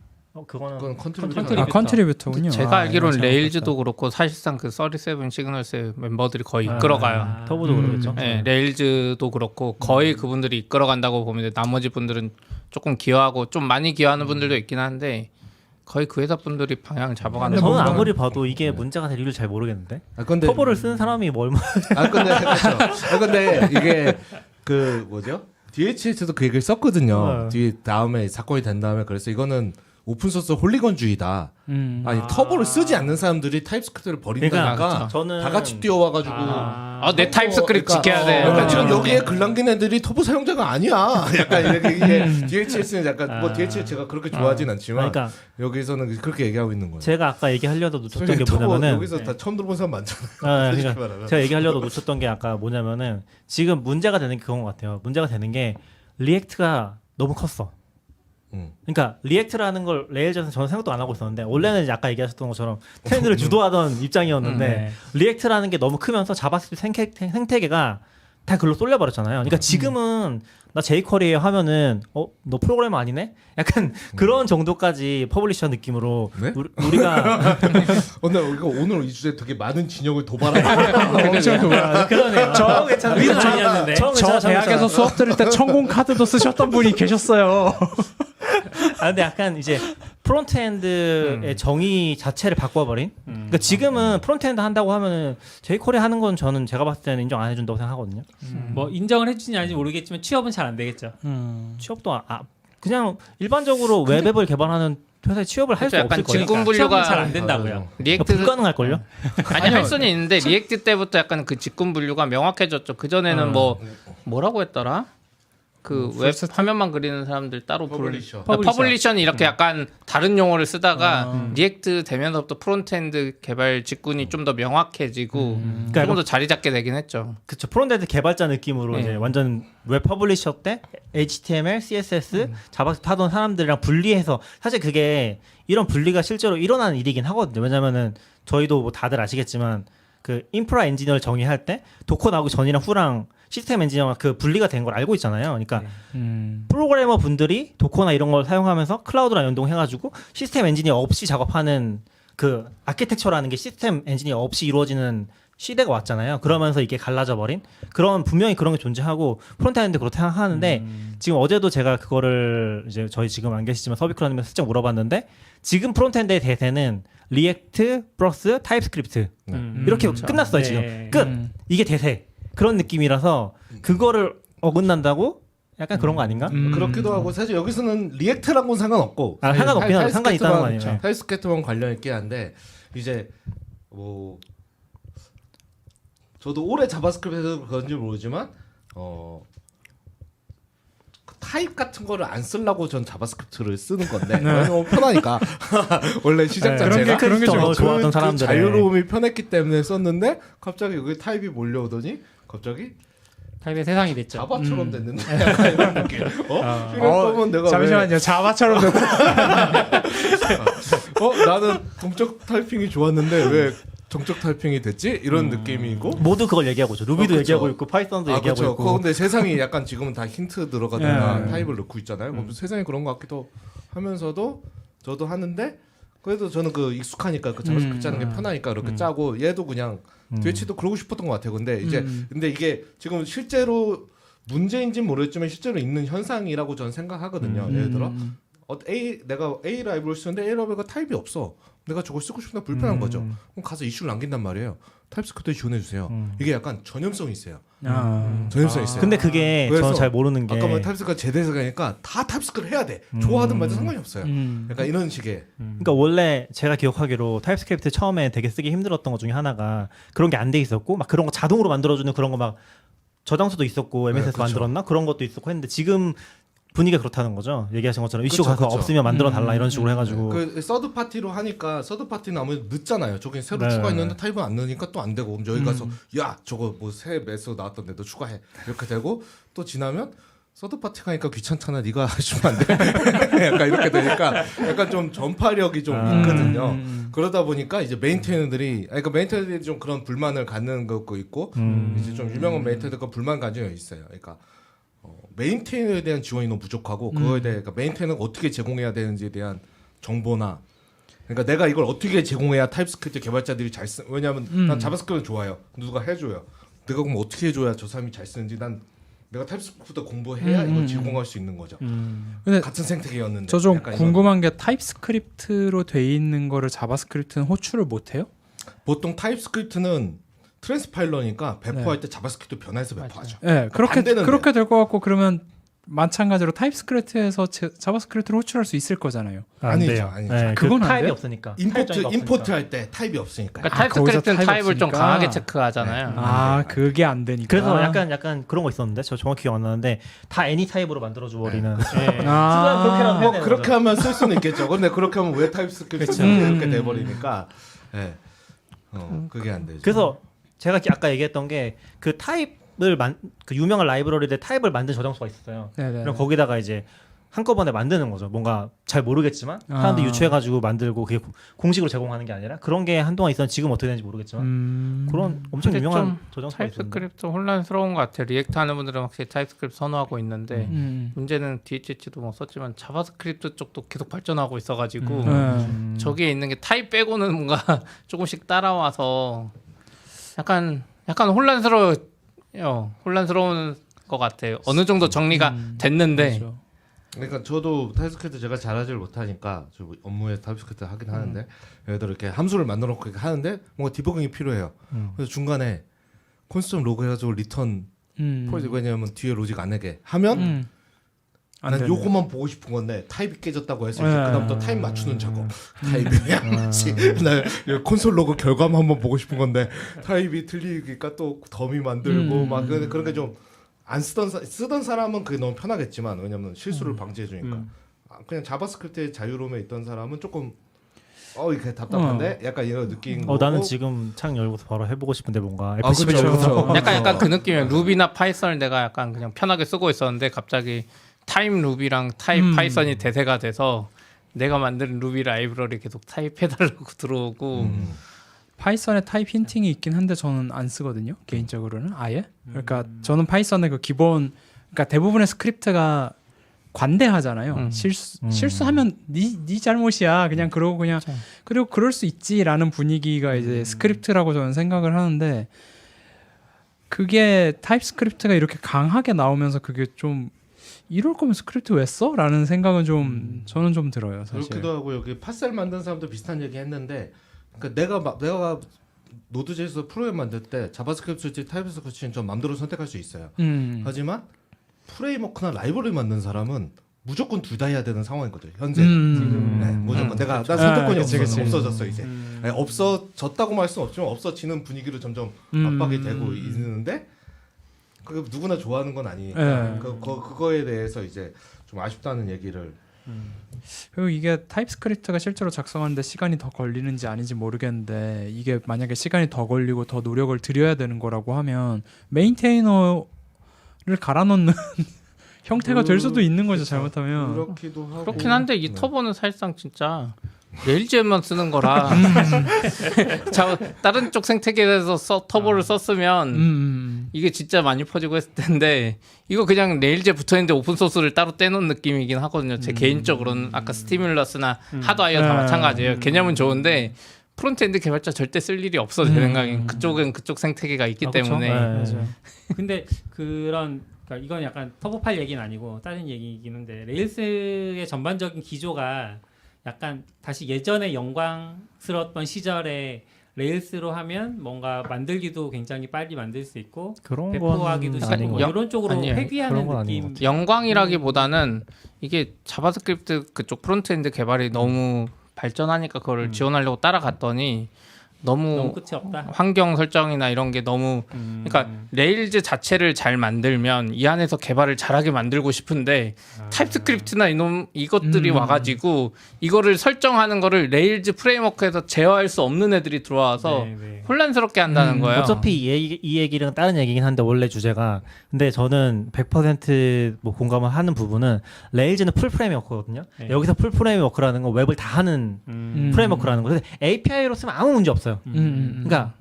Speaker 3: 그거는
Speaker 5: 그건
Speaker 2: 컨트리뷰터.
Speaker 4: 컨트리뷰터군요.
Speaker 6: 제가 알기로는
Speaker 4: 이건
Speaker 6: 레일즈도 그렇고 사실상 그 37 시그널스의 멤버들이 거의 이끌어가요.
Speaker 3: 터보도 그러겠죠.
Speaker 6: 네, 레일즈도 그렇고 거의 그분들이 이끌어간다고 보면 돼. 나머지 분들은 조금 기여하고 좀 많이 기여하는 분들도 있긴 한데 거의 그 회사 분들이 방향을 잡아가는.
Speaker 3: 저는 아무리 봐도 이게 문제가 될 이유를 잘 모르겠는데.
Speaker 5: 근데
Speaker 3: 터보를 쓰는 사람이 뭐 얼마?
Speaker 5: 근데 그렇죠. 근데 이게 그 뭐죠? DHH도 그 얘기를 썼거든요. 뒤 다음에 사건이 된 다음에 그래서 이거는 오픈소스 홀리건주의다. 아니 터보를 쓰지 않는 사람들이 타입스크립트를 버린다니까
Speaker 3: 그러니까 저는
Speaker 5: 다 같이 뛰어와가지고
Speaker 6: 내 타입스크립트 지켜야 돼.
Speaker 5: 그러니까
Speaker 6: 약간
Speaker 5: 지금
Speaker 6: 이런
Speaker 5: 여기에
Speaker 6: 느낌.
Speaker 5: 글 남긴 애들이 터보 사용자가 아니야. 약간 이렇게 이게 DHS는 약간 뭐 DHS 제가 그렇게 좋아하진 않지만
Speaker 3: 그러니까
Speaker 5: 여기서는 그렇게 얘기하고 있는 거예요.
Speaker 3: 제가 아까 얘기하려다 놓쳤던 게
Speaker 5: 터보
Speaker 3: 뭐냐면은
Speaker 5: 여기서 다 처음 들어본 사람 많잖아요. 솔직히
Speaker 3: 그러니까
Speaker 5: 말하면.
Speaker 3: 제가 얘기하려다 놓쳤던 게 아까 뭐냐면은 지금 문제가 되는 게 그건 것 같아요. 문제가 되는 게 리액트가 너무 컸어. 그러니까 리액트라는 걸 레일즈에서 저는 생각도 안 하고 있었는데 원래는 이제 아까 얘기하셨던 것처럼 트렌드를 주도하던 입장이었는데 리액트라는 게 너무 크면서 자바스크립트 생태계가 다 글로 쏠려버렸잖아요. 그러니까 지금은 나 jQuery에 하면은 너 프로그래머 아니네? 약간 그런 정도까지 퍼블리셔 느낌으로
Speaker 5: 네?
Speaker 3: 우리가
Speaker 5: 오늘 이 주제 되게 많은 진영을 도발하고
Speaker 4: 엄청 도발.
Speaker 3: 그러네요. 저 괜찮은
Speaker 2: 위는 아니었는데.
Speaker 4: 저 대학에서 수업 들을 때 천공 카드도 쓰셨던 분이 계셨어요.
Speaker 3: 근데 약간 이제 프론트엔드의 정의 자체를 바꿔버린. 그러니까 지금은 프론트엔드 한다고 하면은 jQuery 하는 건 저는 제가 봤을 때는 인정 안 해준다고 생각하거든요.
Speaker 2: 뭐 인정을 해주지 않을지 모르겠지만 취업은 잘 안 되겠죠.
Speaker 3: 취업도 그냥 일반적으로 웹앱을 개발하는 회사에 취업을 할 수
Speaker 6: 약간
Speaker 3: 없을 거예요.
Speaker 6: 직군 분류가
Speaker 2: 잘 안 된다고요.
Speaker 6: 리액트
Speaker 3: 불가능할 걸요?
Speaker 6: 아니 할 수는 있는데 리액트 때부터 약간 그 직군 분류가 명확해졌죠. 그 전에는 뭐라고 했더라? 그 웹 화면만 그리는 사람들 따로
Speaker 5: 퍼블리셔.
Speaker 6: 퍼블리셔는 이렇게 약간 다른 용어를 쓰다가 리액트 되면서부터 프론트엔드 개발 직군이 좀 더 명확해지고
Speaker 3: 그러니까
Speaker 6: 조금 더 자리 잡게 되긴 했죠.
Speaker 3: 그쵸. 프론트엔드 개발자 느낌으로
Speaker 6: 네.
Speaker 3: 이제 완전 웹 퍼블리셔 때 HTML, CSS, 자바스크립트 하던 사람들이랑 분리해서 사실 그게 이런 분리가 실제로 일어나는 일이긴 하거든요. 왜냐면은 저희도 뭐 다들 아시겠지만 그 인프라 엔지니어를 정의할 때 도커 나오기 전이랑 후랑 시스템 엔지니어가 그 분리가 된 걸 알고 있잖아요. 그러니까 프로그래머 분들이 도커나 이런 걸 사용하면서 클라우드랑 연동해가지고 시스템 엔지니어 없이 작업하는 그 아키텍처라는 게 시스템 엔지니어 없이 이루어지는 시대가 왔잖아요. 그러면서 이게 갈라져 버린 그런 분명히 그런 게 존재하고 프론트엔드 그렇다 생각하는데 지금 어제도 제가 그거를 이제 저희 지금 안 계시지만 서비크라님한테 슬쩍 물어봤는데 지금 프론트엔드의 대세는 리액트 플러스 타입스크립트 이렇게
Speaker 2: 그렇죠.
Speaker 3: 끝났어요.
Speaker 2: 네.
Speaker 3: 지금 끝 이게 대세 그런 느낌이라서 그거를 어긋난다고 약간 그런 거 아닌가?
Speaker 5: 그렇기도 하고 사실 여기서는 리액트랑은 상관없고
Speaker 3: 상관없긴 하죠. 상관이 있다는 거 아니에요.
Speaker 5: 타입스크립트만 관련 있긴 한데 이제 뭐 저도 올해 자바스크립트에서 그런지 모르지만 그 타입 같은 거를 안 쓰려고 전 자바스크립트를 쓰는 건데 너무 편하니까 원래 시작 자체가
Speaker 3: 그런 게 좀 좋아하던 사람들
Speaker 5: 자유로움이 편했기 때문에 썼는데 갑자기 여기 타입이 몰려오더니 갑자기
Speaker 2: 타입의 세상이 됐죠.
Speaker 5: 자바처럼 됐는데 약간 이런 느낌. 이럴 거면 내가
Speaker 4: 잠시만요. 자바처럼
Speaker 5: 나는 동적 타이핑이 좋았는데 왜 정적 타이핑이 됐지? 이런 느낌이고
Speaker 3: 모두 그걸 얘기하고 있죠. 루비도
Speaker 5: 그쵸.
Speaker 3: 얘기하고 있고 파이썬도 얘기하고
Speaker 5: 그렇죠.
Speaker 3: 있고.
Speaker 5: 근데 세상이 약간 지금은 다 힌트 들어가거나 타입을 넣고 있잖아요. 그럼 세상이 그런 것 같기도 하면서도 저도 하는데 그래도 저는 그 익숙하니까 그 자바스크립트 짜는 게 편하니까 그렇게 짜고 얘도 그냥 트위치도 그러고 싶었던 것 같아요. 근데 이제 근데 이게 지금 실제로 문제인지는 모르겠지만 실제로 있는 현상이라고 저는 생각하거든요. 예를 들어 내가 A 라이브를 쓰는데 A 라이브가 타입이 없어. 내가 저걸 쓰고 싶은데 불편한 거죠. 그럼 가서 이슈를 남긴단 말이에요. 타입스크립트 지원해 주세요. 이게 약간 전염성이 있어요. 전염성이 있어요.
Speaker 3: 근데 그게
Speaker 5: 그래서
Speaker 3: 저는 잘 모르는 게
Speaker 5: 아까 뭐 타입스크립트가 제대해서 가니까 다 타입스크립트 해야 돼. 좋아하든 말든 상관이 없어요. 약간 이런 식의.
Speaker 3: 그러니까 원래 제가 기억하기로 타입스크립트 처음에 되게 쓰기 힘들었던 것 중에 하나가 그런 게 안 돼 있었고 막 그런 거 자동으로 만들어주는 그런 거 막 저장소도 있었고 MSS
Speaker 5: 그쵸.
Speaker 3: 만들었나 그런 것도 있었고 했는데 지금 분위기가 그렇다는 거죠. 얘기하신 것처럼 이슈
Speaker 5: 그쵸,
Speaker 3: 가서
Speaker 5: 그쵸.
Speaker 3: 없으면 만들어 달라 이런 식으로 해가지고
Speaker 5: 그 서드 파티로 하니까 서드 파티는 아무래도 늦잖아요. 저기 새로
Speaker 3: 네.
Speaker 5: 추가했는데 타입은 안 넣으니까 또 안 되고 그럼 여기 가서 야 저거 뭐 새 메소 나왔던데 너 추가해 이렇게 되고 또 지나면 서드 파티 가니까 귀찮잖아. 네가 해주면 안 돼. 약간 이렇게 되니까 약간 좀 전파력이 좀 있거든요. 그러다 보니까 이제 메인테너들이 그러니까 메인테너들이 좀 그런 불만을 갖는 것도 있고 이제 좀 유명한 메인테너가 불만 가지고 있어요. 그러니까 메인테너에 대한 지원이 너무 부족하고 그거에 대해 그러니까 메인테너가 어떻게 제공해야 되는지에 대한 정보나 그러니까 내가 이걸 어떻게 제공해야 타입스크립트 개발자들이 잘 쓰 왜냐하면 난 자바스크립트는 좋아요. 누가 해줘요. 내가 그럼 어떻게 해줘야 저 사람이 잘 쓰는지 난 내가 타입스크립트 공부해야 이걸 제공할 수 있는 거죠.
Speaker 4: 근데
Speaker 5: 같은 생태계였는데
Speaker 4: 저 좀
Speaker 5: 약간
Speaker 4: 궁금한 게 타입스크립트로 돼 있는 거를 자바스크립트는 호출을 못 해요?
Speaker 5: 보통 타입스크립트는 트랜스파일러니까 배포할 때 자바스크립트 변화해서 배포하죠.
Speaker 4: 네,
Speaker 5: 반대는
Speaker 4: 그렇게 될 것 같고 그러면 마찬가지로 타입스크립트에서 자바스크립트를 호출할 수 있을 거잖아요.
Speaker 5: 아니죠, 아니죠.
Speaker 3: 네,
Speaker 4: 그건 안
Speaker 3: 타입이
Speaker 4: 돼요?
Speaker 3: 없으니까
Speaker 5: 임포트 할 때 타입이 없으니까.
Speaker 6: 그러니까
Speaker 4: 거기서
Speaker 6: 타입스크립트는
Speaker 4: 타입이
Speaker 6: 타입을 좀
Speaker 4: 없으니까.
Speaker 6: 강하게 체크하잖아요.
Speaker 4: 그게 안 되니까.
Speaker 3: 그래서 약간 그런 거 있었는데 저 정확히 기억 안 나는데 다 애니 타입으로 만들어줘 버리는
Speaker 4: 아,
Speaker 3: 그렇게라도 해야
Speaker 5: 그렇게 하면 쓸 수는 있겠죠. 근데 그렇게 하면 왜 타입스크립트 이렇게 돼버리니까, 예, 그게 안 되죠.
Speaker 3: 그래서 제가 아까 얘기했던 게 그 타입을 그 유명한 라이브러리에 타입을 만든 저장소가 있었어요.
Speaker 4: 네네.
Speaker 3: 그럼 거기다가 이제 한꺼번에 만드는 거죠. 뭔가 잘 모르겠지만 사람들이 유추해가지고 만들고 그게 공식으로 제공하는 게 아니라 그런 게 한동안 있었는데 지금 어떻게 되는지 모르겠지만 그런 엄청
Speaker 6: 근데
Speaker 3: 유명한
Speaker 6: 좀
Speaker 3: 저장소가 있었는데
Speaker 6: 타입스크립트 혼란스러운 것 같아요. 리액트 하는 분들은 확실히 타입스크립트 선호하고 있는데 문제는 DHH도 뭐 썼지만 자바스크립트 쪽도 계속 발전하고 있어가지고 저기에 있는 게 타입 빼고는 뭔가 조금씩 따라와서 약간 혼란스러운 것 같아요. 어느 정도 정리가 됐는데
Speaker 4: 그렇죠.
Speaker 5: 그러니까 저도 타입스크립트 제가 잘하지를 못하니까 저 업무에 타입스크립트 하긴 하는데 예를 들어 이렇게 함수를 만들어 놓고 이렇게 하는데 뭔가 디버깅이 필요해요. 그래서 중간에 콘스텀 로그 해가지고 리턴 폴즈 왜냐면 뒤에 로직 안 내게 하면 난 요거만 보고 싶은 건데 타입이 깨졌다고 했을 때 그다음부터 타입 맞추는 작업 타입이 양치 나 콘솔 로그 결과만 한번 보고 싶은 건데 타입이 틀리니까 또 더미 만들고 막 그런 게 좀 안 쓰던 사람은 그게 너무 편하겠지만 왜냐면 실수를 방지해 주니까 그냥 자바스크립트의 자유로움에 있던 사람은 조금 이게 답답한데 약간 이런 느낌.
Speaker 3: 나는 지금 창 열고서 바로 해보고 싶은데 뭔가
Speaker 5: 그렇죠.
Speaker 3: 열고서
Speaker 6: 약간 그 느낌이에요. 루비나 파이썬을 내가 약간 그냥 편하게 쓰고 있었는데 갑자기 타입 루비랑 타입 파이썬이 대세가 돼서 내가 만든 루비 라이브러리 계속 타입해달라고 들어오고
Speaker 4: 파이썬에 타입 힌팅이 있긴 한데 저는 안 쓰거든요. 개인적으로는 아예. 그러니까 저는 파이썬의 그 기본 그러니까 대부분의 스크립트가 관대하잖아요. 실수하면 네 잘못이야. 그냥 그러고 그냥 그리고 그럴 수 있지라는 분위기가 이제 스크립트라고 저는 생각을 하는데 그게 타입스크립트가 이렇게 강하게 나오면서 그게 좀 이럴 거면 스크립트 왜 써? 라는 생각은 좀 저는 좀 들어요. 사실.
Speaker 5: 그렇기도 하고 여기 팟셀 만든 사람도 비슷한 얘기 했는데 그러니까 내가 노드.js 프로그램 만들 때 자바스크립트인지 타입스크립트인지 좀 마음대로 선택할 수 있어요. 하지만 프레임워크나 라이브러리 만든 사람은 무조건 둘 다 해야 되는 상황이거든요. 현재 무조건 난 선택권이 없어졌어 이제. 없어졌다고 말 수는 없지만 없어지는 분위기로 점점 압박이 되고 있는데 그 누구나 좋아하는 건 아니니까 그거에 대해서 이제 좀 아쉽다는 얘기를.
Speaker 4: 그리고 이게 타입스크립트가 실제로 작성하는데 시간이 더 걸리는지 아닌지 모르겠는데 이게 만약에 시간이 더 걸리고 더 노력을 들여야 되는 거라고 하면 메인테이너를 갈아넣는 형태가 될 수도 있는 거죠. 잘못하면.
Speaker 5: 그렇기도 하고.
Speaker 6: 그렇긴 한데 이 터보는 사실상 진짜 레일즈에만 쓰는 거라 다른 쪽 생태계에서 터보를 썼으면 이게 진짜 많이 퍼지고 했을 텐데 이거 그냥 레일즈에 붙어있는데 오픈소스를 따로 떼놓은 느낌이긴 하거든요. 제 개인적으로는 아까 스티뮬러스나 하드와이어 다 마찬가지예요. 개념은 좋은데 프론트엔드 개발자 절대 쓸 일이 없어 제 생각엔. 그쪽은 그쪽 생태계가 있기 때문에.
Speaker 2: 맞아요. 근데 그러니까 이건 약간 터보팔 얘기는 아니고 다른 얘기이긴 한데 레일스의 전반적인 기조가 약간 다시 예전에 영광스러웠던 시절에 레일스로 하면 뭔가 만들기도 굉장히 빨리 만들 수 있고 배포하기도 쉽고 이런 쪽으로 회귀하는 느낌.
Speaker 6: 영광이라기보다는 이게 자바스크립트 그쪽 프론트엔드 개발이 너무 발전하니까 그거를 지원하려고 따라갔더니 너무
Speaker 2: 끝이 없다.
Speaker 6: 환경 설정이나 이런 게 너무 그러니까 레일즈 자체를 잘 만들면 이 안에서 개발을 잘하게 만들고 싶은데 타입스크립트나 이것들이 와가지고 이거를 설정하는 거를 레일즈 프레임워크에서 제어할 수 없는 애들이 들어와서 혼란스럽게 한다는 거예요.
Speaker 3: 어차피 이 얘기랑 다른 얘기긴 한데 원래 주제가 근데 저는 100% 뭐 공감을 하는 부분은 레일즈는 풀 프레임워크거든요. 여기서 풀 프레임워크라는 건 웹을 다 하는 프레임워크라는 거예요. API로 쓰면 아무 문제 없어요. 그러니까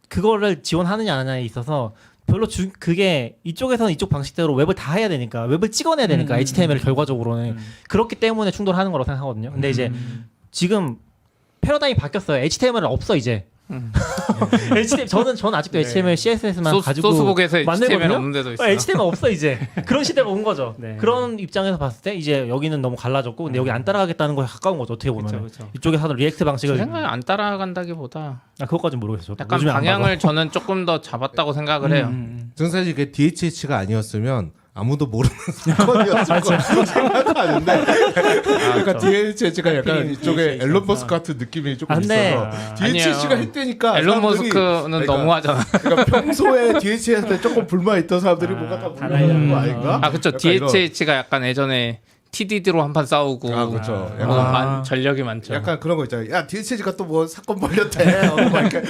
Speaker 3: 그거를 지원하느냐 안 하느냐에 있어서 별로 그게 이쪽에서는 이쪽 방식대로 웹을 다 해야 되니까 웹을 찍어내야 되니까 HTML 결과적으로는 그렇기 때문에 충돌하는 거라고 생각하거든요. 근데 이제 지금 패러다임이 바뀌었어요. HTML은 없어 이제. 저는 아직도 HTML, CSS만 가지고
Speaker 6: 소스북에서 HTML
Speaker 3: 만들거든요.
Speaker 6: 없는 데도 있어요.
Speaker 3: HTML 없어 이제. 그런 시대가 온 거죠. 그런 입장에서 봤을 때 이제 여기는 너무 갈라졌고 근데 여기 안 따라가겠다는 거에 가까운 거죠. 어떻게 보면 이쪽에서 하던 리액트 방식을
Speaker 6: 제 생각에 안 따라간다기보다
Speaker 3: 그것까지는 모르겠어요.
Speaker 6: 약간 방향을 저는 조금 더 잡았다고 생각을 해요.
Speaker 5: 저는 사실 이게 DHH가 아니었으면 아무도 모르는 사건이었을 거라고 생각하는데 그러니까 DHH가 약간 이쪽에 앨런 머스크 같은 느낌이 조금 있어서 DHH가 했다니까
Speaker 6: 앨런 머스크는 너무하잖아.
Speaker 5: 그러니까 평소에 DHH한테 조금 불만 있던 사람들이 뭔가 다 몰라가는 거 아닌가?
Speaker 6: 그렇죠. DHH가 약간 예전에 TDD로 한판 싸우고
Speaker 5: 아 그렇죠.
Speaker 6: 전력이 많죠.
Speaker 5: 약간 그런 거 있잖아요. 야 DH가 또 뭐 사건 벌렸대. 막 이렇게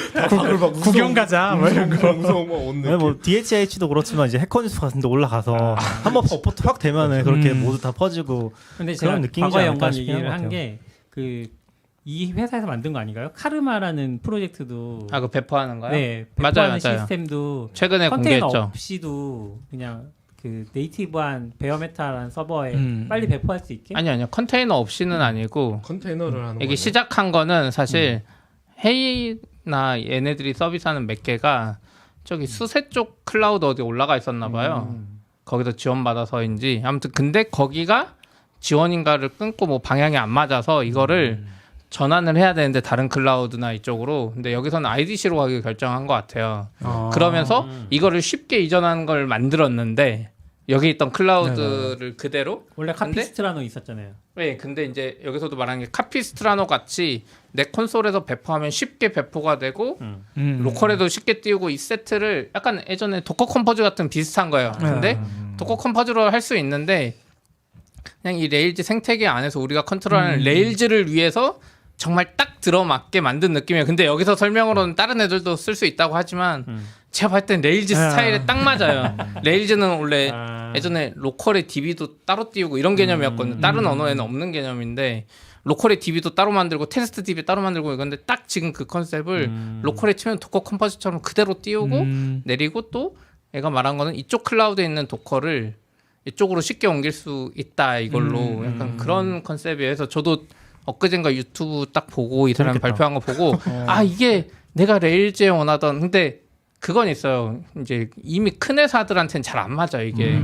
Speaker 5: 막
Speaker 4: 구경 가자. 뭐 이런 거.
Speaker 5: 온
Speaker 3: 네, 뭐 DHH도 그렇지만 이제 해커뉴스 같은 데 올라가서 한번 업보트 확 되면은 그렇게 모두 다 퍼지고
Speaker 2: 근데 제가
Speaker 3: 그런 느낌이지
Speaker 2: 과거에
Speaker 3: 않을까
Speaker 2: 연관
Speaker 3: 싶긴
Speaker 2: 얘기를
Speaker 3: 한
Speaker 2: 한 게 이 회사에서 만든 거 아닌가요? 카르마라는 프로젝트도
Speaker 6: 그 배포하는 거요?
Speaker 2: 네,
Speaker 6: 맞아요,
Speaker 2: 배포하는
Speaker 6: 맞아요.
Speaker 2: 시스템도
Speaker 6: 최근에
Speaker 2: 컨테이너
Speaker 6: 공개했죠.
Speaker 2: 없이도 그냥 그 네이티브한 베어메타라는 서버에 빨리 배포할 수 있게.
Speaker 6: 아니요. 컨테이너 없이는 아니고
Speaker 5: 컨테이너를 하는
Speaker 6: 이게
Speaker 5: 거네.
Speaker 6: 시작한 거는 사실 헤이나 얘네들이 서비스하는 몇 개가 저기 수세 쪽 클라우드 어디 올라가 있었나 봐요. 거기서 지원받아서인지 아무튼 근데 거기가 지원인가를 끊고 뭐 방향이 안 맞아서 이거를 전환을 해야 되는데 다른 클라우드나 이쪽으로 근데 여기서는 IDC로 가기로 결정한 것 같아요. 그러면서 이거를 쉽게 이전하는 걸 만들었는데 여기 있던 클라우드를 그대로
Speaker 2: 원래
Speaker 6: 근데-
Speaker 2: 카피스트라노 있었잖아요.
Speaker 6: 네, 근데 이제 여기서도 말한 게 카피스트라노 같이 내 콘솔에서 배포하면 쉽게 배포가 되고 로컬에도 쉽게 띄우고 이 세트를 약간 예전에 도커 컴포즈 같은 비슷한 거예요. 근데 도커 컴포즈로 할 수 있는데 그냥 이 레일즈 생태계 안에서 우리가 컨트롤하는 레일즈를 위해서 정말 딱 들어맞게 만든 느낌이에요. 근데 여기서 설명으로는 다른 애들도 쓸 수 있다고 하지만 제가 봤을 땐 레일즈 스타일에 딱 맞아요. 레일즈는 원래 예전에 로컬의 DB도 따로 띄우고 이런 개념이었거든요. 다른 언어에는 없는 개념인데 로컬의 DB도 따로 만들고 테스트 DB 따로 만들고 이건데 딱 지금 그 컨셉을 로컬에 치면 도커 컴포즈처럼 그대로 띄우고 내리고 또 얘가 말한 거는 이쪽 클라우드에 있는 도커를 이쪽으로 쉽게 옮길 수 있다 이걸로 약간 그런 컨셉이에요. 그래서 저도 엊그젠가 유튜브 딱 보고 이 사람
Speaker 3: 재밌겠다.
Speaker 6: 발표한 거 보고 아 이게 내가 레일즈에 원하던 근데 그건 있어요. 이제 이미 큰 회사들한테는 잘 안 맞아 이게.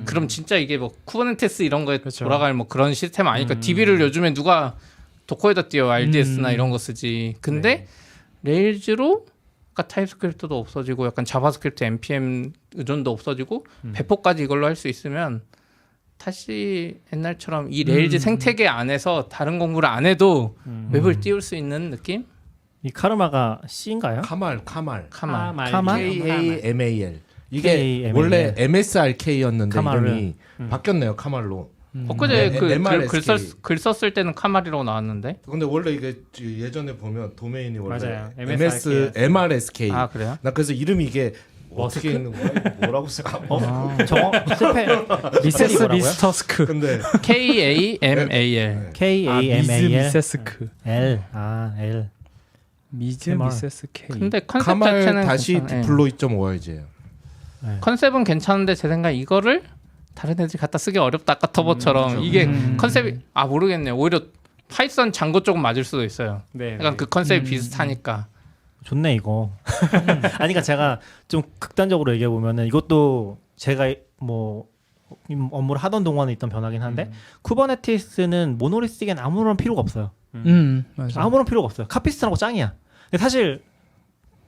Speaker 6: 그럼 진짜 이게 뭐 쿠버네티스 이런 거에
Speaker 4: 그렇죠.
Speaker 6: 돌아갈 뭐 그런 시스템 아니까 DB를 요즘에 누가 도커에다 띄워 RDS나 이런 거 쓰지. 근데 레일즈로 아까 타입스크립트도 없어지고 약간 자바스크립트 npm 의존도 없어지고 배포까지 이걸로 할 수 있으면 다시 옛날처럼 이 레일즈 생태계 안에서 다른 공부를 안 해도 웹을 띄울 수 있는 느낌?
Speaker 3: 이 카르마가 C인가요?
Speaker 5: 카말
Speaker 6: 카말.
Speaker 3: 카말?
Speaker 5: KAMAL 이게
Speaker 3: KAMAL.
Speaker 5: 원래 MSRK였는데
Speaker 3: 카말을.
Speaker 5: 이름이 바뀌었네요. 카말로.
Speaker 6: 엊그제
Speaker 5: MRSK.
Speaker 6: 글 썼을 때는 카말이라고 나왔는데.
Speaker 5: 근데 원래 이게 예전에 보면 도메인이 원래
Speaker 2: 맞아요.
Speaker 5: MRSK.
Speaker 6: 아 그래요?
Speaker 5: 나 그래서 이름이 이게 어떻게 있는 거야? 이거 뭐라고 생각?
Speaker 3: 저거 실패
Speaker 4: 미세스
Speaker 3: 뭐라고요?
Speaker 4: 미스터스크.
Speaker 5: 근데
Speaker 6: KAMAL.
Speaker 3: KAMAL
Speaker 4: 미세스크.
Speaker 3: L L
Speaker 4: 미즈
Speaker 3: 카말.
Speaker 4: 미세스 K.
Speaker 6: 근데 컨셉
Speaker 5: 카말
Speaker 6: 자체는
Speaker 5: 다시
Speaker 6: 괜찮아요.
Speaker 5: 디플로이 2.5Y지예요.
Speaker 6: 컨셉은 괜찮은데 제 생각 이거를 다른 애들이 갖다 쓰기 어렵다 아까 터보처럼 이게 컨셉이 모르겠네요. 오히려 파이썬 장고 조금 맞을 수도 있어요.
Speaker 2: 네.
Speaker 6: 약간 그 컨셉이 비슷하니까.
Speaker 3: 좋네 이거. 아니 그러니까 제가 좀 극단적으로 얘기해 보면은 이것도 제가 뭐 업무를 하던 동안에 있던 변화긴 한데 쿠버네티스는 모노리스틱엔 아무런 필요가 없어요.
Speaker 4: 맞아.
Speaker 3: 아무런 필요가 없어요. 카피스트라고 짱이야. 근데 사실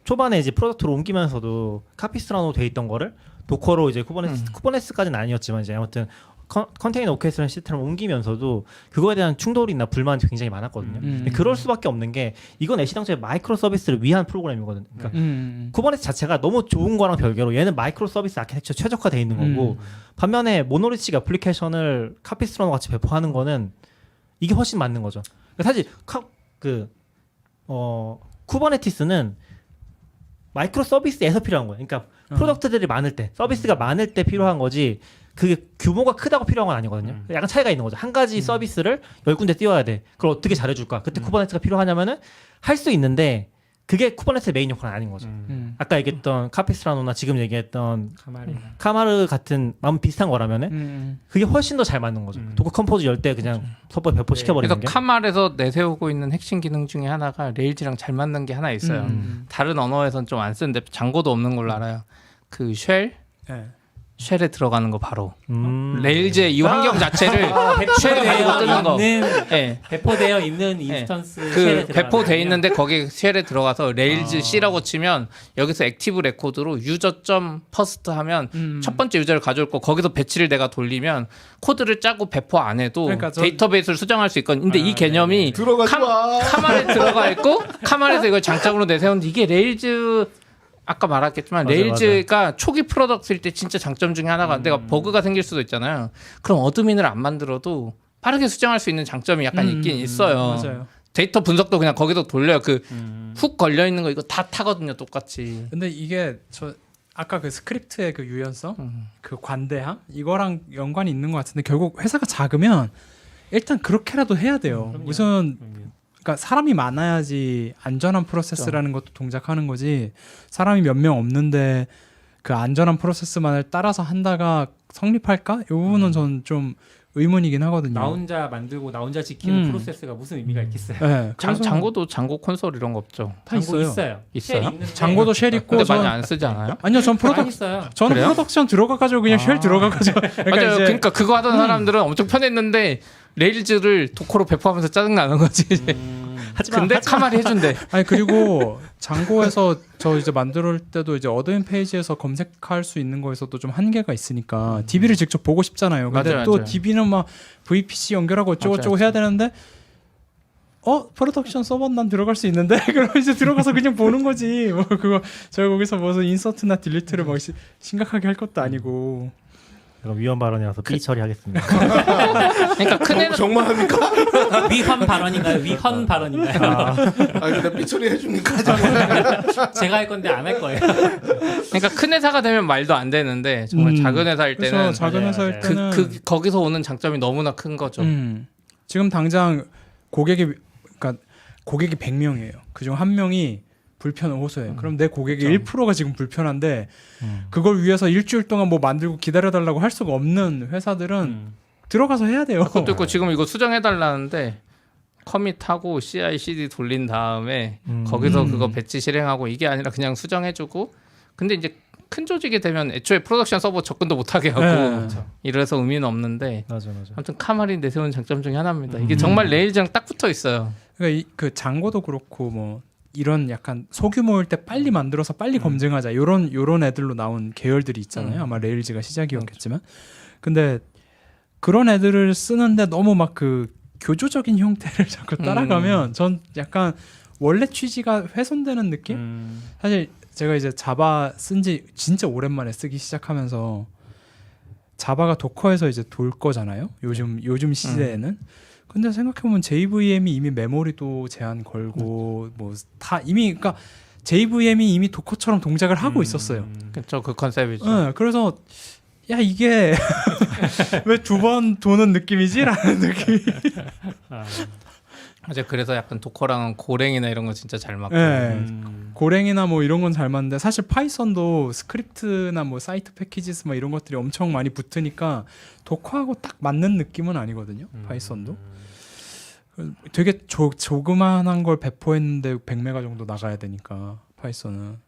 Speaker 3: 초반에 이제 프로덕트로 옮기면서도 카피스트라고 돼 있던 거를 도커로 이제 쿠버네티스까지는 아니었지만 이제 아무튼 컨테이너 오케스트레이션 시스템을 옮기면서도 그거에 대한 충돌이나 불만이 굉장히 많았거든요. 근데 그럴 수밖에 없는 게 이건 애시당초에 마이크로 서비스를 위한 프로그램이거든요. 그러니까 쿠버네티스 자체가 너무 좋은 거랑 별개로 얘는 마이크로 서비스 아키텍처 최적화되어 있는 거고 반면에 모노리틱 애플리케이션을 카피스트라고 같이 배포하는 거는 이게 훨씬 맞는 거죠. 사실 쿠버네티스는 마이크로 서비스에서 필요한 거예요. 그러니까 프로덕트들이 많을 때, 서비스가 많을 때 필요한 거지. 그게 규모가 크다고 필요한 건 아니거든요. 약간 차이가 있는 거죠. 한 가지 서비스를 10군데 띄워야 돼. 그걸 어떻게 잘해줄까? 그때 쿠버네티스가 필요하냐면은 할 수 있는데 그게 쿠버네티스의 메인 역할은 아닌 거죠. 아까 얘기했던 카피스트라노나 지금 얘기했던 카마르 같은 마음 비슷한 거라면은 그게 훨씬 더 잘 맞는 거죠. 도커 컴포즈 열 때 그냥 서버 배포 시켜버리는
Speaker 6: 그래서
Speaker 3: 게.
Speaker 6: 카말에서 내세우고 있는 핵심 기능 중에 하나가 레일즈랑 잘 맞는 게 하나 있어요. 다른 언어에선 좀 안 쓰는데 장고도 없는 걸로 알아요. 그 쉘? 쉘에 들어가는 거 바로. 레일즈의 이 환경 자체를 쉘에 뜨는 거.
Speaker 2: 배포되어 있는 인스턴스
Speaker 6: 그
Speaker 2: 쉘에
Speaker 6: 배포돼
Speaker 2: 들어가면
Speaker 6: 있는데 거기 쉘에 들어가서 레일즈 C라고 치면 여기서 액티브 레코드로 유저.퍼스트 하면 첫 번째 유저를 가져올 거 거기서 배치를 내가 돌리면 코드를 짜고 배포 안 해도
Speaker 4: 그러니까
Speaker 6: 데이터베이스를 수정할 수 있거든요. 근데 이 개념이
Speaker 5: 들어가지 마.
Speaker 6: 카말에 들어가 있고 카말에서 이걸 장착으로 내세우는데 이게 레일즈 아까 말했겠지만 레일즈가 초기 프로덕트일 때 진짜 장점 중에 하나가 내가 버그가 생길 수도 있잖아요. 그럼 어드민을 안 만들어도 빠르게 수정할 수 있는 장점이 약간 있긴 있어요.
Speaker 4: 맞아요.
Speaker 6: 데이터 분석도 그냥 거기서 돌려요. 그 훅 걸려 있는 거 이거 다 타거든요, 똑같이.
Speaker 4: 근데 이게 저 아까 그 스크립트의 그 유연성, 그 관대함 이거랑 연관이 있는 것 같은데 결국 회사가 작으면 일단 그렇게라도 해야 돼요. 우선 그러니까 사람이 많아야지 안전한 프로세스라는 것도 동작하는 거지. 사람이 몇 명 없는데 그 안전한 프로세스만을 따라서 한다가 성립할까? 이 부분은 저는 좀 의문이긴 하거든요.
Speaker 2: 나 혼자 만들고 나 혼자 지키는 프로세스가 무슨 의미가 있겠어요?
Speaker 4: 네, 그래서
Speaker 6: 장고도 장고 콘솔 이런 거 없죠.
Speaker 4: 다
Speaker 2: 장고
Speaker 4: 있어요.
Speaker 2: 있어요.
Speaker 6: 있어요?
Speaker 2: 있는데
Speaker 4: 장고도 쉘 있고
Speaker 6: 근데 많이 안 쓰지 않아요?
Speaker 4: 아니요, 전
Speaker 2: 많이 있어요.
Speaker 4: 저는
Speaker 6: 그래요?
Speaker 4: 프로덕션 들어가가지고 그냥 쉘 들어가가지고
Speaker 6: 맞아요.
Speaker 4: 이제
Speaker 6: 그러니까 그거 하던 사람들은 엄청 편했는데 레일즈를 도커로 배포하면서 짜증 나는 거지. 근데 카말이 해준대.
Speaker 4: 아니 그리고 장고에서 저 이제 만들 때도 이제 어드인 페이지에서 검색할 수 있는 거에서도 좀 한계가 있으니까 DB를 직접 보고 싶잖아요. 근데
Speaker 6: 맞아요,
Speaker 4: 또
Speaker 6: 맞아요.
Speaker 4: DB는 막 VPC 연결하고 어쩌고저쩌고 해야 되는데 프로덕션 서버 난 들어갈 수 있는데 그럼 이제 들어가서 그냥 보는 거지. 뭐 그거 제가 거기서 무슨 인서트나 딜리트를 막 심각하게 할 것도 아니고.
Speaker 3: 그럼 위헌 발언이라서 삐 처리하겠습니다.
Speaker 6: 그러니까 큰 애는
Speaker 5: 정말 합니까?
Speaker 2: 위헌 발언인가요? 위헌 발언인가요?
Speaker 5: 근데 삐처리 해줍니까?
Speaker 2: 제가 할 건데 안 할 거예요.
Speaker 6: 그러니까 큰 회사가 되면 말도 안 되는데 정말 작은 회사일
Speaker 4: 그래서
Speaker 6: 때는
Speaker 4: 작은
Speaker 2: 맞아요,
Speaker 4: 회사일
Speaker 2: 맞아요.
Speaker 4: 때는
Speaker 6: 거기서 오는 장점이 너무나 큰 거죠.
Speaker 4: 지금 당장 고객이 100명이에요. 그중 한 명이 불편을 호소해요. 그럼 내 고객의 1%가 지금 불편한데 그걸 위해서 일주일 동안 뭐 만들고 기다려달라고 할 수가 없는 회사들은 들어가서 해야 돼요.
Speaker 6: 그것도 있고 지금 이거 수정해달라는데 커밋하고 CI/CD 돌린 다음에 거기서 그거 배치 실행하고 이게 아니라 그냥 수정해주고 근데 이제 큰 조직이 되면 애초에 프로덕션 서버 접근도 못하게 하고
Speaker 4: 네.
Speaker 6: 이래서 의미는 없는데
Speaker 3: 맞아.
Speaker 6: 아무튼 카말이 내세운 장점 중에 하나입니다. 이게 정말 레일즈랑 딱 붙어 있어요.
Speaker 4: 그러니까 그 장고도 그렇고 뭐 이런 약간 소규모일 때 빨리 만들어서 빨리 검증하자 요런 애들로 나온 계열들이 있잖아요. 아마 레일즈가 시작이었겠지만 근데 그런 애들을 쓰는데 너무 막 그 교조적인 형태를 자꾸 따라가면 전 약간 원래 취지가 훼손되는 느낌? 사실 제가 이제 자바 쓴지 진짜 오랜만에 쓰기 시작하면서 자바가 도커에서 이제 돌 거잖아요. 요즘 시대에는. 근데 생각해보면 JVM이 이미 메모리도 제한 걸고 뭐 다 이미 그러니까 JVM이 이미 도커처럼 동작을 하고 있었어요.
Speaker 6: 그렇죠, 그 컨셉이죠.
Speaker 4: 네, 그래서 야 이게 왜 두 번 도는 느낌이지라는 느낌이.
Speaker 6: 맞아요. 그래서 약간 도커랑은 고랭이나 이런 거 진짜 잘 맞고.
Speaker 4: 네. 고랭이나 뭐 이런 건 잘 맞는데 사실 파이썬도 스크립트나 뭐 사이트 패키지스 막 이런 것들이 엄청 많이 붙으니까 도커하고 딱 맞는 느낌은 아니거든요. 파이썬도. 되게 조그만한 걸 배포했는데 100메가 정도 나가야 되니까 파이썬은.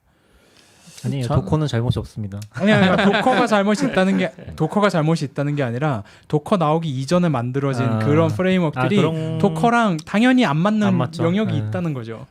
Speaker 3: 아니에요. 도커는 잘못이 없습니다.
Speaker 4: 아니야, 도커가 잘못이 있다는 게 아니라 도커 나오기 이전에 만들어진 그런 프레임워크들이 도커랑 당연히 안 맞는 영역이 있다는 거죠.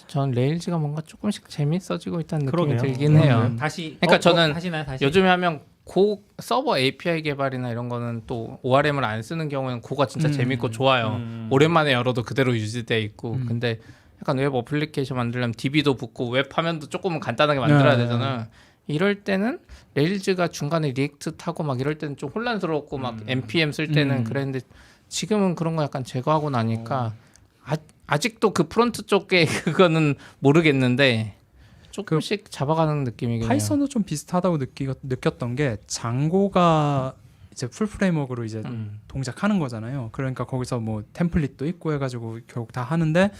Speaker 6: 전 레일즈가 뭔가 조금씩 재밌어지고 있다는 느낌이
Speaker 3: 그러게요.
Speaker 6: 들긴 해요.
Speaker 2: 다시
Speaker 6: 그러니까 저는
Speaker 2: 다시.
Speaker 6: 요즘에 하면 고 서버 API 개발이나 이런 거는 또 ORM을 안 쓰는 경우에는 고가 진짜 재밌고 좋아요. 오랜만에 열어도 그대로 유지돼 있고. 근데 약간 웹 어플리케이션 만들려면 DB도 붙고 웹 화면도 조금은 간단하게 만들어야 되잖아. 이럴 때는 레일즈가 중간에 리액트 타고 막 이럴 때는 좀 혼란스럽고 막 npm 쓸 때는 그랬는데 지금은 그런 거 약간 제거하고 나니까 아직도 그 프론트 쪽에 그거는 모르겠는데 조금씩 잡아가는 느낌이긴 해요.
Speaker 4: 파이썬도 좀 비슷하다고 느꼈던 게 장고가 이제 풀 프레임워크로 이제 동작하는 거잖아요. 그러니까 거기서 뭐 템플릿도 있고 해가지고 결국 다 하는데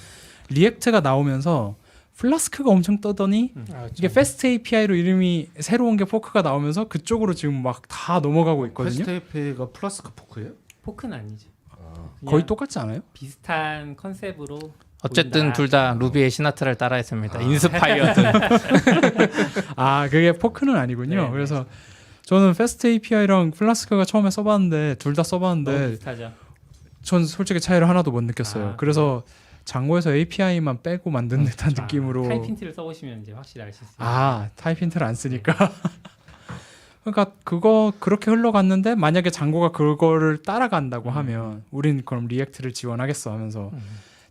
Speaker 4: 리액트가 나오면서 플라스크가 엄청 떠더니 이게 패스트 API로 이름이 새로운 게 포크가 나오면서 그쪽으로 지금 막 다 넘어가고 있거든요.
Speaker 5: 패스트 API가 플라스크 포크예요?
Speaker 2: 포크는 아니죠.
Speaker 4: 거의 똑같지 않아요?
Speaker 2: 비슷한 컨셉으로.
Speaker 6: 어쨌든 둘 다 루비의 시나트라를 따라했습니다. 인스파이어드.
Speaker 4: 그게 포크는 아니군요.
Speaker 2: 네,
Speaker 4: 그래서 저는 패스트 API랑 플라스크가 처음에 써봤는데 둘 다
Speaker 2: 너무
Speaker 4: 써봤는데
Speaker 2: 비슷하죠.
Speaker 4: 전 솔직히 차이를 하나도 못 느꼈어요. 그래서 장고에서 API만 빼고 만든 듯한 느낌으로.
Speaker 2: 타입힌트를 써보시면 이제 확실히 알 수 있어요.
Speaker 4: 타입힌트를 안 쓰니까. 그러니까 그렇게 흘러갔는데 만약에 장고가 그거를 따라간다고 하면 우린 그럼 리액트를 지원하겠어 하면서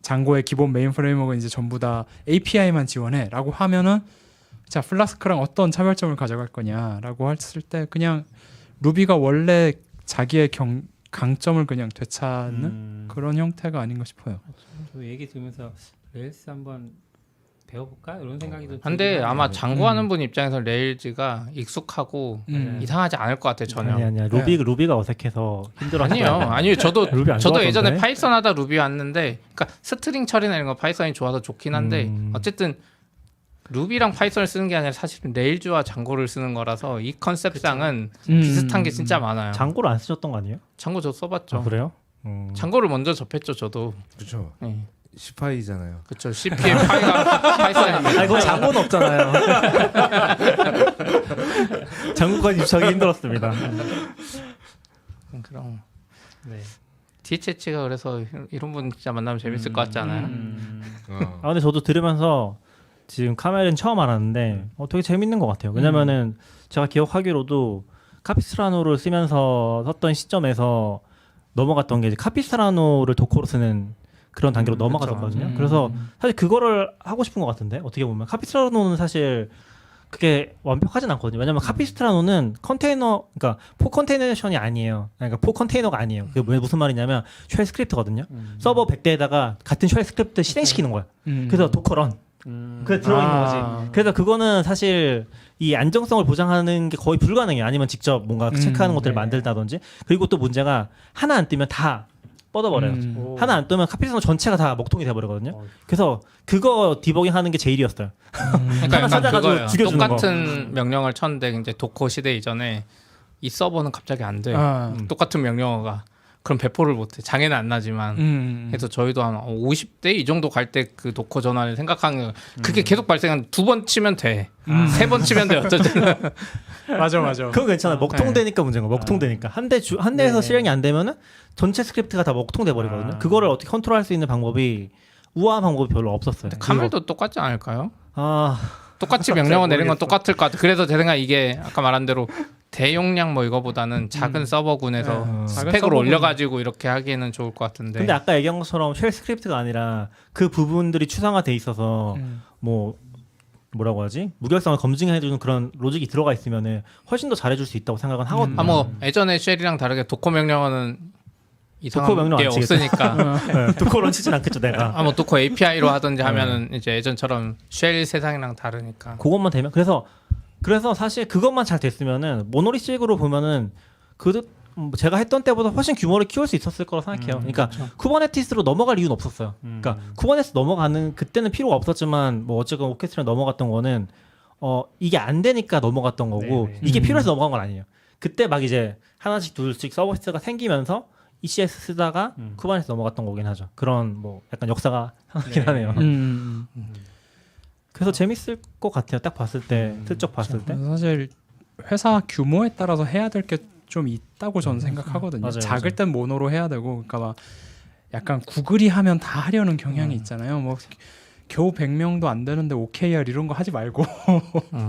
Speaker 4: 장고의 기본 메인 프레임워크는 이제 전부 다 API만 지원해라고 하면은 자 플라스크랑 어떤 차별점을 가져갈 거냐라고 했을 때 그냥 루비가 원래 자기의 강점을 그냥 되찾는 그런 형태가 아닌가 싶어요.
Speaker 2: 저 얘기 들으면서 레일스 한번 배워볼까 이런 생각이 좀.
Speaker 6: 근데
Speaker 2: 들긴
Speaker 6: 아마
Speaker 2: 하네요.
Speaker 6: 장구하는 분 입장에서 레일즈가 익숙하고 이상하지 않을 것 같아요 전혀.
Speaker 3: 아니야. 루비가 어색해서 힘들어.
Speaker 6: 아니요. 저도
Speaker 3: 루비 안
Speaker 6: 저도
Speaker 3: 좋아하던데?
Speaker 6: 예전에 파이썬 하다 루비 왔는데, 그러니까 스트링 처리나 이런 거 파이썬이 좋아서 좋긴 한데 어쨌든 루비랑 파이썬을 쓰는 게 아니라 사실은 레일즈와 장고를 쓰는 거라서 이 컨셉상은 비슷한 게 진짜 많아요.
Speaker 3: 장고를 안 쓰셨던 거 아니에요?
Speaker 6: 장고 저 써봤죠.
Speaker 3: 그래요?
Speaker 6: 장고를 먼저 접했죠 저도.
Speaker 5: 그렇죠.
Speaker 6: 네.
Speaker 5: 시파이잖아요.
Speaker 6: 그렇죠. CP의 파이가 파이썬입니다.
Speaker 3: 이거 장고는 없잖아요. 장고까지 유치하기 힘들었습니다.
Speaker 6: 그럼
Speaker 2: 네.
Speaker 6: DHH가 그래서 이런 분 진짜 만나면 재밌을 것 같지 않아요?
Speaker 3: 아 근데 저도 들으면서 지금 카멜은 처음 알았는데 되게 재밌는 것 같아요. 왜냐면은 제가 기억하기로도 카피스트라노를 쓰면서 썼던 시점에서 넘어갔던 게 이제 카피스트라노를 도커로 쓰는 그런 단계로 넘어갔었거든요. 그래서 사실 그거를 하고 싶은 것 같은데 어떻게 보면 카피스트라노는 사실 그게 완벽하진 않거든요. 왜냐면 카피스트라노는 컨테이너, 그러니까 포 컨테이너션이 아니에요. 그러니까 포 컨테이너가 아니에요. 그게 무슨 말이냐면 쉘 스크립트거든요. 서버 100대에다가 같은 쉘 스크립트 실행시키는 거야. 그래서 도커런. 그게 들어있는 거지. 그래서 그거는 사실 이 안정성을 보장하는 게 거의 불가능해요. 아니면 직접 뭔가 체크하는 것들을 만들다든지. 그리고 또 문제가 하나 안 뜨면 다 뻗어버려요. 하나 안 뜨면 카피스트라노 전체가 다 먹통이 돼버리거든요. 그래서 그거 디버깅 하는 게 제일이었어요.
Speaker 6: 그러니까
Speaker 3: 하나
Speaker 6: 약간
Speaker 3: 찾아가지고
Speaker 6: 그거예요.
Speaker 3: 죽여주는
Speaker 6: 똑같은 명령을 쳤는데 이제 도커 시대 이전에 이 서버는 갑자기 안 돼. 똑같은 명령어가. 그럼 배포를 못해. 장애는 안 나지만. 그래서 저희도 한 50대 이 정도 갈 때 그 도커 전환을 생각하는 그게 계속 발생한 2번 치면 돼. 3번 치면 돼. 어쨌든.
Speaker 4: 맞아.
Speaker 3: 그건 괜찮아. 먹통되니까 문제인 거. 먹통되니까 한 대에서 실행이 안 되면은 전체 스크립트가 다 먹통돼 버리거든요. 그거를 어떻게 컨트롤할 수 있는 방법이 우아한 방법이 별로 없었어요.
Speaker 6: 카멜도 똑같지 않을까요?
Speaker 3: 아
Speaker 6: 똑같이 명령어 내린 건 똑같을 것 같아. 그래서 제 생각 이게 아까 말한 대로 대용량 뭐 이거보다는 작은 서버군에서 스펙을 올려가지고 이렇게 하기에는 좋을 것 같은데.
Speaker 3: 근데 아까 얘기한 것처럼 쉘 스크립트가 아니라 그 부분들이 추상화돼 있어서 뭐라고 하지? 무결성을 검증해주는 그런 로직이 들어가 있으면은 훨씬 더 잘해줄 수 있다고 생각은 하거든요.
Speaker 6: 뭐 예전에 쉘이랑 다르게 도커 명령어는
Speaker 3: 도커
Speaker 6: 이상한
Speaker 3: 명령
Speaker 6: 게
Speaker 3: 안 치겠죠.
Speaker 6: 없으니까.
Speaker 3: 네, 도커런 치진 않겠죠 내가.
Speaker 6: 뭐 도커 API로 하든지 하면은 이제 예전처럼 쉘 세상이랑 다르니까.
Speaker 3: 그것만 되면 그래서 사실 그것만 잘 됐으면은 모노리식으로 보면은 제가 했던 때보다 훨씬 규모를 키울 수 있었을 거라고 생각해요. 그러니까 쿠버네티스로 넘어갈 이유는 없었어요. 그러니까 쿠버네티스 넘어가는 그때는 필요가 없었지만 뭐 어쨌건 오케스트라 넘어갔던 거는 이게 안 되니까 넘어갔던 거고
Speaker 2: 네네.
Speaker 3: 이게 필요해서 넘어간 건 아니에요. 그때 막 이제 하나씩 둘씩 서비스가 생기면서 ECS 쓰다가 쿠버네티스 넘어갔던 거긴 하죠. 그런 뭐 약간 역사가 상하긴 하네요. 그래서 재밌을 것 같아요. 딱 봤을 때, 슬쩍 봤을 때.
Speaker 4: 사실 회사 규모에 따라서 해야 될 게 좀 있다고 저는 생각하거든요.
Speaker 3: 맞아요,
Speaker 4: 작을
Speaker 3: 맞아요.
Speaker 4: 땐 모노로 해야 되고, 그러니까 막 약간 구글이 하면 다 하려는 경향이 있잖아요. 뭐 겨우 100명도 안 되는데 OKR 이런 거 하지 말고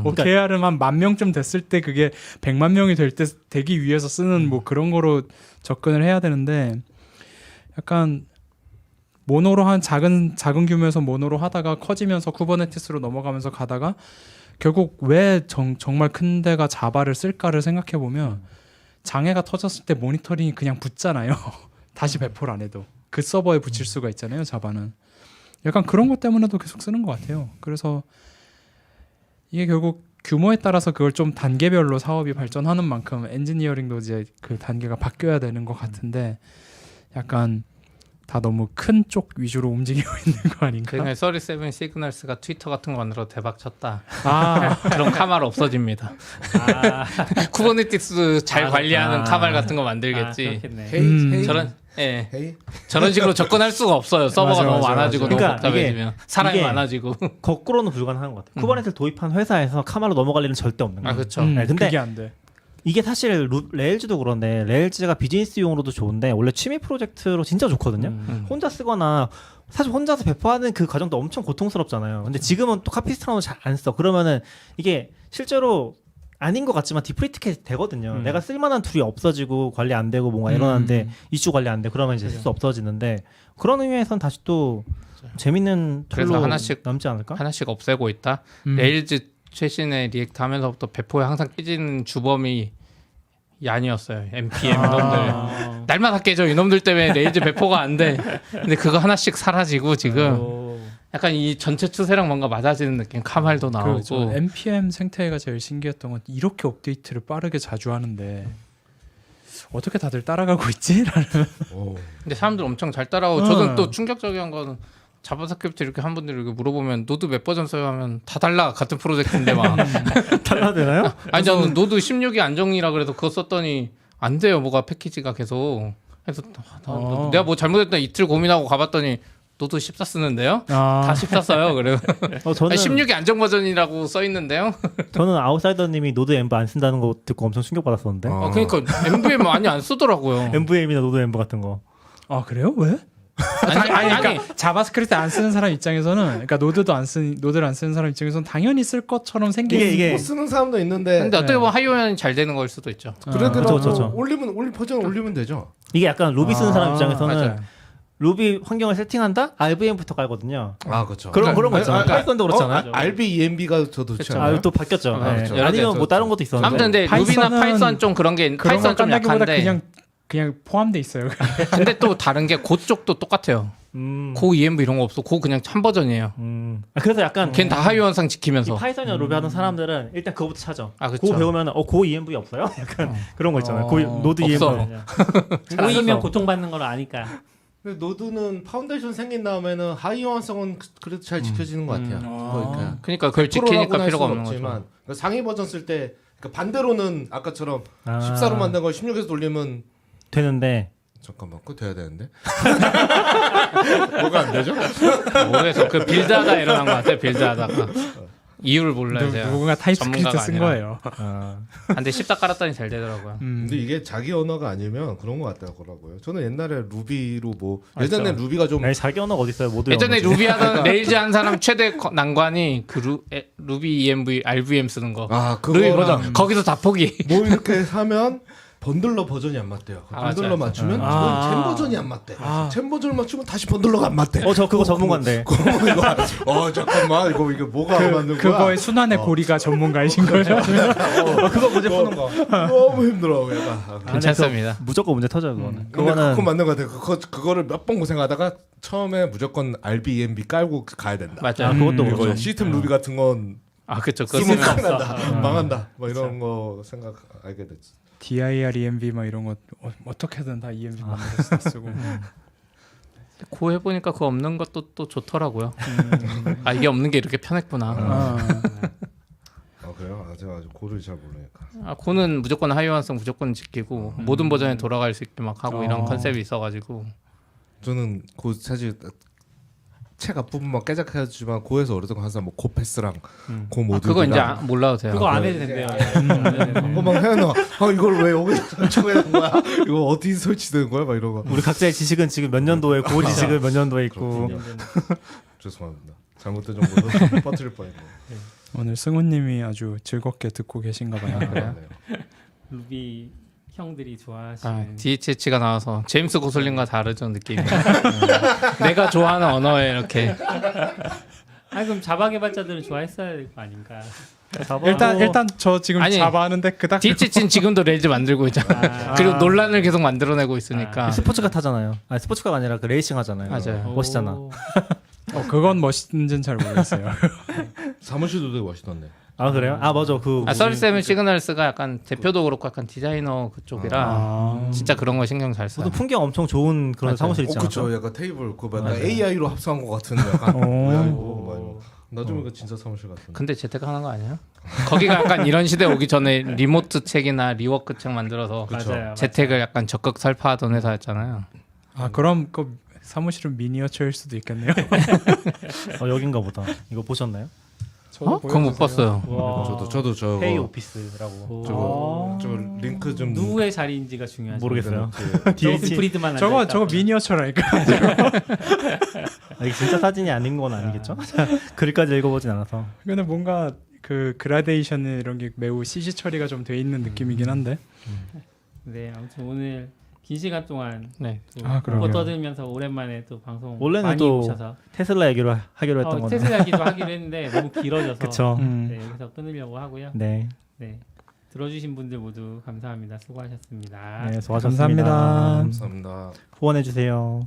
Speaker 4: OKR은 한 10,000명쯤 됐을 때 그게 100만 명이 될 때 되기 위해서 쓰는 뭐 그런 거로 접근을 해야 되는데 약간 모노로 한 작은 규모에서 모노로 하다가 커지면서 쿠버네티스로 넘어가면서 가다가 결국 왜 정말 큰 데가 자바를 쓸까를 생각해 보면 장애가 터졌을 때 모니터링이 그냥 붙잖아요. 다시 배포를 안 해도 그 서버에 붙일 수가 있잖아요. 자바는 약간 그런 것 때문에도 계속 쓰는 것 같아요. 그래서 이게 결국 규모에 따라서 그걸 좀 단계별로 사업이 발전하는 만큼 엔지니어링도 이제 그 단계가 바뀌어야 되는 것 같은데 약간 다 너무 큰 쪽 위주로 움직이고 있는 거 아닌가?
Speaker 6: 그러니까 37 시그널스가 트위터 같은 거 만들어 대박 쳤다.
Speaker 4: 아,
Speaker 6: 그런 카말 없어집니다. 쿠버네티스 잘 관리하는 카말 같은 거 만들겠지.
Speaker 5: 헤이
Speaker 6: 저런
Speaker 5: 헤이
Speaker 6: 저런 식으로 접근할 수가 없어요. 서버가
Speaker 4: 맞아,
Speaker 6: 너무
Speaker 4: 맞아,
Speaker 6: 많아지고
Speaker 3: 맞아.
Speaker 6: 너무
Speaker 3: 그러니까
Speaker 6: 복잡해지면 사람이
Speaker 3: 이게
Speaker 6: 많아지고.
Speaker 3: 거꾸로는 불가능한 것 같아요. 쿠버네티를 도입한 회사에서 카말로 넘어갈 일은 절대 없는 거예요.
Speaker 6: 그렇죠.
Speaker 3: 네, 근데
Speaker 4: 그게 안 돼.
Speaker 3: 이게 사실 레일즈도 그런데 레일즈가 비즈니스용으로도 좋은데 원래 취미 프로젝트로 진짜 좋거든요. 혼자 쓰거나 사실 혼자서 배포하는 그 과정도 엄청 고통스럽잖아요. 근데 지금은 또 카피스트라노 잘 안 써. 그러면은 이게 실제로 아닌 것 같지만 디프리티켓 되거든요. 내가 쓸만한 툴이 없어지고 관리 안 되고 뭔가 일어나는데 이슈 관리 안 돼. 그러면 이제 쓸 수 없어지는데 그런 의미에서는 다시 또 재밌는
Speaker 6: 그래서
Speaker 3: 툴로
Speaker 6: 하나씩
Speaker 3: 남지 않을까?
Speaker 6: 하나씩 없애고 있다. 레일즈 최신의 리액트 하면서부터 배포에 항상 깨지는 주범이 얀이었어요. NPM 이놈들. 날마다 깨져 이놈들 때문에 레이즈 배포가 안 돼. 근데 그거 하나씩 사라지고 지금 약간 이 전체 추세랑 뭔가 맞아지는 느낌. 카말도 나오고.
Speaker 4: 그렇죠. npm 생태계가 제일 신기했던 건 이렇게 업데이트를 빠르게 자주 하는데 어떻게 다들 따라가고 있지? 라는.
Speaker 6: 근데 사람들 엄청 잘 따라오고 저는 또 충격적인 거는 자바스크립트 이렇게 한 분들 이렇게 물어보면 노드 몇 버전 써요 하면 다 달라 같은 프로젝트인데 막
Speaker 3: 달라되나요?
Speaker 6: 아니 저는 노드 16이 안정이라 그래서 그거 썼더니 안 돼요 뭐가 패키지가 계속 그래서 내가 뭐 잘못했다 이틀 고민하고 가봤더니 노드 14 쓰는데요? 다 14 써요. 그래요.
Speaker 3: 저는
Speaker 6: 16이 안정 버전이라고 써 있는데요.
Speaker 3: 저는 아웃사이더님이 노드 엠브 안 쓴다는 거 듣고 엄청 충격받았었는데.
Speaker 6: 그러니까 MVM 많이 안 쓰더라고요.
Speaker 3: MVM이나 노드 엠브 같은 거.
Speaker 4: 아 그래요? 왜? 그러니까 자바스크립트 안 쓰는 사람 입장에서는, 그러니까 노드를 안 쓰는 사람 입장에서는 당연히 쓸 것처럼 생긴
Speaker 3: 이게
Speaker 5: 못 쓰는 사람도 있는데.
Speaker 6: 근데 어떻게 보면 하이오는 잘 되는 걸 수도 있죠.
Speaker 5: 그래도
Speaker 3: 그쵸.
Speaker 5: 올리면 버전 올리면 되죠.
Speaker 3: 이게 약간 루비 쓰는 사람 입장에서는
Speaker 6: 맞아요.
Speaker 3: 루비 환경을 세팅한다? RVM부터 깔거든요.
Speaker 5: 아 그렇죠.
Speaker 3: 그런 거 있잖아요. 파이썬도 그렇잖아요.
Speaker 5: RBEMB가 저도
Speaker 3: 아, 또 바뀌었죠.
Speaker 6: 그렇죠.
Speaker 3: 네. 아니면 뭐 다른 것도 있었는데.
Speaker 6: 아무튼 근데 루비나 파이썬 좀 그런 게 파이썬 좀 약한데
Speaker 4: 그냥 포함돼 있어요.
Speaker 6: 근데 또 다른 게 고 쪽도 똑같아요. 고 EMV 이런 거 없어. 고 그냥 참 버전이에요.
Speaker 3: 그래서 약간
Speaker 6: 걔는 다 하이원상 지키면서.
Speaker 3: 파이썬이나 루비 하는 사람들은 일단 그거부터 찾아.
Speaker 6: 아, 그쵸.
Speaker 3: 고 배우면 고 EMV 없어요? 약간 그런 거 있잖아요. 고 노드
Speaker 6: 없어.
Speaker 3: EMV.
Speaker 2: 고이면 고통받는 걸 아니까.
Speaker 5: 근데 노드는 파운데이션 생긴 다음에는 하이어원성은 그래도 잘 지켜지는 것 같아요.
Speaker 6: 그러니까 그걸 지키니까 필요가 없는 거죠.
Speaker 5: 그러니까 상위 버전 쓸 때 그러니까 반대로는 아까처럼
Speaker 3: 아.
Speaker 5: 14로 만든 걸 16에서 돌리면
Speaker 3: 되는데.
Speaker 5: 잠깐만 그거 돼야 되는데 뭐가 안 되죠?
Speaker 6: 모르겠어. 그 빌드하다 일어난 것 같아요. 빌드하다가 이유를 몰라요. 제가
Speaker 4: 누군가 타입스크립트
Speaker 6: 전문가가
Speaker 4: 쓴
Speaker 6: 아니라.
Speaker 4: 거예요.
Speaker 6: 근데 씹다 깔았더니 잘 되더라고요.
Speaker 5: 근데 이게 자기 언어가 아니면 그런 것 같더라고요. 저는 옛날에 루비로 뭐
Speaker 6: 맞죠.
Speaker 5: 예전에 루비가 좀
Speaker 3: 아니 자기 언어가 어디 있어요? 모두
Speaker 6: 예전에
Speaker 3: 언어지.
Speaker 6: 루비 하던 레일즈 한 사람 최대 난관이 그 루비 EMV RVM 쓰는 거. 루비
Speaker 5: 그거랑
Speaker 6: 버전 거기서 다 포기.
Speaker 5: 뭐 이렇게 사면 번들러 버전이 안 맞대요.
Speaker 6: 아,
Speaker 5: 번들러
Speaker 6: 맞아요.
Speaker 5: 맞추면 젠 버전이 안 맞대. 젠 버전을 맞추면 다시 번들러가 안 맞대.
Speaker 3: 저 그거 전문가인데.
Speaker 5: 잠깐만 이거 뭐가 안 맞는 거야?
Speaker 4: 그거의 순환의 고리가 전문가이신 거예요?
Speaker 3: 그거 문제 푸는 거.
Speaker 5: 너무 힘들어. 약간.
Speaker 6: 괜찮습니다.
Speaker 3: 무조건 문제 터져요, 그거는.
Speaker 5: 그거는 그거 맞는 것 같아. 그거를 몇 번 고생하다가 처음에 무조건 RBEMB 깔고 가야 된다.
Speaker 6: 맞아요.
Speaker 3: 그것도
Speaker 5: 이거
Speaker 3: 그렇죠.
Speaker 5: 시스템 루비 같은 건
Speaker 6: 그쵸. 그거
Speaker 5: 쓰면
Speaker 6: 쓰면
Speaker 5: 큰일 난다. 망한다. 뭐 이런 거 생각 알게 됐지.
Speaker 4: dir, EMV 막 이런 거 어떻게든 다 EMV 만들어서 쓰고.
Speaker 6: 고 해보니까 그거 없는 것도 또 좋더라고요. 이게 없는 게 이렇게 편했구나.
Speaker 5: 그래요? 제가 아직 고를 잘 모르니까.
Speaker 6: 고는 무조건 하이원성 무조건 지키고 모든 버전에 돌아갈 수 있게 막 하고 이런 컨셉이 있어가지고
Speaker 5: 저는 고 사실 책 앞부분만 깨작해지만 고에서 어렸던 항상 뭐 고패스랑 고 모듈
Speaker 6: 그거 이제 몰라도 돼요.
Speaker 2: 그거 안 해도 된대요.
Speaker 5: 한번 해놔. 이걸 왜 여기서 설치해놓은 거야? 이거 어디 설치되는 거야? 막 이런 거.
Speaker 3: 우리 각자의 지식은 지금 몇 년도에 고 지식은 몇 년도에 있고.
Speaker 5: 죄송합니다. 잘못된 정보도 퍼뜨릴 뻔했네요.
Speaker 4: 오늘 승우님이 아주 즐겁게 듣고 계신가 봐요.
Speaker 2: 루비 형들이 좋아하시는.
Speaker 6: DHH가 나와서 제임스 고슬링과 다르죠 느낌이. 내가 좋아하는 언어에 이렇게.
Speaker 2: 그럼 자바 개발자들은 좋아했어야 될 거 아닌가.
Speaker 4: 일단 저 지금
Speaker 6: 아니,
Speaker 4: 자바 하는데 그닥
Speaker 6: DHH는 지금도 레일즈 만들고 있잖아. 그리고 논란을 계속 만들어내고 있으니까.
Speaker 3: 스포츠카 타잖아요. 스포츠카가 아니라 그 레이싱 하잖아요.
Speaker 6: 맞아요.
Speaker 3: 멋있잖아.
Speaker 4: 그건 멋있는지는 잘 모르겠어요.
Speaker 5: 사무실도 되게 멋있던데.
Speaker 3: 그래요? 맞아.
Speaker 6: 서리세븐 시그널스가 약간 대표도 그렇고 약간 디자이너 그쪽이라 진짜 그런 거 신경 잘 써요.
Speaker 3: 저도 풍경 엄청 좋은 그런
Speaker 6: 맞아요.
Speaker 3: 사무실 있잖아요.
Speaker 5: 그쵸. 약간 테이블 그거 약간 AI로 합성한 것 같은 약간 모양이고. 나중에 그 진짜 사무실 같은데.
Speaker 6: 근데 재테크 하는 거 아니에요? 거기가 약간 이런 시대 오기 전에 리모트 책이나 리워크 책 만들어서
Speaker 2: 맞아요.
Speaker 6: 재테크를 약간 적극 설파하던 회사였잖아요.
Speaker 4: 그럼 그 사무실은 미니어처일 수도 있겠네요.
Speaker 3: 여긴가 보다. 이거 보셨나요?
Speaker 6: 그건 못 봤어요.
Speaker 5: 저도 저거
Speaker 3: 페이 오피스라고.
Speaker 5: 저 링크 좀
Speaker 2: 누구의 자리인지가 중요하죠.
Speaker 3: 모르겠어요.
Speaker 2: DH 프리드만
Speaker 4: 저거 미니어처라니까.
Speaker 3: 이게 진짜 사진이 아닌 건 아니겠죠? 글까지 읽어보진 않아서.
Speaker 4: 근데 뭔가 그 그라데이션 이런 게 매우 CG 처리가 좀 돼 있는 느낌이긴 한데.
Speaker 2: 네, 아무튼 오늘 긴 시간 동안
Speaker 4: 그러게요.
Speaker 2: 떠들면서 오랜만에 또 방송
Speaker 3: 원래는
Speaker 2: 많이
Speaker 3: 또
Speaker 2: 오셔서
Speaker 3: 테슬라 얘기로 하기로 했던 건데.
Speaker 2: 테슬라 얘기도 하기로 했는데 너무 길어져서
Speaker 3: 그쵸.
Speaker 2: 네, 여기서 끊으려고 하고요.
Speaker 3: 네.
Speaker 2: 네. 들어주신 분들 모두 감사합니다. 수고하셨습니다.
Speaker 3: 네, 수고하셨습니다.
Speaker 4: 감사합니다.
Speaker 5: 감사합니다.
Speaker 3: 후원해 주세요.